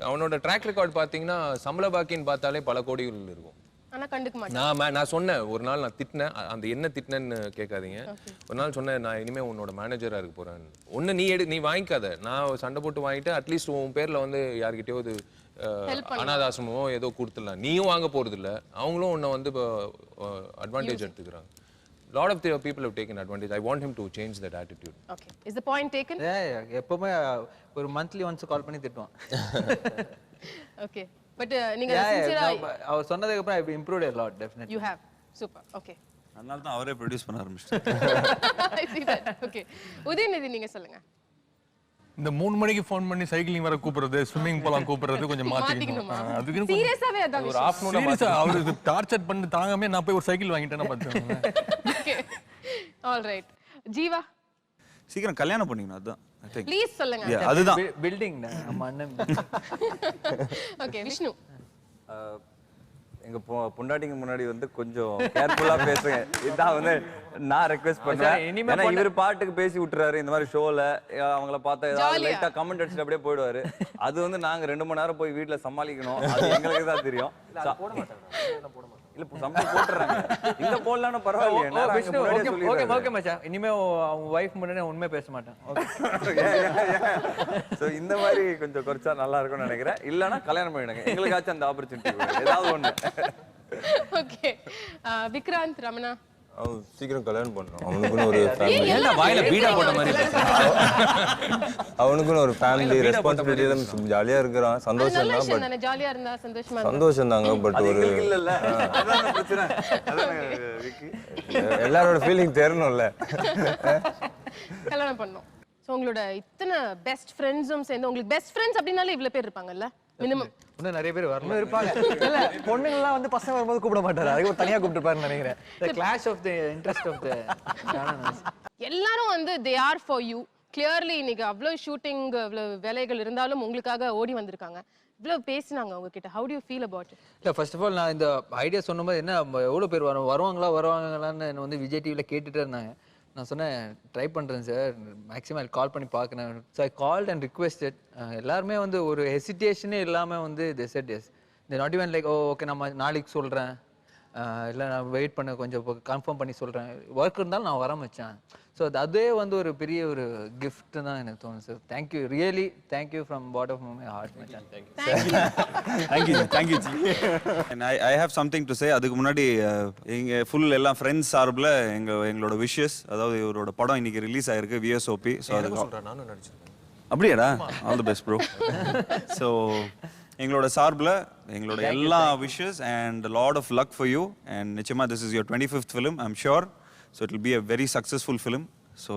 அவனோட ட்ராக் ரெக்கார்ட் பாத்தீங்கன்னா சம்பள பாக்கின்னு பார்த்தாலே பல கோடிகள் இருக்கும். ஆனா கண்டுக்க மாட்டேன். நான் சொன்னேன் ஒரு நாள், நான் திட்டினேன். அந்த என்ன திட்டினேன்னு கேட்காதீங்க. ஒரு நாள் சொன்னேன், நான் இனிமே உன்னோட மேனேஜரா இருக்க போறேன். ஒன்னு நீ வாங்கிக்காத, நான் சண்டை போட்டு வாங்கிட்டு அட்லீஸ்ட் உன் பேர்ல வந்து யார்கிட்டயாவது அனாதாசமோ ஏதோ கொடுத்துடலாம். நீயும் வாங்க போறது இல்ல, அவங்களும் உன்னை வந்து அட்வான்டேஜ் எடுத்துக்கிறாங்க. lot of the people have taken advantage. I want him to change that attitude. Okay. Is the point taken? எப்பவுமே ஒரு மந்த்லி ஒன்ஸ் கால் பண்ணி திட்டுவான். Okay. But நீங்க சின்சியரா அவர் சொன்னதுக்கு அப்புறம் I improved a lot definitely. You have. Super. Okay. அதனால தான் அவரே ப்ரொடியூஸ் பண்ண ஆரம்பிச்சிட்டாரு. I see that. Okay. Udhayanidhi நீங்க சொல்லுங்க. இந்த 3 மணிக்கு ஃபோன் பண்ணி சைக்கிளிங் வர கூப்பிடுறது, ஸ்விம்மிங் போலாம் கூப்பிடுறது கொஞ்சம் மாத்திக்கணும். அதுக்கு சீரியஸாவே அதான் ஒரு half an hour அவருக்கு டார்ச்சர் பண்ணி தாங்காம நான் போய் ஒரு சைக்கிள் வாங்கிட்டேன்னா பாத்துக்கோங்க. Okay. All right. ஜீவா சீக்கிரம் கல்யாணம் பண்ணிக்கணும் அதுதான் I think. ப்ளீஸ் சொல்லுங்க. அதுதான் பில்டிங் நம்ம அண்ணன். Okay, விஷ்ணு. எங்க பொண்டாட்டிங்க முன்னாடி வந்து கொஞ்சம் கேர்ஃபுல்லா பேசுங்க. இதான் வந்து நான் ரெக்வெஸ்ட் பண்றேன். ஏன்னா இவர் பாட்டுக்கு பேசி விட்டுறாரு இந்த மாதிரி ஷோல. அவங்கள பார்த்தா ஏதாவது லைட்டா கமெண்ட் அடிச்சுட்டு அப்படியே போயிடுவாரு. அது வந்து நாங்க 2 மணி நேரம் போய் வீட்டுல சமாளிக்கணும். அது எங்களுக்கு தான் தெரியும். இல்ல சம்பளம் போட்டுறாங்க. இந்த போடலாம்னு பரவாயில்லையே. ஓகே மச்சான். இனிமே அவங்க வைஃப் முன்னாடி உண்மை பேச மாட்டேன். சோ இந்த மாதிரி கொஞ்சம் குறைச்சா நல்லா இருக்கும்னு நினைக்கிறேன். இல்லனா கல்யாணம் பண்ணிடுங்க. எங்களுக்காச்சும் அந்த ஆப்பர்சூனிட்டி ஏதாவது ஒண்ணு. ஓகே. விக்ராந்த் ரமணா சீக்கிரம் கல்யாணம் பண்ணணும். அவனுக்குன்னு ஒரு ஃபேமிலி. என்ன வாயில பீடா போட்ட மாதிரி அவனுக்குன்னு ஒரு ஃபேமிலி ரெஸ்பான்சிபிலிட்டி தான். ஜாலியா இருக்கிறான். சந்தோஷம் தான். பட் நான் ஜாலியா இருந்தா சந்தோஷமா இருந்தா சந்தோஷம் தாங்க. பட் ஒரு இல்ல அதான் பிரச்சனை. அதான் விக்கி எல்லாரோட ஃபீலிங் தெரியணும்ல. கல்யாணம் பண்ணோம். சோ உங்களோட இத்தனை பெஸ்ட் ஃப்ரெண்ட்ஸும் சேர்ந்து உங்களுக்கு பெஸ்ட் ஃப்ரெண்ட்ஸ் அப்படினாலே இவ்ளோ பேர் இருப்பாங்கல்ல மினிமம். இன்னும் நிறைய பேர் வரணும் இருப்பாங்க. இல்ல பொண்ணுங்க எல்லாம் வந்து பசங்க வரும்போது கூப்பிட மாட்டாரு. அதுக்கு ஒரு தனியா கூப்பிட்டுப்பாருன்னு நினைக்கிறேன். The clash of the interest of the எல்லாரும் வந்து they are for you. Clearly இன்னைக்கு அவ்ளோ ஷூட்டிங் அவ்ளோ வேலைகள் இருந்தாலும் உங்களுக்காக ஓடி வந்திருக்காங்க. இவ்ளோ பேசினாங்க உங்ககிட்ட. How do you feel about it? இல்ல ஃபர்ஸ்ட் ஆஃப் ஆல் நான் இந்த ஐடியா சொன்னபோது என்ன எவ்வளவு பேர் வருவாங்களான்னு என்ன வந்து விஜய் டிவில கேட்டுட்டே இருந்தாங்க. நான் சொன்னேன் ட்ரை பண்ணுறேன் சார், மேக்ஸிமம் கால் பண்ணி பார்க்குறேன். So I called and requested. எல்லாருமே வந்து ஒரு ஹெசிடேஷனே இல்லாமல் வந்து they said yes. They not even like okay நம்ம நாளைக்கு சொல்கிறேன், இல்லை நான் வெயிட் பண்ண கொஞ்சம் கன்ஃபார்ம் பண்ணி சொல்கிறேன், ஒர்க் இருந்தாலும் நான் வர வச்சேன். ஸோ அதே வந்து ஒரு பெரிய ஒரு கிஃப்ட் தான் எனக்கு தோணும் sir. Thank you, really thank you from bottom of my heart. Thank you ji. I have something to say. அதுக்கு முன்னாடி எங்க ஃபுல் எல்லாம் ஃப்ரெண்ட்ஸ் சார்பில் எங்களோட விஷஸ். அதாவது இவரோட படம் இன்னைக்கு ரிலீஸ் ஆயிருக்கு VSOP. ஸோ அதுக்கு நானும் நடிச்சிருக்கேன். அப்படியாடா? All the best bro. So எங்களோட சார்பில் எங்களோட எல்லா wishes and lot of luck for you. And நிச்சயமா this is your 25th film. I am sure. So it will be a very successful film. So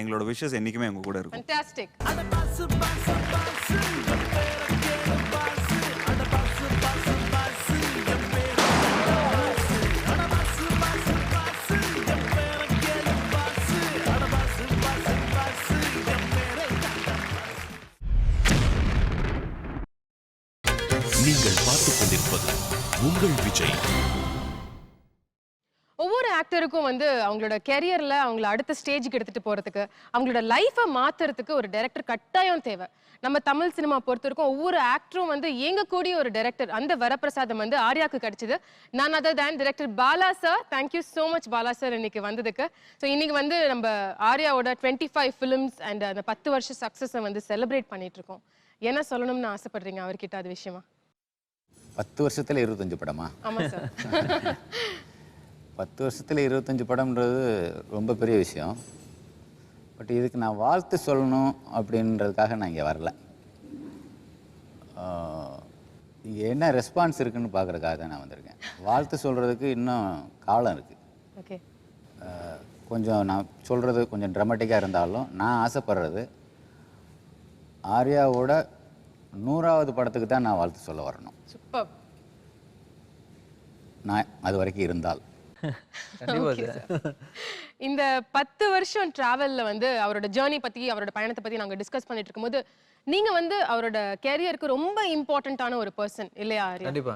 எங்களோட விஷஸ் என்னைக்குமே உங்க கூட இருக்கும். Fantastic. நீங்கள் பார்த்துக் கொண்டிருப்பது உங்கள் விஜய். ஒவ்வொரு ஆக்டருக்கும் வந்து அவங்களோட கெரியர்ல அவங்கள அடுத்த ஸ்டேஜுக்கு எடுத்துட்டு போறதுக்கு அவங்களோட லைஃபை மாத்துறதுக்கு ஒரு டைரக்டர் கட்டாயம் தேவை. நம்ம தமிழ் சினிமா பொறுத்த வரைக்கும் ஒவ்வொரு ஆக்டரும் வந்து இயங்கக்கூடிய ஒரு டைரக்டர். அந்த வரப்பிரசாதம் வந்து ஆர்யாக்கு கிடைச்சது. நான் other than director Bala sir. Thank you so much Bala sir இன்னைக்கு வந்ததுக்கு. ஸோ இன்னைக்கு வந்து நம்ம ஆர்யாவோட 25 ஃபிலிம்ஸ் அண்ட் அந்த 10 வருஷ சக்ஸஸை வந்து செலிப்ரேட் பண்ணிட்டு இருக்கோம். என்ன சொல்லணும்னு ஆசைப்படுறீங்க அவர்கிட்ட அது விஷயமா? 10 வருஷத்துல 25 படமா? ஆமா சார். 10 வருஷத்தில் 25 படம்ன்றது ரொம்ப பெரிய விஷயம். பட் இதுக்கு நான் வாழ்த்து சொல்லணும் அப்படின்றதுக்காக நான் இங்கே வரல. இங்கே என்ன ரெஸ்பான்ஸ் இருக்குன்னு பார்க்குறதுக்காக தான் நான் வந்திருக்கேன். வாழ்த்து சொல்கிறதுக்கு இன்னும் காலம் இருக்குது. கொஞ்சம் நான் சொல்கிறது கொஞ்சம் ட்ராமட்டிக்காக இருந்தாலும் நான் ஆசைப்படுறது ஆர்யாவோட 100வது படத்துக்கு தான் நான் வாழ்த்து சொல்ல வரணும். நான் அது வரைக்கும் இருந்தால். இந்த 10 வருஷம் டிராவல்ல வந்து அவரோட ஜேர்னி பத்தி அவரோட பயணத்தை பத்தி நாங்க டிஸ்கஸ் பண்ணிட்டு இருக்கும்போது நீங்க வந்து அவரோட கேரியருக்கு ரொம்ப இம்பார்ட்டன்டான ஒரு பர்சன் இல்லையா? கண்டிப்பா.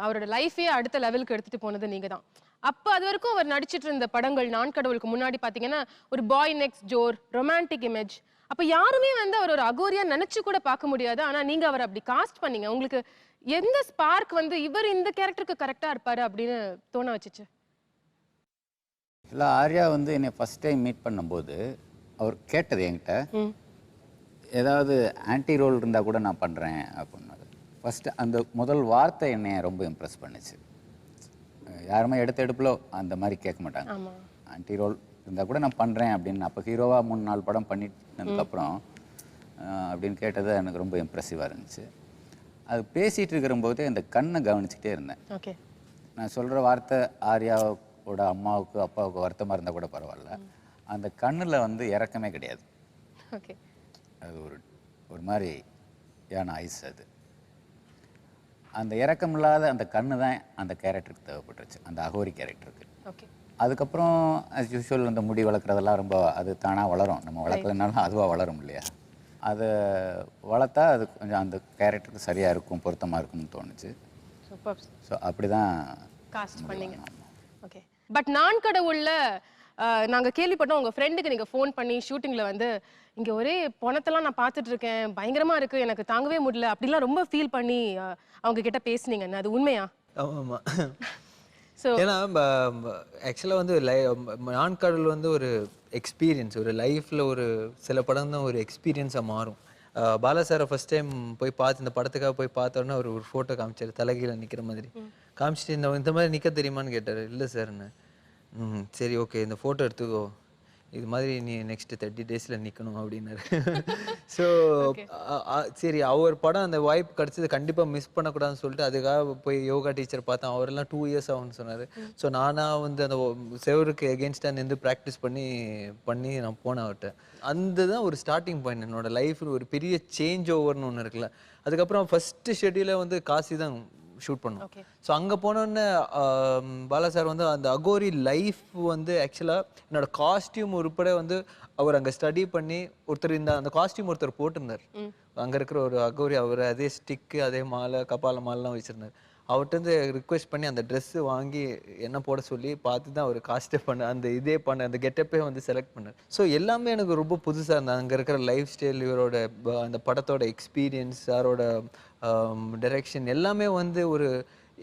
அவரோட லைஃபே அடுத்த லெவலுக்கு எடுத்துட்டு போனது நீங்க தான். அப்ப அது வரைக்கும் அவர் நடிச்சிட்டு இருந்த படங்கள் நான் கடவுளுக்கு முன்னாடி பாத்தீங்கன்னா ஒரு bye next door, romantic image. அப்ப யாருமே வந்து அவர் ஒரு அகோரியா நினைச்சு கூட பார்க்க முடியாது. ஆனா நீங்க அவர் அப்படி காஸ்ட் பண்ணீங்க. உங்களுக்கு எந்த ஸ்பார்க் வந்து இவர் இந்த கேரக்டருக்கு கரெக்டா இருப்பாரு அப்படின்னு தோண வச்சுச்சு? இல்லை, ஆர்யா வந்து என்னை ஃபஸ்ட் டைம் மீட் பண்ணும்போது அவர் கேட்டது என்கிட்ட ஏதாவது ஆன்டி ரோல் இருந்தால் கூட நான் பண்ணுறேன் அப்படின்னாரு. ஃபஸ்ட்டு அந்த முதல் வார்த்தை என்னை ரொம்ப இம்ப்ரெஸ் பண்ணுச்சு. யாருமே எடுப்பில் அந்த மாதிரி கேட்க மாட்டாங்க. ஆன்டி ரோல் இருந்தால் கூட நான் பண்ணுறேன் அப்படின்னு. அப்போ ஹீரோவாக 3-4 படம் பண்ணிட்டதுக்கப்புறம் அப்படின்னு கேட்டது எனக்கு ரொம்ப இம்ப்ரெசிவாக இருந்துச்சு. அது பேசிகிட்டு இருக்கிறம்போதே இந்த கண்ணை கவனிச்சுக்கிட்டே இருந்தேன். ஓகே. நான் சொல்கிற வார்த்தை ஆர்யாவோட அம்மாவுக்கு அப்பாவுக்கு வருத்தமாக இருந்தால் கூட பரவாயில்ல, அந்த கண்ணில் வந்து இறக்கமே கிடையாது. ஓகே. அது ஒரு மாதிரி ஏன்னா ஐஸ். அது அந்த இறக்கம் இல்லாத அந்த கண்ணு தான் அந்த கேரக்டருக்கு தேவைப்பட்டுருச்சு, அந்த அகோரி கேரக்டருக்கு. ஓகே. அதுக்கப்புறம் ஆஸ் யூஷுவல் அந்த முடி வளர்க்குறதெல்லாம் ரொம்ப அது தானாக வளரும், நம்ம வளர்க்கலனாலும் அதுவாக வளரும் இல்லையா. அதை வளர்த்தா அது கொஞ்சம் அந்த கேரக்டருக்கு சரியாக இருக்கும், பொருத்தமாக இருக்கும்னு தோணுச்சு. ஸோ அப்படி தான் காஸ்ட் பண்ணீங்க. ஓகே. பட் நான் கடவுளில் நாங்கள் கேள்விப்பட்டோம் உங்கள் ஃப்ரெண்டுக்கு நீங்கள் ஃபோன் பண்ணி ஷூட்டிங்கில் வந்து இங்கே ஒரே பணத்தெல்லாம் நான் பார்த்துட்டு இருக்கேன், பயங்கரமாக இருக்குது, எனக்கு தாங்கவே முடியல அப்படிலாம் ரொம்ப ஃபீல் பண்ணி அவங்க கிட்ட பேசுனீங்கன்னு, அது உண்மையா? ஆமாம். ஏன்னா ஆக்சுவலாக வந்து நான் கடவுள் வந்து ஒரு எக்ஸ்பீரியன்ஸ், ஒரு லைஃப்பில் ஒரு சில படம் தான் ஒரு எக்ஸ்பீரியன்ஸாக மாறும். பாலா சாரை ஃபர்ஸ்ட் டைம் போய் பார்த்து இந்த படத்துக்காக போய் பார்த்தோன்னா ஒரு ஃபோட்டோ காமிச்சார், தலைகீழ நிற்கிற மாதிரி காமிச்சிட்டு இந்த மாதிரி நிற்க தெரியுமான்னு கேட்டார். இல்லை சார்ன்னு. சரி ஓகே இந்த ஃபோட்டோ எடுத்துக்கோ, இது மாதிரி நீ நெக்ஸ்ட் 30 daysல நிற்கணும் அப்படின்னாரு. ஸோ சரி அவர் படம் அந்த வாய்ப்பு கிடச்சது கண்டிப்பாக மிஸ் பண்ணக்கூடாதுன்னு சொல்லிட்டு அதுக்காக போய் யோகா டீச்சர் பார்த்தேன். அவரெல்லாம் 2 years ஆகும்னு சொன்னார். ஸோ நானாக வந்து அந்த செவருக்கு எகென்ஸ்டாக நின்று ப்ராக்டிஸ் பண்ணி நான் போனேன் அவர்கிட்ட. அந்த தான் ஒரு ஸ்டார்டிங் பாயிண்ட் என்னோட லைஃப்பில். ஒரு பெரிய சேஞ்ச் ஓவர்னு ஒன்று இருக்குல்ல. அதுக்கப்புறம் ஃபஸ்ட்டு ஷெட்யூலே வந்து காசி தான் ஷூட் பண்ணோம். ஸோ அங்கே போனோடனே பாலா சார் வந்து அந்த அகோரி லைஃப் வந்து ஆக்சுவலாக என்னோட காஸ்டியூம் உட்பட வந்து அவர் அங்கே ஸ்டடி பண்ணி ஒருத்தர் அந்த காஸ்டியூம் ஒருத்தர் போட்டிருந்தார். அங்கே இருக்கிற ஒரு அகோரி, அவர் அதே ஸ்டிக்கு அதே மாலை கபால மாலைலாம் வச்சுருந்தார். அவர்கிட்ட ரிக்வெஸ்ட் பண்ணி அந்த ட்ரெஸ்ஸு வாங்கி என்ன போட சொல்லி பார்த்து தான் அவர் காஸ்டே அந்த கெட்டப்பே வந்து செலக்ட் பண்ணார். ஸோ எல்லாமே எனக்கு ரொம்ப புதுசாக இருந்தது. அங்கே இருக்கிற லைஃப் ஸ்டைல், இவரோட அந்த படத்தோட எக்ஸ்பீரியன்ஸ், சாரோட டைரக்ஷன் எல்லாமே வந்து ஒரு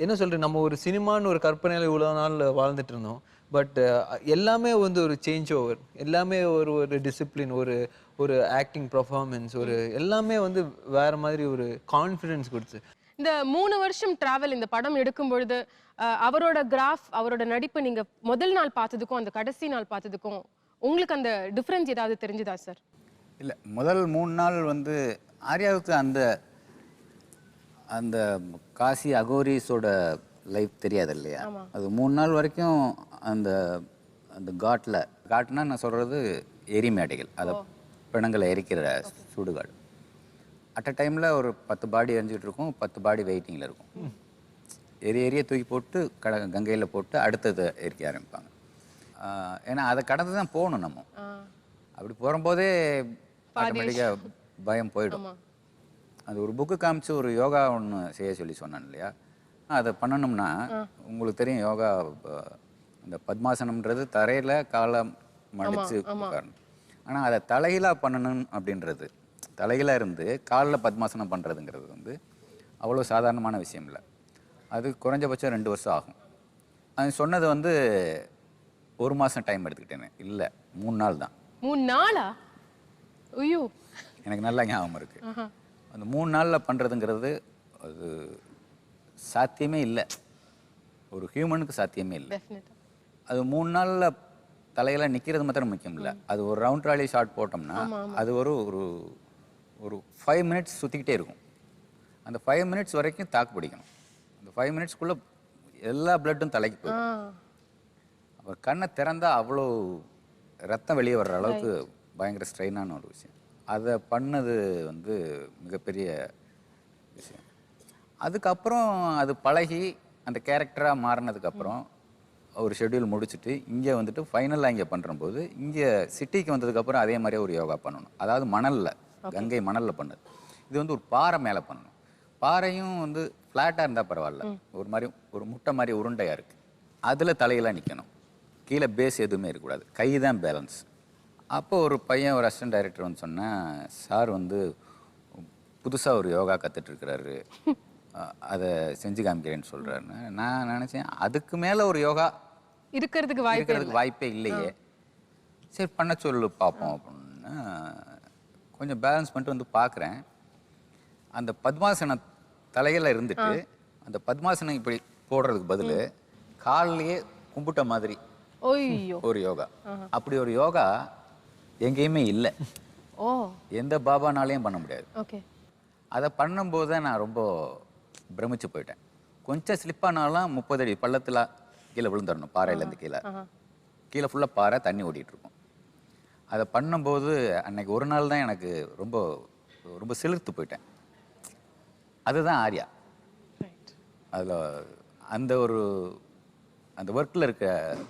என்ன சொல்கிறது, நம்ம ஒரு சினிமான்னு ஒரு கற்பனையில் இவ்வளோ நாள் வாழ்ந்துட்டு இருந்தோம். பட் எல்லாமே வந்து ஒரு சேஞ்ச் ஓவர், எல்லாமே ஒரு டிசிப்ளின், ஒரு ஆக்டிங் பர்ஃபார்மன்ஸ், எல்லாமே வந்து வேற மாதிரி ஒரு கான்ஃபிடென்ஸ் கொடுத்து. இந்த 3 வருஷம் டிராவல் இந்த படம் எடுக்கும் பொழுது அவரோட கிராஃப், அவரோட நடிப்பு நீங்க முதல் நாள் பார்த்ததுக்கும் அந்த கடைசி நாள் பார்த்ததுக்கும் உங்களுக்கு அந்த டிஃபரன்ஸ் ஏதாவது தெரிஞ்சுதா சார்? இல்லை, முதல் 3 நாள் வந்து ஆர்யாவுக்கு அந்த காசி அகோரிஸோட லைஃப் தெரியாது இல்லையா. அது 3 நாள் வரைக்கும் அந்த காட்னா நான் சொல்கிறது எரி மேடைகள், அதை பிணங்களை எரிக்கிற சுடுகாடு. அட் அ டைமில் ஒரு 10 பாடி எரிஞ்சிட்டு இருக்கும், 10 பாடி வெயிட்டிங்கில் இருக்கும். எரிய தூக்கி போட்டு கங்கையில் போட்டு அடுத்தது எரிக்க ஆரம்பிப்பாங்க. ஏன்னா அதை கடந்து தான் போகணும் நம்ம. அப்படி போகும்போதே ஆட்டோமேட்டிக்காக பயம் போயிடும். அது ஒரு புக்கு காமிச்சு ஒரு யோகா ஒன்று செய்ய சொல்லி சொன்னான் இல்லையா, அதை பண்ணணும்னா உங்களுக்கு தெரியும் யோகா இந்த பத்மாசனம்ன்றது தரையில் காலை மடித்து உட்காரணும். ஆனால் அதை தலைகீழாக பண்ணணும் அப்படின்றது, தலைகீழாக இருந்து காலில் பத்மாசனம் பண்ணுறதுங்கிறது வந்து அவ்வளோ சாதாரணமான விஷயம் இல்லை. அது குறைஞ்சபட்சம் 2 வருஷம் ஆகும். அது சொன்னது வந்து 1 மாதம் டைம் எடுத்துக்கிட்டேன்னு இல்லை, 3 நாள் தான். 3 நாளா? ஐயோ, எனக்கு நல்லா ஞாபகம் இருக்குது. அந்த 3 நாளில் பண்ணுறதுங்கிறது அது சாத்தியமே இல்லை, ஒரு ஹியூமனுக்கு சாத்தியமே இல்லை. அது 3 நாளில் தலையெல்லாம் நிற்கிறது மாத்திரம் முக்கியம் இல்லை, அது ஒரு ரவுண்ட் ராலி ஷாட் போட்டோம்னா அது ஒரு 5 minutes சுற்றிக்கிட்டே இருக்கும். அந்த 5 minutes வரைக்கும் தாக்கு பிடிக்கணும். அந்த 5 minutesக்குள்ளே எல்லா பிளட்டும் தலைக்கு போயிடும். அப்புறம் கண்ணை திறந்தால் அவ்வளோ ரத்தம் வெளியே வர்ற அளவுக்கு பயங்கர ஸ்ட்ரெயினான ஒரு விஷயம். அதை பண்ணது வந்து மிகப்பெரிய விஷயம். அதுக்கப்புறம் அது பழகி அந்த கேரக்டராக மாறினதுக்கப்புறம் ஒரு ஷெட்யூல் முடிச்சுட்டு இங்கே வந்துட்டு ஃபைனலாக இங்கே பண்ணுறம்போது இங்கே சிட்டிக்கு வந்ததுக்கப்புறம் அதே மாதிரியே ஒரு யோகா பண்ணணும். அதாவது மணலில், கங்கை மணலில் பண்ணது. இது வந்து ஒரு பாறை மேலே பண்ணணும். பாறையும் வந்து ஃப்ளாட்டாக இருந்தால் பரவாயில்ல, ஒரு முட்டை மாதிரி உருண்டையாக இருக்குது, அதில் தலையெல்லாம் நிற்கணும். கீழே பேஸ் எதுவுமே இருக்கக்கூடாது, கை தான் பேலன்ஸ். அப்போ ஒரு பையன், ஒரு அசிஸ்டன்ட் டைரக்டர் வந்து சொன்னேன், சார் வந்து புதுசாக ஒரு யோகா கற்றுட்ருக்கிறாரு, அதை செஞ்சு காமிக்கிறேன்னு சொல்கிறாருன்னு. நான் நினச்சேன் அதுக்கு மேலே ஒரு யோகா இருக்கிறதுக்கு வாய்ப்பே இல்லையே, சரி பண்ண சொல்லு பார்ப்போம் அப்படின்னு கொஞ்சம் பேலன்ஸ் பண்ணிட்டு வந்து பார்க்குறேன். அந்த பத்மாசனம் தலையில் இருந்துட்டு அந்த பத்மாசனம் இப்படி போடுறதுக்கு பதில் காலிலேயே கும்பிட்ட மாதிரி ஓய்யோ ஒரு யோகா. அப்படி ஒரு யோகா எங்கேயுமே இல்லை. ஓ எந்த பாபானாலையும் பண்ண முடியாது. ஓகே. அதை பண்ணும்போது நான் ரொம்ப பிரமிச்சு போயிட்டேன். கொஞ்சம் ஸ்லிப்பானாலும் 30 அடி பள்ளத்தில் கீழே விழுந்துடணும், பாறையிலேருந்து கீழே. கீழே ஃபுல்லாக பாறை, தண்ணி ஓடிட்டு இருக்கும். அதை பண்ணும்போது அன்னைக்கு ஒரு நாள் தான் எனக்கு ரொம்ப ரொம்ப சிலிர்த்து போயிட்டேன். அதுதான் ஆர்யா. அதில் அந்த அந்த ஒர்க்கில் இருக்க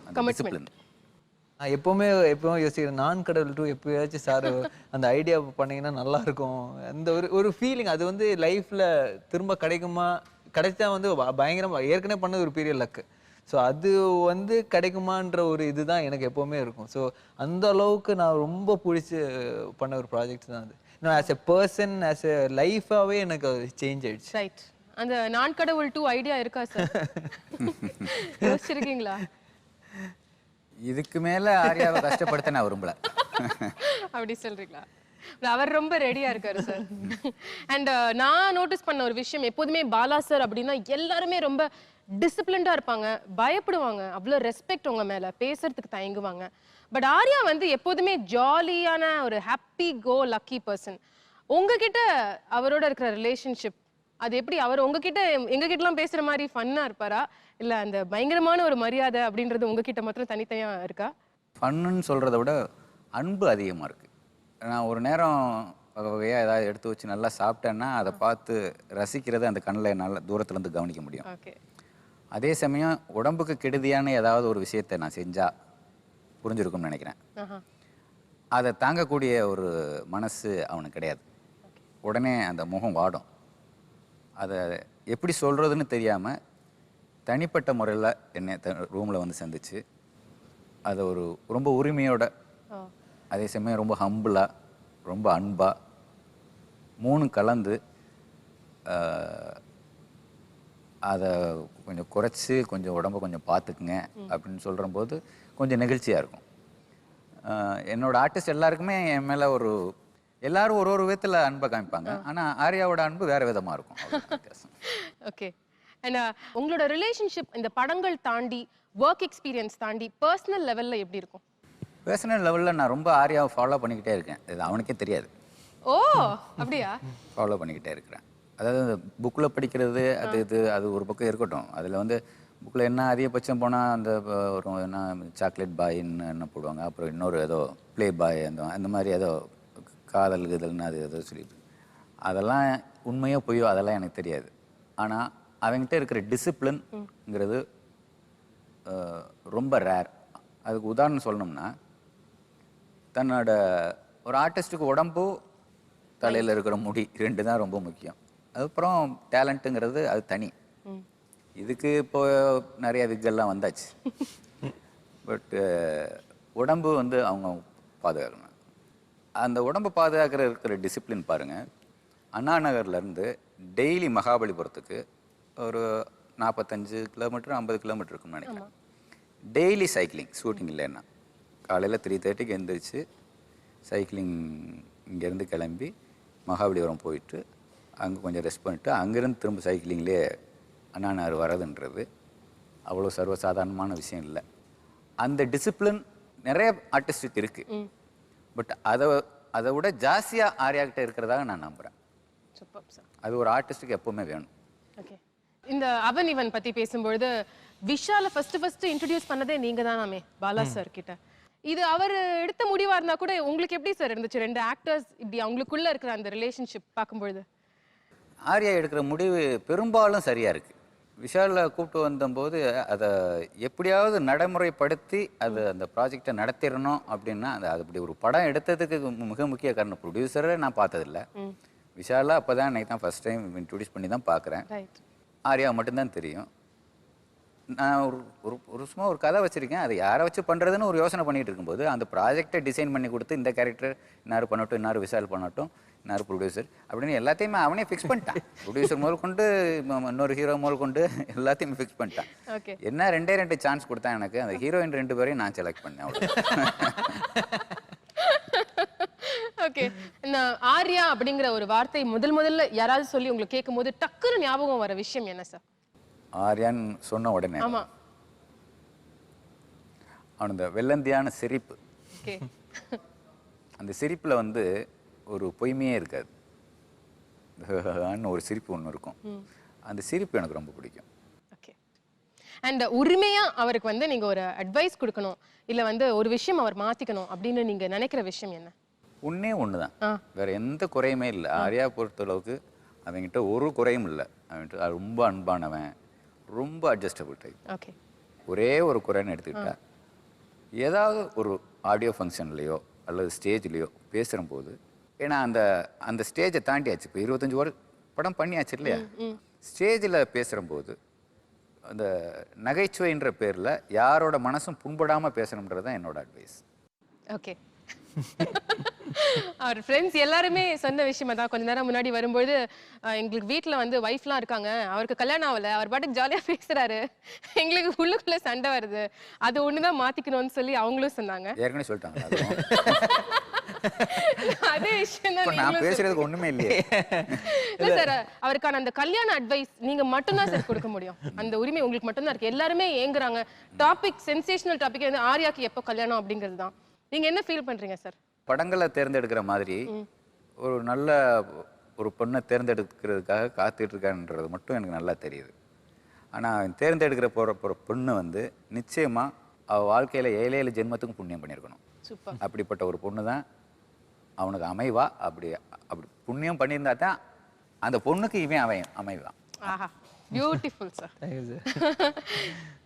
அந்த டிசிப்ளின். நான் எப்போவுமே யோசிக்கிறேன், நான் கடவுள் 2 எப்போயாச்சும் சார் அந்த ஐடியா பண்ணிங்கன்னா நல்லா இருக்கும். அந்த ஒரு ஃபீலிங் அது வந்து லைஃப்பில் திரும்ப கிடைச்சா வந்து பயங்கரமாக ஏற்கனவே பண்ணது ஒரு பெரிய லக்கு. ஸோ அது வந்து கிடைக்குமான்ற ஒரு இதுதான் எனக்கு எப்போவுமே இருக்கும். ஸோ அந்த அளவுக்கு நான் ரொம்ப பிடிச்சி பண்ண ஒரு ப்ராஜெக்ட் தான் அது. நான் as a person, as a லைஃபாகவே எனக்கு சேஞ்ச் ஆயிடுச்சு. ரைட். அந்த நான் கடவுள் 2 ஐடியா இருக்கா சார்? யோசிச்சிருக்கீங்களா? இதுக்கு மேலே ஆர்யாவை கஷ்டப்படுத்த நான் விரும்பல. அப்படி சொல்றீங்களா? அவர் ரொம்ப ரெடியா இருக்காரு சார். அண்ட் நான் நோட்டீஸ் பண்ண ஒரு விஷயம், எப்போதுமே பாலா சார் அப்படின்னா எல்லாருமே ரொம்ப டிசிப்ளின்டா இருப்பாங்க, பயப்படுவாங்க, அவ்வளோ ரெஸ்பெக்ட் உங்க மேல, பேசுறதுக்கு தயங்குவாங்க. பட் ஆர்யா வந்து எப்போதுமே ஜாலியான ஒரு ஹாப்பி கோ லக்கி பர்சன். உங்ககிட்ட அவரோட இருக்கிற ரிலேஷன்ஷிப் அது எப்படி? அவர் உங்ககிட்ட எங்ககிட்டலாம் பேசுற மாதிரி ஃபன்னா இருப்பாரா, இல்ல அந்த பயங்கரமான ஒரு மரியாதை அப்படின்றது உங்ககிட்ட மாத்திரம் தனித்தனியா இருக்கா? ஃபன்னுன்னு சொல்கிறத விட அன்பு அதிகமாக இருக்குது. நான் ஒரு நேரம் வகையாக ஏதாவது எடுத்து வச்சு நல்லா சாப்பிட்டேன்னா அதை பார்த்து ரசிக்கிறது அந்த கண்ணில் என்னால் தூரத்துலேருந்து கவனிக்க முடியும். அதே சமயம் உடம்புக்கு கெடுதியான ஏதாவது ஒரு விஷயத்தை நான் செஞ்சால் புரிஞ்சிருக்கும்னு நினைக்கிறேன். அதை தாங்கக்கூடிய ஒரு மனசு அவனுக்கு கிடையாது. உடனே அந்த முகம் வாடும். அதை எப்படி சொல்கிறதுன்னு தெரியாமல் தனிப்பட்ட முறையில் என்னை ரூமில் வந்து சந்திச்சு அதை ஒரு ரொம்ப உரிமையோட, அதே சமயம் ரொம்ப ஹம்பிளாக, ரொம்ப அன்பாக, 3 கலந்து அதை கொஞ்சம் குறைச்சி கொஞ்சம் உடம்பை கொஞ்சம் பார்த்துக்குங்க அப்படின்னு சொல்கிறபோது கொஞ்சம் நெகிழ்ச்சியாக இருக்கும். என்னோடய ஆர்டிஸ்ட் எல்லாருக்குமே என் மேலே எல்லாரும் ஒரு விதத்தில் அன்பை காமிப்பாங்க. ஆனால் ஆர்யாவோட அன்பு வேறு விதமாக இருக்கும். ஓகே. அண்ட் உங்களோட ரிலேஷன்ஷிப் இந்த படங்கள் தாண்டி, ஒர்க் எக்ஸ்பீரியன்ஸ் தாண்டி பர்சனல் லெவலில் எப்படி இருக்கும்? பர்சனல் லெவலில் நான் ரொம்ப ஆர்யாவை ஃபாலோ பண்ணிக்கிட்டே இருக்கேன். இது அவனுக்கே தெரியாது. ஓ அப்படியா? ஃபாலோ பண்ணிக்கிட்டே இருக்கிறேன். அதாவது புக்கில் படிக்கிறது அது ஒரு பக்கம் இருக்கட்டும். அதில் வந்து புக்கில் என்ன அதிகபட்சம் போனால் அந்த ஒரு என்ன சாக்லேட் பாயின்னு என்ன போடுவாங்க, அப்புறம் இன்னொரு ஏதோ ப்ளே பாய் அந்த மாதிரி ஏதோ காதல் இதழ்னு அது ஏதோ சொல்லிட்டு, அதெல்லாம் உண்மையோ பொய்யோ அதெல்லாம் எனக்கு தெரியாது. ஆனால் அவங்ககிட்ட இருக்கிற டிசிப்ளின்ங்கிறது ரொம்ப ரேர். அதுக்கு உதாரணம் சொல்லணும்னா, தன்னோட ஒரு ஆர்டிஸ்ட்டுக்கு உடம்பு, தலையில் இருக்கிற முடி 2 தான் ரொம்ப முக்கியம். அதுக்கப்புறம் டேலண்ட்டுங்கிறது அது தனி. இதுக்கு இப்போ நிறைய விக்கெல்லாம் வந்தாச்சு. பட் உடம்பு வந்து அவங்க பாதுகாக்கணும். அந்த உடம்பை இருக்கிற டிசிப்ளின் பாருங்கள். அண்ணா நகர்லேருந்து டெய்லி மகாபலிபுரத்துக்கு ஒரு 45 கிலோமீட்டர் 50 கிலோமீட்டர் இருக்குன்னு நினைக்கிறேன். டெய்லி சைக்கிளிங், ஷூட்டிங் இல்லைன்னா காலையில் 3:30க்கு எழுந்திரிச்சு சைக்கிளிங் இங்கேருந்து கிளம்பி மகாபலிபுரம் போயிட்டு அங்கே கொஞ்சம் ரெஸ்ட் பண்ணிவிட்டு அங்கேருந்து திரும்ப சைக்கிளிங்லேயே அண்ணா நகர் வரதுன்றது அவ்வளோ சர்வசாதாரணமான விஷயம் இல்லை. அந்த டிசிப்ளின் நிறைய ஆர்டிஸ்ட்டுக்கு இருக்குது. பட் அதை விட ஜாஸ்தியாக ஆர்யாக்கிட்ட இருக்கிறதாக நான் நம்புகிறேன். அது ஒரு ஆர்டிஸ்ட்டுக்கு எப்பவுமே வேணும். ஓகே. இந்த அவன் இவன் பற்றி பேசும்பொழுது விஷாலை ஃபர்ஸ்ட் இன்ட்ரடியூஸ் பண்ணதே நீங்கள் தானாமே பாலா சார் கிட்ட. இது அவர் எடுத்த முடிவாக இருந்தால் கூட உங்களுக்கு எப்படி சார் இருந்துச்சு? 2 ஆக்டர்ஸ் இப்படி அவங்களுக்குள்ளே இருக்கிற அந்த ரிலேஷன்ஷிப் பார்க்கும்பொழுது. ஆர்யா எடுக்கிற முடிவு பெரும்பாலும் சரியாக இருக்குது. விஷாலை கூப்பிட்டு வந்தபோது அதை எப்படியாவது நடைமுறைப்படுத்தி அந்த ப்ராஜெக்டை நடத்திடணும் அப்படின்னா அது அப்படி ஒரு படம் எடுத்ததுக்கு மிக முக்கிய காரணம் ப்ரொடியூசரை நான் பார்த்ததில்லை. விஷாலா அப்போ தான் எனக்கு தான் ஃபஸ்ட் டைம் இன்ட்ரடியூஸ் பண்ணி தான் பார்க்குறேன். ஆர்யா மட்டும்தான் தெரியும். நான் ஒரு சும்மா ஒரு கதை வச்சுருக்கேன். அதை யாரை வச்சு பண்ணுறதுன்னு ஒரு யோசனை பண்ணிகிட்டு இருக்கும்போது அந்த ப்ராஜெக்டை டிசைன் பண்ணி கொடுத்து இந்த கேரக்டர் இன்னார் பண்ணட்டும், இன்னார் விஷால் பண்ணட்டும், இன்னார் ப்ரொடியூசர் அப்படின்னு எல்லாத்தையுமே அவனே ஃபிக்ஸ் பண்ணிட்டான். ப்ரொடியூசர் முதல் கொண்டு இன்னொரு ஹீரோ முதல் கொண்டு எல்லாத்தையுமே ஃபிக்ஸ் பண்ணிட்டான். என்ன 2 சான்ஸ் கொடுத்தான் எனக்கு. அந்த ஹீரோயின் 2 பேரையும் நான் செலக்ட் பண்ணேன். ஓகே. ஆர்யா அப்படிங்கிற ஒரு வார்த்தை முதல்ல யாராவது சொல்லி உங்களுக்கு கேட்கும் போது டக்குன்னு ஞாபகம் வர விஷயம் என்ன சார்? ஆர்யான்னு சொன்ன உடனே அவன் இந்த வெள்ளந்தியான சிரிப்பு, அந்த சிரிப்பில் வந்து ஒரு பொய்மையே இருக்காது. ஒரு சிரிப்பு ஒன்று இருக்கும். அந்த சிரிப்பு எனக்கு ரொம்ப பிடிக்கும். அண்ட் உரிமையா அவருக்கு வந்து நீங்க ஒரு அட்வைஸ் கொடுக்கணும், இல்ல வந்து ஒரு விஷயம் அவர் மாத்திக்கணும் அப்படின்னு நீங்க நினைக்கிற விஷயம் என்ன? ஒன்னே ஒன்று தான், வேற எந்த குறையுமே இல்லை. ஆர்யா பொறுத்தளவுக்கு அவங்ககிட்ட ஒரு குறையும் இல்லை. அவன்கிட்ட ரொம்ப அன்பானவன், ரொம்ப அட்ஜஸ்டபிள் டைப். ஓகே. ஒரே ஒரு குறைன்னு எடுத்துக்கிட்டா, ஏதாவது ஒரு ஆடியோ ஃபங்க்ஷன்லையோ அல்லது ஸ்டேஜ்லேயோ பேசுகிற போது, ஏன்னா அந்த அந்த ஸ்டேஜை தாண்டியாச்சு, இப்போ 25 படம் பண்ணியாச்சு இல்லையா, ஸ்டேஜில் பேசுகிற போது அந்த நகைச்சுவைன்ற பேரில் யாரோட மனசும் புண்படாமல் பேசணுன்றது தான் என்னோட அட்வைஸ். ஓகே. அவர் ஃப்ரெண்ட்ஸ் எல்லாருமே சொன்ன விஷயமா தான். கொஞ்ச நேரம் முன்னாடி வரும்போது எங்களுக்கு வீட்டில் வந்து ஒய்ஃப்லாம் இருக்காங்க, அவருக்கு கல்யாணம் ஆகலை, அவர் பாட்டுக்கு ஜாலியாக பேசுகிறாரு, எங்களுக்கு உள்ளுக்குள்ளே சண்டை வருது, அது ஒன்று தான் மாற்றிக்கணும்னு சொல்லி அவங்களும் சொன்னாங்க. ஏற்கனவே சொல்லிட்டாங்க. அதே விஷயம் தான் நான் பேசுறதுக்கு ஒண்ணுமே இல்லையே. இல்ல சார், அவருக்கான அந்த கல்யாண அட்வைஸ் நீங்க மட்டும் தான் சார் கொடுக்க முடியும். அந்த உரிமை உங்களுக்கு மட்டும் தான் இருக்கு. எல்லாருமே ஏங்குறாங்க. டாபிக் சென்சேஷனல் டாபிக் வந்து ஆர்யாக்கு எப்போ கல்யாணம் அப்படிங்கிறது தான். நீங்க என்ன ஃபீல் பண்றீங்க சார்? படங்களை தேர்ந்தெடுக்கிற மாதிரி ஒரு நல்ல ஒரு பொண்ணை தேர்ந்தெடுக்கிறதுக்காக காத்துட்டு இருக்கான்றது மட்டும் எனக்கு நல்லா தெரியுது. ஆனால் தேர்ந்தெடுக்கிற போகிற பொண்ணு வந்து நிச்சயமாக அவள் வாழ்க்கையில் 7 ஜென்மத்துக்கும் புண்ணியம் பண்ணியிருக்கணும். அப்படிப்பட்ட ஒரு பொண்ணு தான் அவனுக்கு அமைவா. அப்படி புண்ணியம் பண்ணியிருந்தா தான் அந்த பொண்ணுக்கு இவன் அமைவான். ஆஹா, beautiful sir.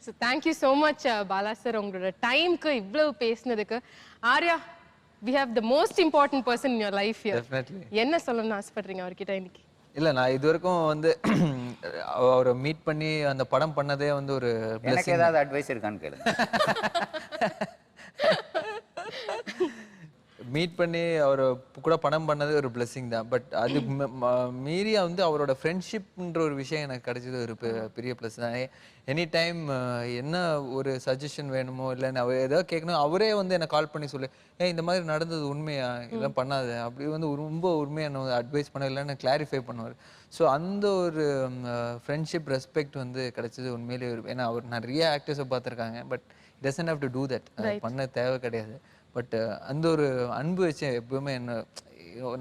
So thank you so much Bala sir, உங்களோட டைமுக்கு இவ்வளவு பேசினதுக்கு. Arya, we have the most important person in your life here. Definitely. என்ன சொல்லணும்னு ஆசைப்படுறீங்க அவர்கிட்ட இன்னைக்கு? இல்லை, நான் இது வரைக்கும் வந்து அவரை மீட் பண்ணி அந்த படம் பண்ணதே வந்து ஒரு எனக்கு ஏதாவது அட்வைஸ் இருக்கான்னு கேளுங்க. மீட் பண்ணி அவர் கூட படம் பண்ணது ஒரு பிளெஸிங் தான். பட் அது மீறியா வந்து அவரோட ஃப்ரெண்ட்ஷிப்ன்ற ஒரு விஷயம் எனக்கு கிடைச்சது ஒரு பெரிய ப்ளஸ் தான். எனி டைம் என்ன ஒரு சஜஷன் வேணுமோ இல்லை அவர் ஏதாவது கேட்கணும், அவரே வந்து என்னை கால் பண்ணி சொல்லு, இந்த மாதிரி நடந்தது உண்மையா, இதெல்லாம் பண்ணாத, அப்படி வந்து ரொம்ப உண்மையாக என்ன அட்வைஸ் பண்ண இல்லைன்னு கிளாரிஃபை பண்ணுவார். ஸோ அந்த ஒரு ஃப்ரெண்ட்ஷிப் ரெஸ்பெக்ட் வந்து கிடைச்சது உண்மையிலே ஒரு. ஏன்னா அவர் நிறைய ஆக்டர்ஸை பார்த்துருக்காங்க, but doesn't have to do that, பண்ண தேவை கிடையாது. பட் அந்த ஒரு அன்பு வச்சு எப்பவுமே என்ன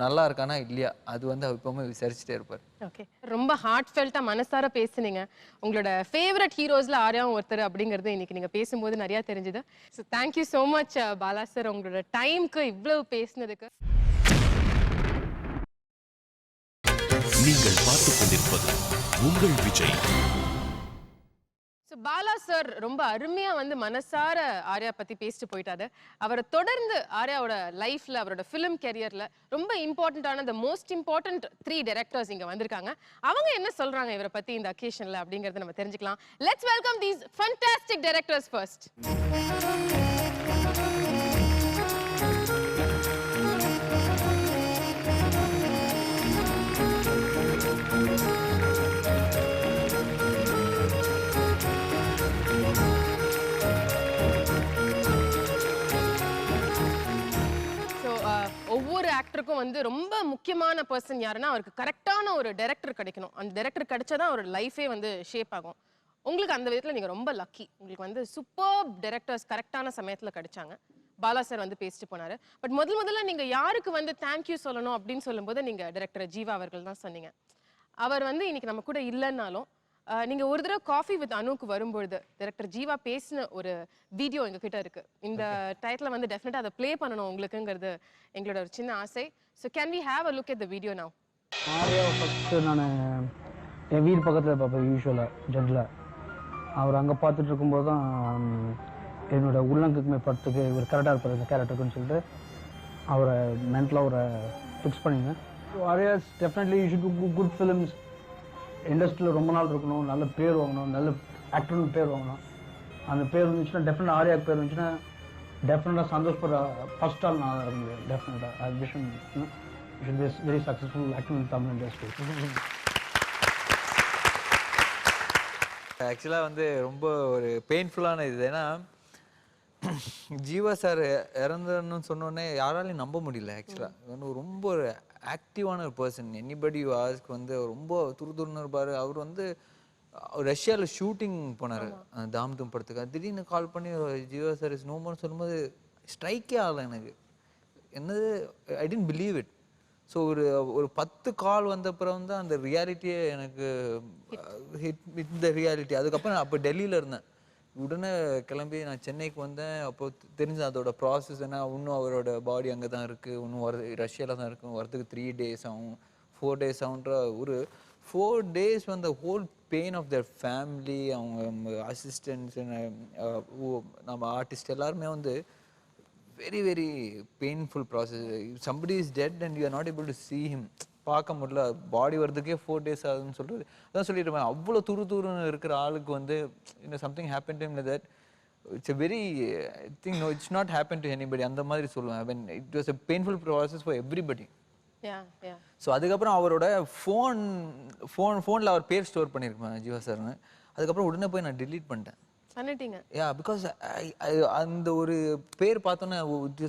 நல்லா இருக்கானா இல்லையா அது வந்து எப்பவுமே விசாரிச்சுட்டே இருப்பார். ஓகே, ரொம்ப ஹார்ட்ஃபெல்ட்டாக மனசார பேசுனீங்க. உங்களோட ஃபேவரட் ஹீரோஸில் ஆர்யாவும் ஒருத்தர் அப்படிங்கிறது இன்னைக்கு நீங்கள் பேசும்போது நிறையா தெரிஞ்சுது. So thank you so much Bala sir, உங்களோட டைமுக்கு இவ்வளவு பேசினதுக்கு. நீங்கள் பார்த்துக் கொண்டிருப்பது உங்கள் விஜய். பாலா சார் ரொம்ப அருமையா வந்து மனசார ஆர்யா பத்தி பேசிட்டு போயிட்டாரு. அவரை தொடர்ந்து ஆர்யாவோட லைஃப்ல, அவரோட ஃபிலிம் கெரியர்ல ரொம்ப இம்பார்ட்டன்டான த மோஸ்ட் இம்பார்ட்டன்ட் 3 டைரக்டர்ஸ் இங்க வந்திருக்காங்க. அவங்க என்ன சொல்றாங்க இவரை பத்தி இந்த அக்கேஷன்ல அப்படிங்கறத நம்ம தெரிஞ்சுக்கலாம். Let's welcome these fantastic directors first. ஒவ்வொரு ஆக்டருக்கும் வந்து ரொம்ப முக்கியமான பர்சன் யாருன்னா அவருக்கு கரெக்டான ஒரு டைரக்டர் கிடைக்கணும். அந்த டைரக்டர் கிடைச்சாதான் அவரோட லைஃபே வந்து ஷேப் ஆகும். உங்களுக்கு அந்த விதத்தில் நீங்கள் ரொம்ப லக்கி. உங்களுக்கு வந்து சூப்பர் டைரக்டர்ஸ் கரெக்டான சமயத்தில் கிடைச்சாங்க. பாலா சார் வந்து பேசிட்டு போனாரு. பட் முதல்ல நீங்கள் யாருக்கு வந்து தேங்க்யூ சொல்லணும் அப்படின்னு சொல்லும்போது நீங்கள் டைரக்டர் ஜீவா அவர்கள் தான் சொன்னீங்க. அவர் வந்து இன்னைக்கு நம்ம கூட இல்லைன்னாலும் நீங்க ஒரு தடவை காஃபி வித் அனுக்கு வரும்பொழுது டைரக்டர் ஜீவா பேசின ஒரு வீடியோ எங்ககிட்ட இருக்கு. இந்த டைட்டில் வந்து டெஃபினட்டா அதை ப்ளே பண்ணணும் உங்களுக்குங்கிறது எங்களோட ஒரு சின்ன ஆசை. So can we have a look at the video now? Arya first நான் என் வீடு பக்கத்தில் பார்ப்பேன் யூஸ்வலாக ஜட்ஜில். அவர் அங்கே பார்த்துட்டு இருக்கும்போது தான் என்னோட உள்ளங்குக்குமே படத்துக்கு இவர் கரெக்டாக இருப்பார் இந்த கேரக்டருக்குன்னு சொல்லிட்டு அவரை மென்டலாக அவரை ஃபிக்ஸ் பண்ணிங்க. Arya definitely you should to good films. இண்டஸ்ட்ரியில் ரொம்ப நாள் இருக்கணும், நல்ல பேர் வாங்கணும், நல்ல ஆக்டர்னு பேர் வாங்கணும். அந்த பேர் இருந்துச்சுன்னா டெஃபினட்டாக ஆர்யாவுக்கு பேர் இருந்துச்சுன்னா டெஃபினட்டாக சந்தோஷப்படுற ஃபர்ஸ்ட் ஆள் நான் இருக்க முடியும். டெஃபினட்டாக I wish you should be very successful acting in Tamil industry. ஆக்சுவலாக வந்து ரொம்ப ஒரு பெயின்ஃபுல்லான இது. ஏன்னா ஜீவா சார் இறந்தன்னு சொன்னோடனே யாராலையும் நம்ப முடியல. ஆக்சுவலாக வந்து ரொம்ப ஒரு ஆக்டிவான ஒரு பர்சன். எனிபடி யூ ஆஸ்க் வந்து ரொம்ப துருதுருன்னு இருப்பார். அவர் வந்து ரஷ்யாவில் ஷூட்டிங் போனார் தாம் தூம் படத்துக்கு. திடீர்னு கால் பண்ணி ஜீவா சார் இஸ் நோ மோர்னு சொல்லும்போது ஸ்ட்ரைக்கே ஆகலை எனக்கு. என்னது ஐ டென்ட் பிலீவ் இட். ஸோ ஒரு 10 கால் வந்த அப்புறம் தான் அந்த ரியாலிட்டியே எனக்கு இந்த ரியாலிட்டி. அதுக்கப்புறம் அப்போ டெல்லியில் இருந்தேன். உடனே கிளம்பி நான் சென்னைக்கு வந்தேன். அப்போ தெரிஞ்சு அதோட ப்ராசஸ் என்ன, இன்னும் அவரோட பாடி அங்கே தான் இருக்குது, இன்னும் ரஷ்யாவில் தான் இருக்கும், வரதுக்கு 3 days ஆகும் 4 days ஆகுன்ற ஒரு 4 days வந்து whole pain of their family, அவங்க அசிஸ்டன்ட்ஸ், நம்ம ஆர்டிஸ்ட் எல்லாருமே வந்து very very painful process. Somebody is dead and you are not able to see him. பார்க்க முடியல, பாடி வரதுக்கே 4 days ஆகுதுன்னு சொல்கிறது. அதான் சொல்லிட்டு அவ்வளோ துருன்னு இருக்கிற ஆளுக்கு வந்து something happen to him like that. It's a very thing, no, it's not happened to anybody. அந்த மாதிரி சொல்லுவேன். I mean, it was a painful process for everybody. So அதுக்கப்புறம் அவரோட ஃபோனில் அவர் பேர் ஸ்டோர் பண்ணியிருப்பேன் ஜீவா சார்னு. அதுக்கப்புறம் உடனே போய் நான் delete பண்ணிட்டேன். பிகாஸ் அந்த ஒரு பேர் பார்த்தோன்னே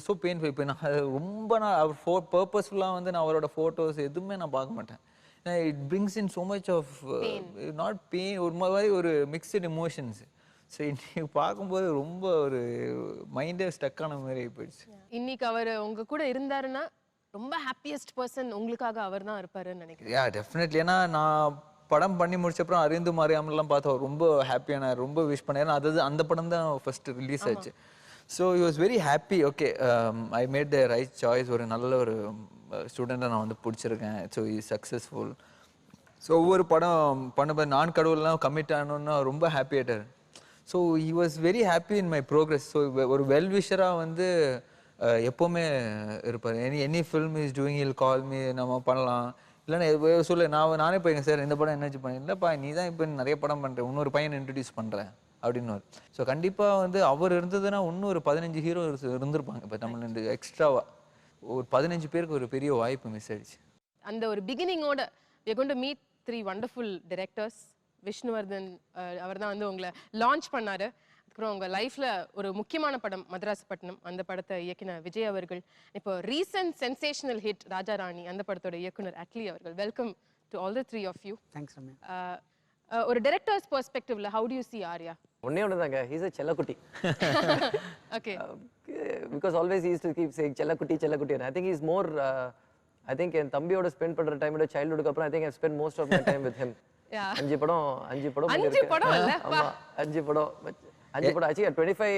ஸோ பெயின்ஃபுல். இப்போ நான் ரொம்ப நாள் அவர் பர்பஸ்ஃபுல்லாக வந்து நான் அவரோட ஃபோட்டோஸ் எதுவுமே நான் பார்க்க மாட்டேன். It brings in so much of not pain, ஒரு மாதிரி ஒரு மிக்சட் எமோஷன்ஸ். ஸோ இன்னைக்கு பார்க்கும்போது ரொம்ப ஒரு மைண்டே ஸ்டக்கான மாதிரி போயிடுச்சு. இன்னைக்கு அவர் உங்க கூட இருந்தாருன்னா ரொம்ப ஹாப்பியஸ்ட் பர்சன் உங்களுக்காக அவர் தான் இருப்பாருன்னு நினைக்கிறேன். டெஃபினெட்லி. ஏன்னா நான் படம் பண்ணி முடிச்சப்பறம் அறிந்து மறையாமலாம் பார்த்தா ரொம்ப ஹாப்பியான, ரொம்ப விஷ் பண்ணேன். ஏன்னா அந்த படம் தான் ஃபர்ஸ்ட் ரிலீஸ் ஆச்சு. So he was very happy. Okay, I made the right choice. ஒரு நல்ல ஒரு ஸ்டூடெண்ட்டை நான் வந்து பிடிச்சிருக்கேன். So is successful. ஸோ ஒவ்வொரு படம் பண்ணும்போது நான் கடவுள்லாம் கமிட் ஆனோன்னா ரொம்ப ஹாப்பி ஆகிட்டார். So he was very happy in my progress. So ஒரு வெல்விஷராக வந்து எப்போவுமே இருப்பார். Any film is doing hill call me, நம்ம பண்ணலாம் இல்லைன்னா சொல்லு, நானே போய்ங்க சார் இந்த படம் என்னாச்சு பண்ணி, இல்லைப்பா நீ தான் இப்போ நிறைய படம் பண்ணுறேன், இன்னொரு பையனை இன்ட்ரடியூஸ் பண்ணுறேன் அப்படின்னு. ஸோ கண்டிப்பாக வந்து அவர் இருந்ததுன்னா இன்னும் ஒரு 15 ஹீரோ இருந்திருப்பாங்க இப்போ தமிழ் எக்ஸ்ட்ராவாக. ஒரு 15 பேருக்கு ஒரு பெரிய வாய்ப்பு மிஸ் ஆயிடுச்சு. அந்த ஒரு பிகினிங்கோட we are going to meet 3 wonderful directors. Vishnuvardhan அவர் தான் வந்து உங்களை லான்ச் பண்ணாரு. அதுக்கப்புறம் உங்கள் லைஃப்பில் ஒரு முக்கியமான படம் மதராசப்பட்டினம், அந்த படத்தை இயக்கின விஜய் அவர்கள். இப்போ recent sensational hit Raja Rani, அந்த படத்தோட இயக்குனர் அட்லி அவர்கள். Welcome to all the 3 of you. Thanks Ramya. ஒரு directors பெர்ஸ்பெக்டிவ்ல how do you see Arya? ஒண்ணே தாங்க, he's a செல்லக்குட்டி. Okay. Because always he used to keep saying செல்லக்குட்டி செல்லக்குட்டி. I think he's more I think என் தம்பியோட ஸ்பெண்ட் பண்ற டைமோட சைல்ட்ஹுட்க்கு அப்புறம் I think I spent most of my time with him. 5 படம் 5 படம் இல்ல ஆமா 5 படம் ஆச்சு. 25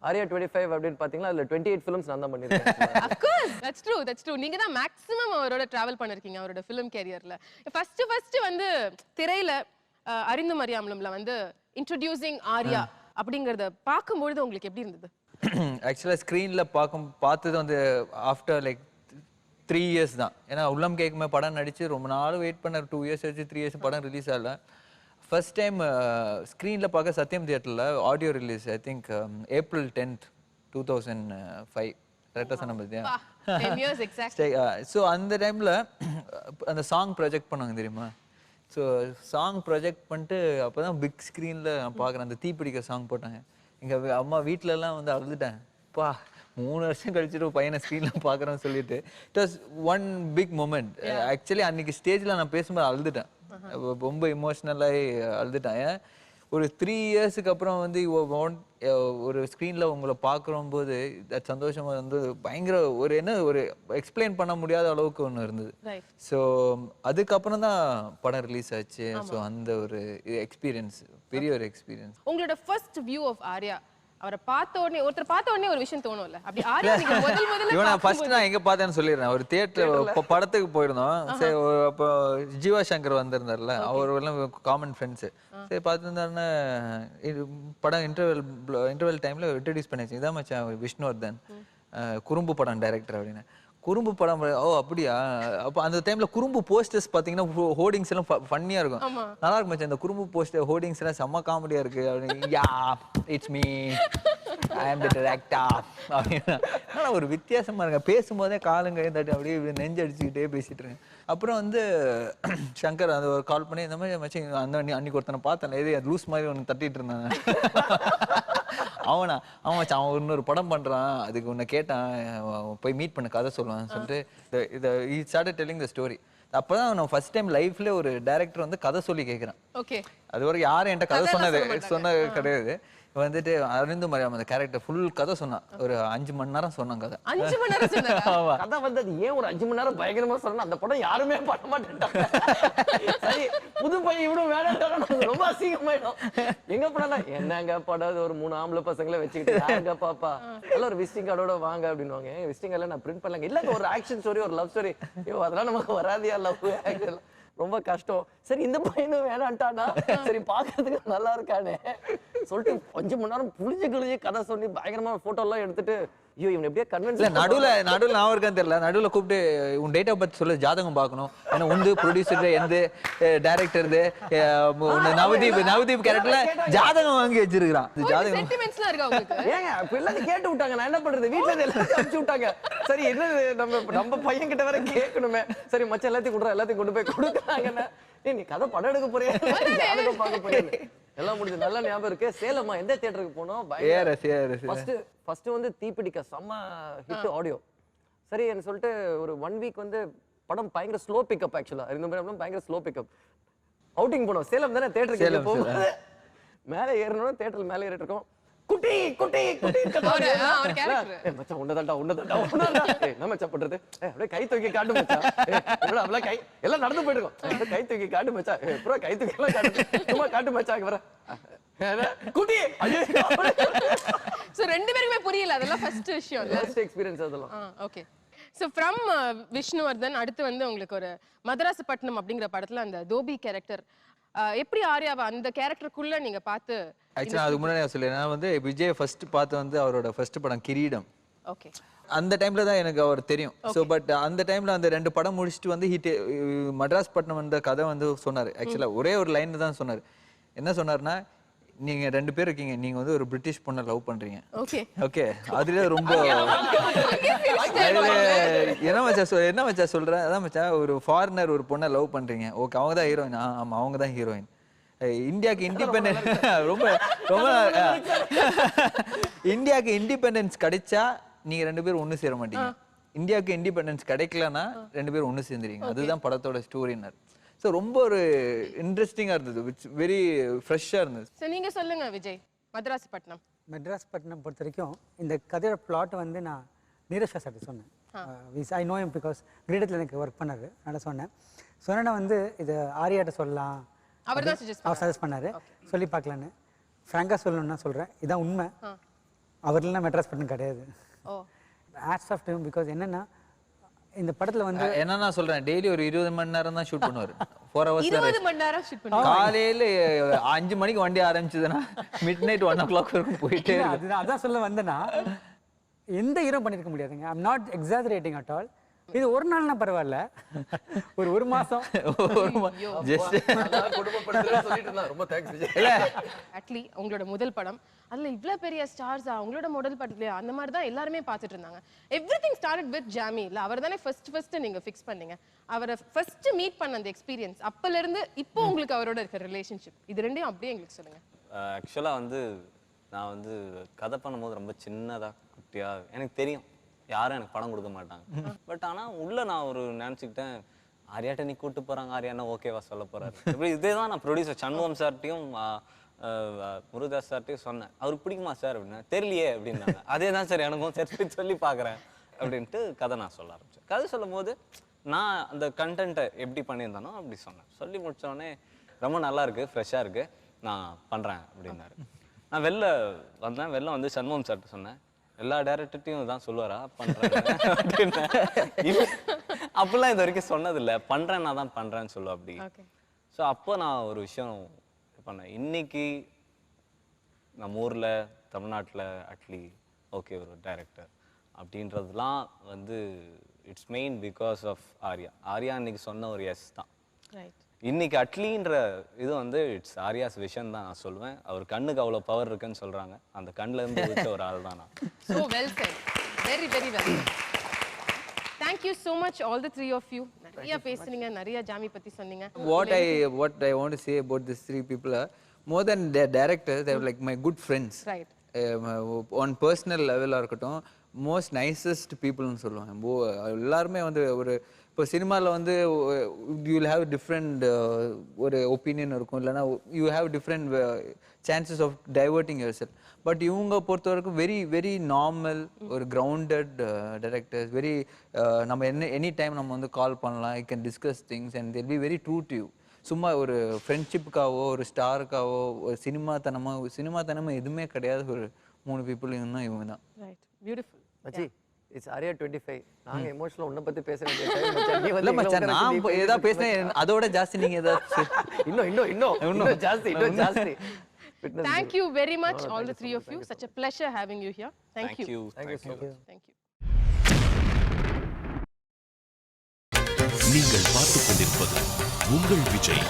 ஆரியா 25 அப்படின்னு பாத்தீங்களா, அதுல 28 films நான் தான் பண்ணிருக்கேன். Of course, that's true. நீங்க தான் மேக்ஸிமம் அவரோட டிராவல் பண்ணிருக்கீங்க அவரோட ஃபிலிம் கேரியர்ல. ஃபர்ஸ்ட் வந்து திரையில அறிந்தும் அறியாமலும்ல வந்து இன்ட்ரோடியூசிங் ஆரியா அப்படிங்கறத பார்க்கும்போது உங்களுக்கு எப்படி இருந்தது? ஆக்சுவலாக ஸ்க்ரீனில் பார்த்தது வந்து ஆஃப்டர் லைக் 3 years தான். ஏன்னா உள்ளம் கேட்குமே படம் நடித்து ரொம்ப நாள் வெயிட் பண்ண 2 years ஆச்சு, 3 years படம் ரிலீஸ் ஆகல. ஃபர்ஸ்ட் டைம் ஸ்க்ரீனில் பார்க்க சத்யம் தியேட்டரில் audio release. I think April 10th 2005 கரெக்டாக சொன்ன பார்த்தியா? ஸோ அந்த டைமில் அந்த சாங் ப்ரொஜெக்ட் பண்ணாங்க தெரியுமா? ஸோ சாங் ப்ரொஜெக்ட் பண்ணிட்டு அப்போ தான் பிக் ஸ்க்ரீனில் நான் பார்க்குறேன். அந்த தீப்பிடிக்க சாங் போட்டாங்க. எங்கள் அம்மா வீட்டிலலாம் வந்து அழுதுட்டேன். பா 3 வருஷம் கழிச்சுட்டு பையனை ஸ்க்ரீனில் பார்க்குறேன்னு சொல்லிட்டு it was one big moment. Actually அன்றைக்கி ஸ்டேஜில் நான் பேசும்போது அழுதுட்டேன், ரொம்ப இமோஷ்னலாகி அழுதுட்டேன். ஒரு 3 yearsக்கு அப்புறம் வந்து ஒரு ஸ்க்ரீனில் உங்களை பார்க்குறோம் போது சந்தோஷமாக வந்து பயங்கர ஒரு எக்ஸ்பிளைன் பண்ண முடியாத அளவுக்கு ஒன்று இருந்தது. ஸோ அதுக்கப்புறம் தான் படம் ரிலீஸ் ஆச்சு. ஸோ அந்த ஒரு எக்ஸ்பீரியன்ஸ் பெரிய ஒரு எக்ஸ்பீரியன்ஸ். உங்களோட ஃபர்ஸ்ட் வியூ ஆஃப் ஆர்யா, அவரை ஒருத்தர் பார்த்த உடனே ஒரு விஷயம் தோணும்ல, அப்படி ஆர்யா நீங்க முதல்ல இவனை ஃபர்ஸ்ட் நான் எங்க பார்த்தேன்னு சொல்லிடுறேன். ஒரு தியேட்டர் படத்துக்கு போயிருந்தோம். சரி, அப்போ ஜீவா சங்கர் வந்திருந்தார்ல, அவர் எல்லாம் காமன் ஃப்ரெண்ட்ஸு. சரி பார்த்துருந்தாருன்னு படம் இன்டர்வல் டைம்ல இன்ட்ரடியூஸ் பண்ணிச்சு. இதான் மச்சான் விஷ்ணுவர்தன், குறும்பு படம் டைரக்டர் அப்படின்னு. குறும்பு படம், ஓ அப்படியா? அப்போ அந்த டைம்ல குறும்பு போஸ்டர்ஸ் பார்த்தீங்கன்னா ஹோர்டிங்ஸ் எல்லாம் ஃபன்னியா இருக்கும். நல்லா இருக்கும் மச்சான், இந்த குறும்பு போஸ்டர் ஹோர்டிங்ஸ் எல்லாம் செம்ம காமெடியா இருக்கு அப்படின்னு. யா இட்ஸ் மீ, ஐ ஆம் தி டைரக்டர் அப்படின்னா ஒரு வித்தியாசமா இருக்கு. பேசும்போதே காலுங்க தட்டி அப்படியே நெஞ்சு அடிச்சுக்கிட்டே பேசிட்டு இருக்கேன். அப்புறம் வந்து சங்கர் அந்த ஒரு கால் பண்ணி இந்த மாதிரி மச்சான் அந்த அன்னைக்கு ஒருத்தனை பார்த்தேன், எது லூஸ் மாதிரி ஒன்று தட்டிட்டு இருந்தாங்க. அவன் இன்னொரு படம் பண்றான், அதுக்கு உன்னை கேட்டான், போய் மீட் பண்ண கதை சொல்லுவான்னு சொல்லிட்டு he started telling the story. அப்பதான் நான் ஃபர்ஸ்ட் டைம் லைஃப்ல ஒரு டைரக்டர் வந்து கதை சொல்லி கேட்குறேன். ஓகே. அது வரைக்கும் யாரும் என்கிட்ட கதை சொன்னது கிடையாது. வந்துட்டு அருந்து மரியாதை அந்த கேரக்டர் ஃபுல் கதை சொன்னான். ஒரு 5 மணி நேரம் சொன்னான் கதை. 5 மணி நேரம் சொன்னாங்க. கதை வந்து அது ஏன் ஒரு 5 மணி நேரம் பயங்கரமா சொன்னா அந்த படம் யாருமே பண்ண மாட்டேன்டாங்க. சரி புது பையன் இவனும் வேணாம்டா ரொம்ப அசிங்கமாயிடும். எங்க படம் என்னங்க படம் ஒரு 3 ஆம்பளை பசங்களே வச்சுக்கிட்டு யாருங்க பாப்பா நல்ல ஒரு விசிட்டிங் கார்டோட வாங்க அப்படின்னுவாங்க. விசிட்டிங் கார்டில் நான் பிரிண்ட் பண்ணலாங்க இல்ல ஒரு ஆக்ஷன் ஸ்டோரி ஒரு லவ் ஸ்டோரி ஐயோ அதெல்லாம் நமக்கு வராதியா லவ் ஆக்சுவல் ரொம்ப கஷ்டம். சரி இந்த பையனும் வேணான்ட்டானா சரி பாக்குறதுக்கு நல்லா இருக்கானே சொல்லிட்டு 5 மணி நேரம் புளிஞ்சு கதை சொல்லி பயங்கரமா போட்டோ எல்லாம் எடுத்துட்டு ஐயோ இவன் எப்படியே கன்வின்ஸ் இல்ல நடுவுல நான் இருக்கான்னு தெரியல. நடுவுல கூப்பிட்டு உன் டேட் ஆஃப் பர்த் சொல்லு ஜாதகம் பார்க்கணும். ஏன்னா உந்து ப்ரொடியூசர் எந்த டைரக்டர் நவதீப் கேரக்டர்ல ஜாதகம் வாங்கி வச்சிருக்கான். ஜாதகம் சென்டிமெண்ட்ஸ்லாம் இருக்கா உங்களுக்கு? ஏங்க அப்ப எல்லாத்தையும் கேட்டு விட்டாங்க. நான் என்ன பண்றது வீட்ல இருந்து எல்லாத்தையும் அனுப்பிச்சு விட்டாங்க. சரி என்ன நம்ம பையன் கிட்ட வேற கேட்கணுமே. சரி மச்சான் எல்லாத்தையும் கொடுறா எல்லாத்தையும் கொண்டு போய் கொடுக்குறாங்கன்னு நீ கதை படம் எடுக்க போறியா ஜாதகம் பார்க்க போறியா எல்லாம் முடிஞ்சு நல்ல ஞாபகம் இருக்கு. சேலமா எந்த தியேட்டருக்கு போனோம் ஃபர்ஸ்ட் வந்து தீப்பிடிக்க செம்ம ஹிட் ஆடியோ. சரி என்ன சொல்லிட்டு ஒரு 1 வீக் வந்து படம் பயங்கர ஸ்லோ பிக்கப். ஆக்சுவலா பயங்கர ஸ்லோ பிக்கப். அவுட்டிங் போனோம் சேலம் தானே தியேட்டருக்கு போகும்போது மேலே ஏறணும். தியேட்டர்ல மேலே ஏறிட்டு இருக்கோம். குட்டி குட்டி குட்டி மச்சான் உன்னதாண்டா என்ன மச்சான் பண்றது அப்படியே கை தூக்கி காட்டு மச்சான் அப்படியே கை எல்லாம் நடந்து போயிட்டு இருக்கோம். கை தூக்கி காட்டு மச்சான் அப்புறம் கை தூக்கி எல்லாம் காட்டு சும்மா காட்டு மச்சான் வர குட்டி. சோ ரெண்டு பேருக்குமே புரியல. அதெல்லாம் ஃபர்ஸ்ட் விஷயம் இல்ல ஃபர்ஸ்ட் எக்ஸ்பீரியன்ஸ் அதெல்லாம். ஓகே. சோ ஃப்ரம் விஷ்ணுவர்தன் அடுத்து வந்து உங்களுக்கு ஒரு மதராசப்பட்டினம் அப்படிங்கிற படத்துல அந்த தோபி கேரக்டர் எப்படி ஆர்யாவை அந்த கேரக்டருக்குள்ள நீங்க பார்த்து ஆக்சுவலா அதுக்கு முன்னாடி நான் சொல்றேன். நான் வந்து விஜய் ஃபர்ஸ்ட் பார்த்து வந்து அவரோட ஃபர்ஸ்ட் படம் கிரீடம். ஓகே. அந்த டைம்ல தான் எனக்கு அவர் தெரியும். ஸோ பட் அந்த டைம்ல அந்த 2 படம் முடிச்சுட்டு வந்து மட்ராஸ் பட்டினம் அந்த கதை வந்து சொன்னார். ஆக்சுவலா ஒரே ஒரு லைன் தான் சொன்னார். என்ன சொன்னார்னா நீங்க 2 பேர் இருக்கீங்க. நீங்க வந்து ஒரு பிரிட்டிஷ் பொண்ணை லவ் பண்றீங்க. ஓகே அதுல ரொம்ப என்ன மச்சா சொல்றேன் அதான் மச்சா ஒரு ஃபாரினர் ஒரு பொண்ணை லவ் பண்றீங்க. ஓகே அவங்க தான் ஹீரோயின். ஆமா அவங்க தான் ஹீரோயின். இந்தியாவுக்கு இண்டிபெண்டன்ஸ் ரொம்ப ரொம்ப இந்தியாவுக்கு இண்டிபெண்டன்ஸ் கிடைச்சா நீங்க 2 பேரும் ஒண்ணு சேர மாட்டீங்க. இந்தியாவுக்கு இண்டிபெண்டன்ஸ் கிடைக்கலன்னா 2 பேரும் ஒண்ணு சேர்ந்துறீங்க. அதுதான் படத்தோட ஸ்டோரினர். ஸோ ரொம்ப ஒரு இன்ட்ரெஸ்டிங்காக இருந்தது. வெரி ஃப்ரெஷ்ஷாக இருந்தது. சரி நீங்கள் சொல்லுங்க விஜய். மதராசப்பட்டினம் பொறுத்த வரைக்கும் இந்த கதையோட பிளாட் வந்து நான் நீரஜ் சார்ட்ட சொன்னேன். ஐ நோ ஹிம் பிகாஸ் கிரீடத்தில் எனக்கு ஒர்க் பண்ணாரு. அதனால் சொன்னேன்னா வந்து இது ஆரியாட்ட சொல்லலாம் அவர் சஜஸ்ட் பண்ணாரு. சொல்லி பார்க்கலான்னு ஃப்ராங்காக சொல்லணும்னா சொல்கிறேன் இதான் உண்மை. அவர் இல்லைன்னா மெட்ராஸ் பட்டினம் கிடையாது. ஆட்ஸ் ஆஃப் டைம் பிகாஸ் என்னென்னா இந்த படத்துல வந்து என்ன சொல்றேன் டெய்லி ஒரு 20 மணி நேரம் தான் ஷூட் பண்ணுவாரு. 4 hours 20 மணி நேரம் ஷூட் பண்ணுவாரு. காலையில 5 மணிக்கு வண்டி ஆரம்பிச்சதுன்னா மிட்நைட் 1 o'clock வரைக்கும் போயிட்டே இருக்கு. அதான் சொல்ல வந்தேன்னா எந்த ஹீரோ பண்ணிருக்க முடியாதுங்க. I am not exaggerating at all. இது ஒரு நாள்னா பரவாயில்ல ஒரு மாசம் ஜஸ்ட் குடும்பப்படுத்துறேன்னு சொல்லிட்டு இருந்தா ரொம்ப தேங்க்ஸ் விஜய். இல்ல ஆக்சுவலி உங்களோட முதல் படம் அதுல இவ்ளோ பெரிய ஸ்டார்ஸா உங்களோட முதல் படத்துல அந்த மாதிரி தான் எல்லாரும் பார்த்துட்டு இருந்தாங்க. எவ்ரிதிங் ஸ்டார்ட்டட் வித் ஜாமி. இல்ல அவர் தானே ஃபர்ஸ்ட் நீங்க ஃபிக்ஸ் பண்ணீங்க. அவரை ஃபர்ஸ்ட் மீட் பண்ண அந்த எக்ஸ்பீரியன்ஸ் அப்பல இருந்து இப்போ உங்களுக்கு அவரோட இருக்க ரிலேஷன்ஷிப் இது ரெண்டையும் அப்படியே எங்களுக்கு சொல்லுங்க. ஆக்சுவலா வந்து நான் வந்து கதை பண்ணும்போது ரொம்ப சின்னதா குட்டியா எனக்கு தெரியும் யாரும் எனக்கு படம் கொடுக்க மாட்டாங்க. பட் ஆனால் உள்ள நான் ஒரு நினச்சிக்கிட்டேன் ஆரியாட்ட நீ கூப்பிட்டு போகிறாங்க ஆரியானா ஓகேவா சொல்ல போகிறாரு. இப்படி இதே தான் நான் ப்ரொடியூசர் சண்முகம் சார்ட்டையும் முருகதாஸ் சார்ட்டையும் சொன்னேன். அவருக்கு பிடிக்குமா சார் அப்படின்னா தெரியலையே அப்படின்னாங்க. அதே தான் சார் எனக்கும் சரி சொல்லி பார்க்குறேன் அப்படின்ட்டு கதை நான் சொல்ல ஆரம்பித்தேன். கதை சொல்லும் போது நான் அந்த கண்டென்ட்டை எப்படி பண்ணியிருந்தானோ அப்படி சொன்னேன். சொல்லி முடித்தோடனே ரொம்ப நல்லா இருக்குது ஃப்ரெஷ்ஷாக இருக்குது நான் பண்ணுறேன் அப்படின்னாரு. நான் வெளில வந்து சண்முகம் சார்ட்டு சொன்னேன் எல்லா டைரக்டர்ட்டையும் தான் சொல்லுவாரா பண்றேன் அப்படின்னு. அப்படிலாம் இது வரைக்கும் சொன்னதில்லை. பண்றேன் நான் தான் பண்றேன்னு சொல்லுவா அப்படி. ஸோ அப்போ நான் ஒரு விஷயம் பண்ணேன். இன்னைக்கு நம்ம ஊர்ல தமிழ்நாட்டில் அட்லி ஓகே ஒரு டைரக்டர் அப்படின்றதுலாம் வந்து it's main because of Arya இன்னைக்கு சொன்ன ஒரு எஸ் தான். இன்னைக்கு அட்லின்ற இது வந்து இட்ஸ் ஆர்யாஸ் விஷன் தான் நான் சொல்லுவேன். அவர் கண்ணுக்கு அவ்வளோ பவர் இருக்குன்னு சொல்றாங்க. அந்த கண்ணுல இருந்து வச்ச ஒரு ஆள் தான் நான். So well said. Very very well. Thank you so much all the three of you. நிறைய பேசுனீங்க, நிறைய ஜாமி பத்தி சொன்னீங்க. What I want to say about these 3 people are more than their directors, they are like my good friends. Right. On personal level இருக்கட்டும் most nicest பீப்புள்னு சொல்லுவாங்க. எல்லாருமே வந்து ஒரு இப்போ சினிமாவில் வந்து யூ வில் ஹாவ் டிஃப்ரெண்ட் ஒரு ஒப்பீனியன் இருக்கும், இல்லைனா you have different chances of diverting yourself. But இவங்க பொறுத்த வரைக்கும் வெரி வெரி நார்மல், ஒரு கிரவுண்டட் டைரக்டர்ஸ். வெரி நம்ம எனி டைம் நம்ம வந்து கால் பண்ணலாம், you can discuss things and they'll be very true to you. சும்மா ஒரு ஃப்ரெண்ட்ஷிப்புக்காவோ ஒரு ஸ்டாருக்காவோ ஒரு சினிமாத்தனமாக எதுவுமே கிடையாது. ஒரு 3 பீப்புள் இவங்க இவங்க தான். ரைட், பியூட்டிஃபுல் மச்சி. இட்ஸ் ஆரியா 25. நாங்க எமோஷனலா உன்ன பத்தி பேச வேண்டிய டைம் மச்சான். நீ இல்ல மச்சான், நான் ஏதாவது பேசினேன் அதோட ஜாஸ்தி நீங்க ஏதாவது இன்னும் ஜாஸ்தி. Thank you very much, all the three of you. Such a pleasure having you here. Thank you. Thank you so much. Thank you. நீங்கள் பார்த்துக் கொண்டிருப்பது உங்கள் விஜய்.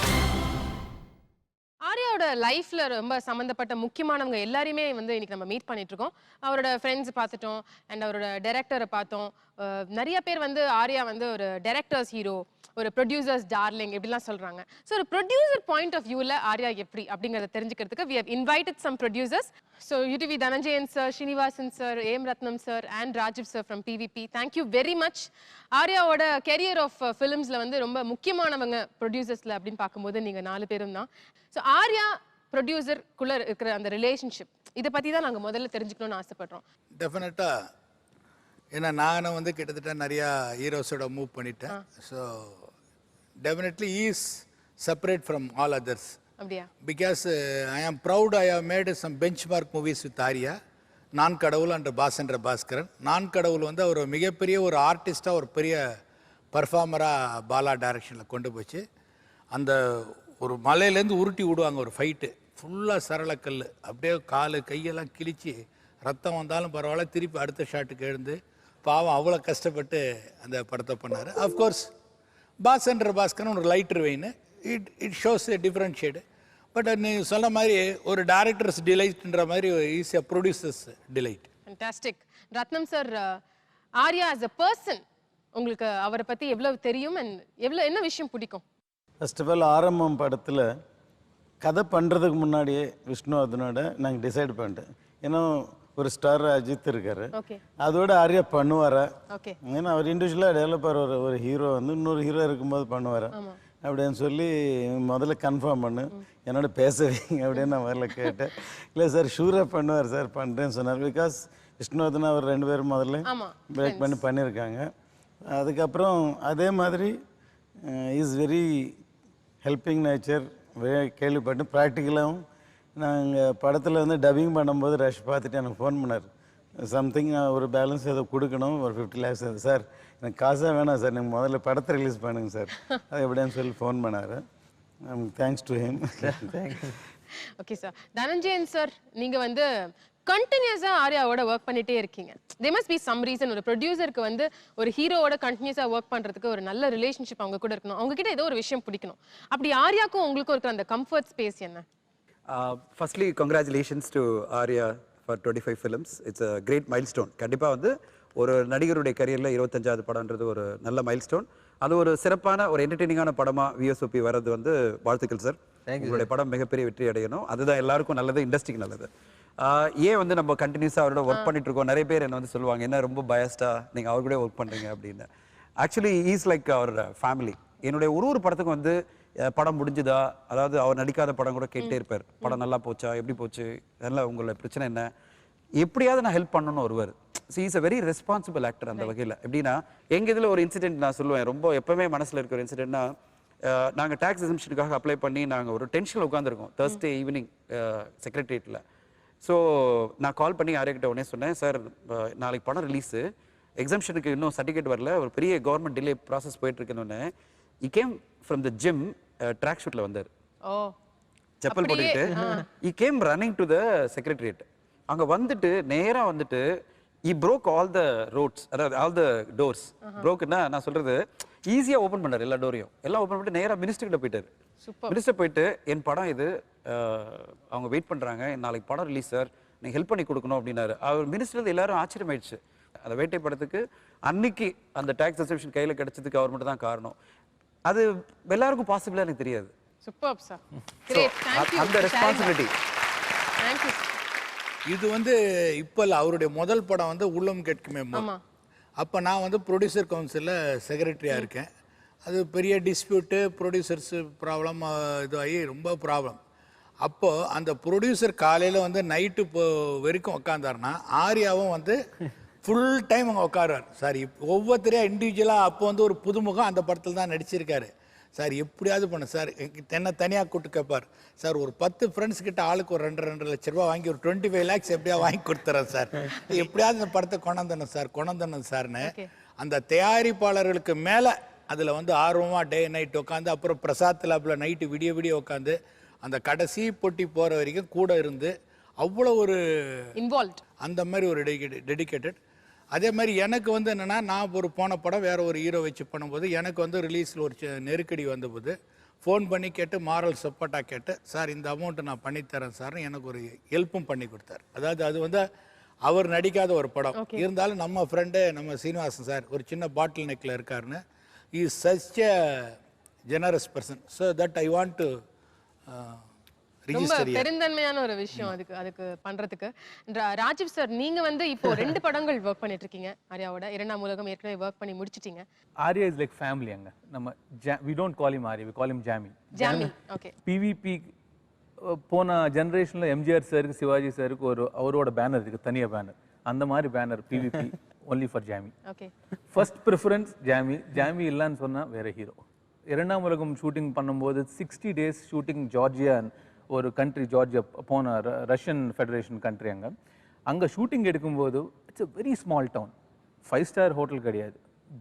ஆர்யாவோட லைஃப்ல ரொம்ப சம்பந்தப்பட்ட முக்கியமானவங்க எல்லாரையுமே வந்து இன்னைக்கு நம்ம மீட் பண்ணிட்டு இருக்கோம். அவரோட ஃப்ரெண்ட்ஸ் பார்த்துட்டோம் அண்ட் அவரோட டைரக்டரை பார்த்தோம். நிறைய பேர் வந்து ஆர்யா வந்து ஒரு டைரக்டர்ஸ் ஹீரோ, ஒரு ப்ரொடியூசர்ஸ் டார்லிங் இப்படிலாம் சொல்றாங்க. ஸோ ஒரு ப்ரொடியூசர் பாயிண்ட் ஆஃப் வியூவில் ஆர்யா எப்படி அப்படிங்கிறத தெரிஞ்சுக்கிறதுக்கு we have invited some producers. So UTV Dhananjayan sir, Srinivasan sir, AM Ratnam sir and Rajiv sir from PVP. Thank you very much. ஆர்யாவோட career of ஃபிலிம்ஸ்ல வந்து ரொம்ப முக்கியமானவங்க ப்ரொடியூசர்ஸ்ல அப்படின்னு பார்க்கும்போது நீங்க 4 பேரும் தான். ஸோ ஆர்யா ப்ரொடியூசருக்குள்ள இருக்கிற அந்த ரிலேஷன்ஷிப் இதை பற்றி தான் நாங்கள் முதல்ல தெரிஞ்சுக்கணும்னு ஆசைப்படுறோம். டெஃபினட்டாக ஏன்னா நானும் வந்து கிட்டத்தட்ட நிறையா ஹீரோஸோட மூவ் பண்ணிட்டேன். So definitely is separate from all others. அப்படியா? Because I am proud I have made some benchmark movies with Arya. Naan Kadavul and பாஸ்ன்ற Bhaskaran. நான் கடவுள் வந்து அவர் மிகப்பெரிய ஒரு ஆர்டிஸ்டாக ஒரு பெரிய பர்ஃபார்மராக பாலா டைரக்ஷனில் கொண்டு போச்சு. அந்த ஒரு மலையிலேருந்து உருட்டி விடுவாங்க ஒரு ஃபைட்டு, ஃபுல்லாக சரளக்கல், அப்படியே காலு கையெல்லாம் கிழிச்சு ரத்தம் வந்தாலும் பரவாயில்ல, திருப்பி அடுத்த ஷாட்டுக்கு எழுந்து பாவம் அவ்வளோ கஷ்டப்பட்டு அந்த படத்தை பண்ணார். அஃப்கோர்ஸ் பாஸ்ன்ற பாஸ்கரன் ஒரு lighter vein, it shows a different shade. But நீ சொன்ன மாதிரி ஒரு டைரக்டர்ஸ் டிலைட்ன்ற மாதிரி is a producers delight. Fantastic. Ratnam sir, Arya as a person உங்களுக்கு அவரை பற்றி எவ்வளவு தெரியும் அண்ட் என்ன விஷயம் பிடிக்கும்? ஃபர்ஸ்ட் ஆஃப் ஆல் ஆரம்பம் படத்தில் கதை பண்ணுறதுக்கு முன்னாடியே விஷ்ணுவர்தனோட நாங்கள் டிசைட் பண்ணிட்டேன். ஏன்னா ஒரு ஸ்டார் அஜித் இருக்காரு, அதோட ஆர்யா பண்ணுவாரா, ஏன்னா அவர் இண்டிவிஜுவலாக டெவலப்பர், ஒரு ஹீரோ வந்து இன்னொரு ஹீரோ இருக்கும்போது பண்ணுவாரா அப்படின்னு சொல்லி முதல்ல கன்ஃபார்ம் பண்ணு, என்னோட பேச வைங்க அப்படின்னு நான் முதல்ல கேட்டேன். இல்லை சார் ஷூராக பண்ணுவார் சார், பண்ணுறேன்னு சொன்னார். பிகாஸ் விஷ்ணுவர்தன் அவர் 2 பேரும் முதல்ல பிரேக் பண்ணியிருக்காங்க. அதுக்கப்புறம் அதே மாதிரி இஸ் வெரி ஹெல்பிங் நேச்சர், கேள்விப்பட்டு ப்ராக்டிக்கலாகவும். நாங்கள் படத்தில் வந்து டப்பிங் பண்ணும்போது ரஷ் பார்த்துட்டு எனக்கு ஃபோன் பண்ணார், சம்திங் ஒரு பேலன்ஸ் ஏதோ கொடுக்கணும், ஒரு 50 lakhs. சார் எனக்கு காசாக வேணாம் சார், நீங்கள் முதல்ல படத்தை ரிலீஸ் பண்ணுங்க சார், அது எப்படின்னு சொல்லி ஃபோன் பண்ணார். Thanks to him. Okay sir. Dhananjayan sir, நீங்கள் வந்து கண்டினியூஸாக ஆர்யாவோட ஒர்க் பண்ணிகிட்டே இருக்கீங்க. there must be some reason. ஒரு ப்ரொடியூசருக்கு வந்து ஒரு ஹீரோவோட கண்டினியூஸாக ஒர்க் பண்ணுறதுக்கு ஒரு நல்ல ரிலேஷன்ஷிப் அவங்க கூட இருக்கணும், அவங்க கிட்ட ஏதோ ஒரு விஷயம் பிடிக்கணும். அப்படி ஆர்யாக்கும் உங்களுக்கும் இருக்கிற அந்த கம்ஃபர்ட் ஸ்பேஸ் என்ன? Firstly, congratulations to Arya for 25 films. It's a great milestone. கண்டிப்பாக வந்து ஒரு நடிகருடைய கரியரில் 25வது படம்ன்றது ஒரு நல்ல மைல்ஸ்டோன். அது ஒரு சிறப்பான ஒரு என்டர்டெய்னிங்கான படமாக விஎஸ்ஓபி வர்றது வந்து வாழ்த்துக்கள் சார். உங்களுடைய படம் மிகப்பெரிய வெற்றி அடையணும், அதுதான் எல்லாருக்கும் நல்லது, இண்டஸ்ட்ரிக்கு நல்லது. ஏன் வந்து நம்ம கண்டினியூஸாக அவரோட ஒர்க் பண்ணிட்டு இருக்கோம். நிறைய பேர் என்ன வந்து சொல்லுவாங்க, என்ன ரொம்ப பயஸ்டாக நீங்கள் அவர் கூட ஒர்க் பண்ணுறீங்க அப்படின்னு. ஆக்சுவலி ஈஸ் லைக் அவர் ஃபேமிலி. என்னுடைய ஒரு படத்துக்கும் வந்து படம் முடிஞ்சுதா, அதாவது அவர் நடிக்காத படம் கூட கேட்டே இருப்பார், படம் நல்லா போச்சா, எப்படி போச்சு, அதெல்லாம் உங்களோட பிரச்சனை என்ன, எப்படியாவது நான் ஹெல்ப் பண்ணணும்னு வருவார். Is a very responsible actor அந்த வகையில். எப்படின்னா எங்கள் இதில் ஒரு இன்சிடென்ட் நான் சொல்லுவேன், ரொம்ப எப்பவுமே மனசில் இருக்கிற ஒரு இன்சிடென்ட்னா, நாங்கள் டேக்ஸ் எக்ஸம்ஷனுக்காக அப்ளை பண்ணி நாங்கள் ஒரு டென்ஷனில் உட்காந்துருக்கோம் Thursday ஈவினிங் செக்ரட்டரியேட்டில். ஸோ நான் கால் பண்ணி யார்கிட்ட உடனே சொன்னேன், சார் நாளைக்கு படம் ரிலீஸு, எக்ஸம்ஷனுக்கு இன்னும் சர்டிஃபிகேட் வரல, ஒரு பெரிய கவர்மெண்ட் டிலே ப்ராசஸ் போயிட்டுருக்குன்னு. He came from the gym, track shootல வந்தார், செப்பல் போட்டுக்கிட்டு. He came running to the secretariat. அங்கே வந்துட்டு நேராக வந்துட்டு he broke all the roads, அதாவது all the doors. brokeன்னா நான் சொல்கிறது ஈஸியாக ஓப்பன் பண்ணார், எல்லா டோரையும் எல்லாம் ஓப்பன் பண்ணிட்டு நேராக மினிஸ்டர்கிட்ட போயிட்டார். மினிஸ்டர் போயிட்டு, என் படம் இது, அவங்க வெயிட் பண்ணுறாங்க, நாளைக்கு படம் ரிலீஸ் சார், நீங்கள் ஹெல்ப் பண்ணி கொடுக்கணும் அப்படின்னாரு. அவர் மினிஸ்டர் எல்லாரும் ஆச்சரியமாயிடுச்சு. அந்த வேட்டை படத்துக்கு அன்னைக்கு அந்த டேக்ஸ் எக்ஸம்ஷன் கையில் கிடைச்சதுக்கு அவர் மட்டும் தான் காரணம். அது எல்லாருக்கும் பாசிபிளா எனக்கு தெரியாது. Super sir, great, thank you. அந்த ரெஸ்பான்சிபிலிட்டி. Thank you. இது வந்து இப்போ அவருடைய முதல் படம் வந்து உள்ளம் கேட்குமே. அப்போ நான் வந்து ப்ரொடியூசர் கவுன்சிலில் செக்ரட்டரியாக இருக்கேன். அது பெரிய டிஸ்பியூட்டு, ப்ரொடியூசர்ஸு ப்ராப்ளம் இதாகி ரொம்ப ப்ராப்ளம். அப்போது அந்த ப்ரொடியூசர் காலையில் வந்து நைட்டு வரைக்கும் உட்காந்தாருன்னா ஆர்யாவும் வந்து ஃபுல் டைம் அங்கே உட்காருவார். சார் ஒவ்வொருத்தரையாக இண்டிவிஜுவலாக அப்போ வந்து ஒரு புதுமுகம் அந்த படத்தில் தான் நடிச்சிருக்காரு. சார் எப்படியாவது பண்ண சார் என்ன தனியாக கூப்பிட்டு கேட்பார். சார் ஒரு 10 ஃப்ரெண்ட்ஸ் கிட்ட ஆளுக்கு ஒரு 2 லட்ச ரூபா வாங்கி ஒரு 25 lakhs எப்படியா வாங்கி கொடுத்துறேன் சார், எப்படியாவது இந்த படத்தை கொண்டாந்தணும் சார்னு அந்த தயாரிப்பாளர்களுக்கு மேலே அதில் வந்து ஆர்வமாக டே நைட் உட்காந்து, அப்புறம் பிரசாத் லேபில் நைட்டு விடிய உட்காந்து அந்த கடைசி போட்டி போகிற வரைக்கும் கூட இருந்து அவ்வளோ ஒரு இன்வால்வ், அந்த மாதிரி ஒரு டெடிக்கேட்டட். அதே மாதிரி எனக்கு வந்து என்னென்னா, நான் ஒரு போன படம் வேறு ஒரு ஹீரோ வச்சு பண்ணும்போது எனக்கு வந்து ரிலீஸில் ஒரு நெருக்கடி வந்தபோது ஃபோன் பண்ணி கேட்டு மாரல் சப்போர்ட்டாக கேட்டு, சார் இந்த அமௌண்ட்டு நான் பண்ணித்தரேன் சார்னு எனக்கு ஒரு ஹெல்ப்பும் பண்ணி கொடுத்தார். அதாவது அது வந்து அவர் நடிக்காத ஒரு படம் இருந்தாலும் நம்ம ஃப்ரெண்டு நம்ம சீனிவாசன் சார் ஒரு சின்ன பாட்டில் நெக்கில் இருக்காருன்னு, is such a generous person. So that I want to ரொம்ப பெருந்தன்மையான ஒரு விஷயம் அதுக்கு பண்றதுக்கு. ராஜீவ் சார், நீங்க வந்து இப்போ 2 படங்கள் ஒர்க் பண்ணிட்டு இருக்கீங்க ஆர்யாவோட. 2ஆம் உலகம் ஏற்கனவே ஒர்க் பண்ணி முடிச்சிட்டீங்க. Arya is like family. அங்க நம்ம we don't call him Arya, we call him Jammy. Okay. PVP போன ஜெனரேஷன்ல எம்ஜிஆர் சாருக்கு சிவாஜி சாருக்கு ஒரு அவரோட பேனர் இருக்கு, தனியா பேனர். அந்த மாதிரி banner PVP only for Jammy. Okay. First preference Jammy இல்லைன்னு சொன்னா வேற ஹீரோ. 2ஆம் உலகம் ஷூட்டிங் பண்ணும்போது 60 days ஷூட்டிங் ஜார்ஜியா, ஒரு கண்ட்ரி ஜார்ஜியா போன ரஷ்யன் ஃபெடரேஷன் கண்ட்ரி. அங்கே ஷூட்டிங் எடுக்கும்போது it's a very small town. 5-star hotel கிடையாது,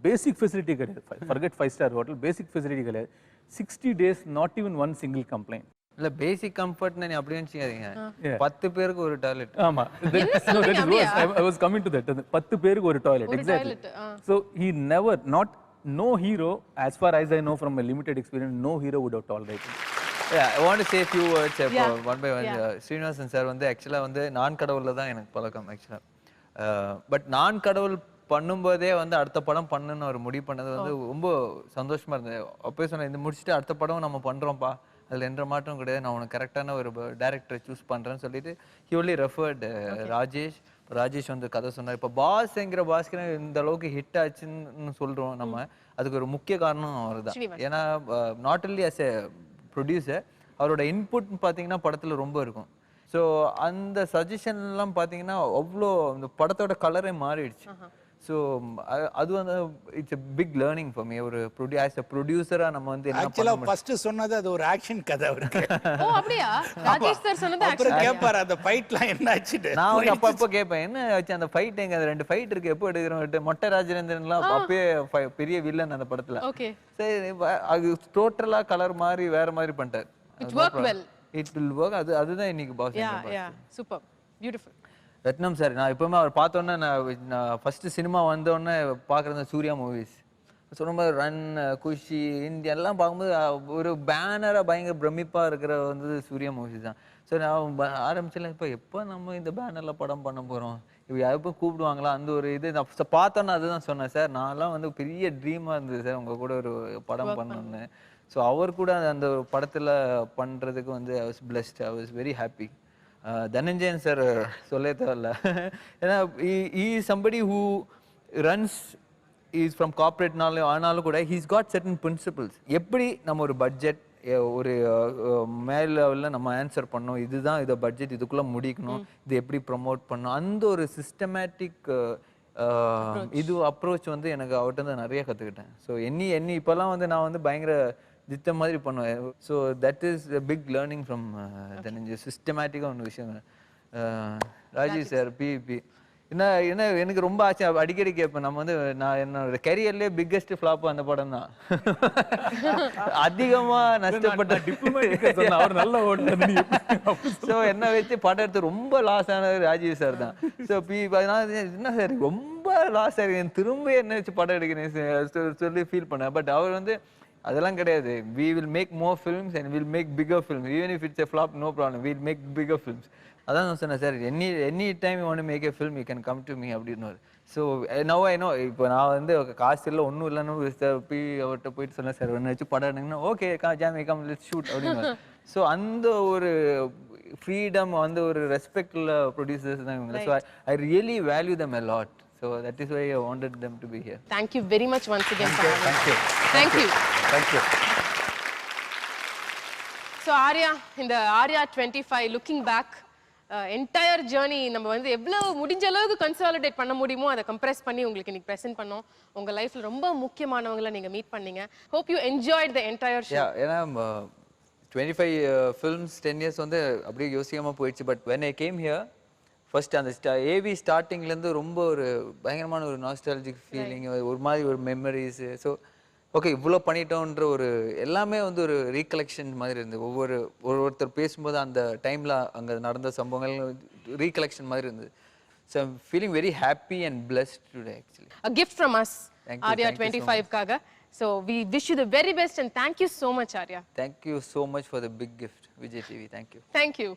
பேசிக் ஃபெசிலிட்டி கிடையாது. ஃபர்கெட் 5-star ஹோட்டல், பேசிக் ஃபெசிலிட்டி கிடையாது. 60 days not even one single complaint. இல்ல பேசிக் கம்ஃபர்ட்னு நீ அப்படி நினைச்சீங்க. 10 பேருக்கு ஒரு டாய்லெட். ஆமா, I was coming to that. 10 பேருக்கு ஒரு toilet. Exactly. So he never, no hero, as far as I know from my limited experience, no hero would have tolerated. Yeah, I want to say a few words one by one. Srinivasan sir வந்து ஆக்சுவலாக வந்து நான் கடவுளில் தான் எனக்கு பழக்கம் ஆக்சுவலாக. But நான் கடவுள் பண்ணும்போதே வந்து அடுத்த படம் பண்ணணும்னு ஒரு முடிவு பண்ணது வந்து ரொம்ப சந்தோஷமாக இருந்தது. அப்போயே சொன்னேன், இது முடிச்சுட்டு அடுத்த படம் நம்ம பண்ணுறோம்ப்பா, அதில் என்ற மாற்றம் கிடையாது, நான் உனக்கு கரெக்டான ஒரு டைரக்டரை சூஸ் பண்ணுறேன்னு சொல்லிட்டு he only referred ராஜேஷ் வந்து கதை சொன்னார். இப்போ பாஸ்ங்கிற பாஸ்கரன் இந்த அளவுக்கு ஹிட் ஆச்சுன்னு சொல்கிறோம் நம்ம, அதுக்கு ஒரு முக்கிய காரணம் அவர் தான். ஏன்னா not only as a producer, அவரோட இன்புட் பார்த்தீங்கன்னா படத்தில் ரொம்ப இருக்கும். ஸோ அந்த சஜஷன்லாம் பார்த்தீங்கன்னா அவ்வளோ அந்த படத்தோட கலரே மாறிடுச்சு. ஸோ அது வந்து it's a big learning for me. ஒரு ஆஸ் எ ப்ரொடியூசராக நம்ம வந்து ஆக்சுவலாக ஃபர்ஸ்ட் சொன்னது அது ஒரு ஆக்ஷன் கதை அவருக்கு. ஓ அப்படியா? ராஜேஷ் சார் சொன்னது ஆக்ஷன். அப்புறம் கேட்பாரு அந்த ஃபைட்லாம் என்ன ஆச்சுட்டு. நான் வந்து அப்பப்போ கேட்பேன், என்ன ஆச்சு அந்த ஃபைட், எங்க 2 ஃபைட் இருக்கு, எப்போ எடுக்கிறோம். மொட்டை ராஜேந்திரன்லாம் அப்பயே பெரிய வில்லன் அந்த படத்துல. ஓகே. சரி, அது டோட்டலா கலர் மாதிரி வேற மாதிரி பண்ணிட்டார். It work well. It will work. அதுதான் இன்னைக்கு பாஸ். யா சூப்பர் பியூட்டிஃபுல். ரத்னம் சார், நான் எப்பவுமே அவர் பார்த்தோன்னே நான் ஃபர்ஸ்ட் சினிமா வந்தோடனே பார்க்குறது சூர்யா மூவிஸ். சொன்ன மாதிரி ரன், குஷி, இந்தியா எல்லாம் பார்க்கும்போது ஒரு பேனராக பயங்கர பிரமிப்பாக இருக்கிற வந்து சூர்யா மூவிஸ் தான். ஸோ நான் ஆரம்பிச்சல எப்போ நம்ம இந்த பேனரில் படம் பண்ண போகிறோம், இப்போ எப்போ கூப்பிடுவாங்களா, அந்த ஒரு இது நான் பார்த்தோன்னே அதுதான் சொன்னேன். சார் நான்லாம் வந்து பெரிய ட்ரீமாக இருந்தது சார் உங்கள் கூட ஒரு படம் பண்ணணுன்னு. ஸோ அவர் கூட அந்த படத்தில் பண்ணுறதுக்கு வந்து I was blessed, I was very happy. Dhananjayan sir சொல்ல தேவையில்ல. ஏன்னா somebody who runs is from corporate-னாலும் ஆனாலும் கூட he's got certain principles. எப்படி நம்ம ஒரு பட்ஜெட் ஒரு மேல் லெவலில் நம்ம ஆன்சர் பண்ணோம், இதுதான் இதை பட்ஜெட் இதுக்குள்ளே முடிக்கணும், இது எப்படி ப்ரமோட் பண்ணணும், அந்த ஒரு சிஸ்டமேட்டிக் இது அப்ரோச் வந்து எனக்கு அவர்கிட்ட வந்து நிறைய கற்றுக்கிட்டேன். ஸோ என்னி இப்போல்லாம் வந்து நான் வந்து பயங்கர திட்ட மாதிரி பண்ணுவேன். So that is a big learning from Dhananjay. சிஸ்டமேட்டிக்காக ஒன்று விஷயம். ராஜீவ் சார் பிவிபி என்ன எனக்கு ரொம்ப ஆச்சு, அடிக்கடி கேட்பேன். நம்ம வந்து நான் என்னோட கரியர்லேயே பிக்கெஸ்ட் ஃப்ளாப் அந்த படம் தான். அதிகமாக நஷ்டப்பட்ட அவர் நல்ல ஓட்டு. ஸோ என்ன வச்சு படம் எடுத்து ரொம்ப லாஸ் ஆனது ராஜீவ் சார் தான். ஸோ என்ன சார் ரொம்ப லாஸ் ஆகிருக்கு, திரும்ப என்ன வச்சு படம் எடுக்கிறேன் சொல்லி ஃபீல் பண்ணேன். பட் அவர் வந்து அதெல்லாம் கிடையாது. We will make more films and we'll make bigger films. Even if it's a flop, no problem. We'll make bigger films. அதான் நான் சொன்னேன் sir, any time you want to make a film, you can come to me அப்படின்னு. So now I know. இப்போ நான் வந்து காசு இல்லை ஒன்றும் இல்லைன்னு போய் அவர்கிட்ட போயிட்டு சொன்னேன், சார் ஒன்று வச்சு படம் எடுங்கன்னா okay Jammy come let's shoot அப்படின்னு. ஸோ அந்த ஒரு ஃப்ரீடம், அந்த ஒரு ரெஸ்பெக்டில் ப்ரொடியூசர்ஸ் தான் இவங்க. So I really value them a lot. So that is why I wanted them to be here. Thank you very much once again for having me. Thank you. Thank you. Thank you. So Arya, இந்த Arya 25 looking back entire journey நம்ம வந்து எவ்வளவு முடிஞ்ச அளவுக்கு consolidate பண்ண முடியுமோ அதை compress பண்ணி உங்களுக்கு இன்னைக்கு ப்ரெசென்ட் பண்ணோம். உங்க லைஃப்ல ரொம்ப முக்கியமானவங்களை நீங்க மீட் பண்ணீங்க. Hope you enjoyed the entire show. ஏன்னா 25 ஃபிலிம்ஸ் 10 இயர்ஸ் வந்து அப்படியே யோசிக்காம போயிடுச்சு. But when I came here first அந்த ஏவி ஸ்டார்டிங்லேருந்து ரொம்ப ஒரு பயங்கரமான ஒரு நாஸ்டாலஜிக் ஃபீலிங், ஒரு மாதிரி ஒரு மெமரிஸு. ஸோ ஓகே இவ்வளோ பண்ணிட்டோன்ற ஒரு எல்லாமே வந்து ஒரு ரீகலெக்ஷன் மாதிரி இருந்தது. ஒருத்தர் பேசும்போது அந்த டைமில் அங்கே நடந்த சம்பவங்கள் ரீகலெக்ஷன் மாதிரி இருந்தது. So I'm feeling very happy and blessed today actually. A gift from us, Arya 25க்காக. So we wish you the very best and thank you so much, Arya. Thank you so much for the big gift, Vijay TV. Thank you. Thank you.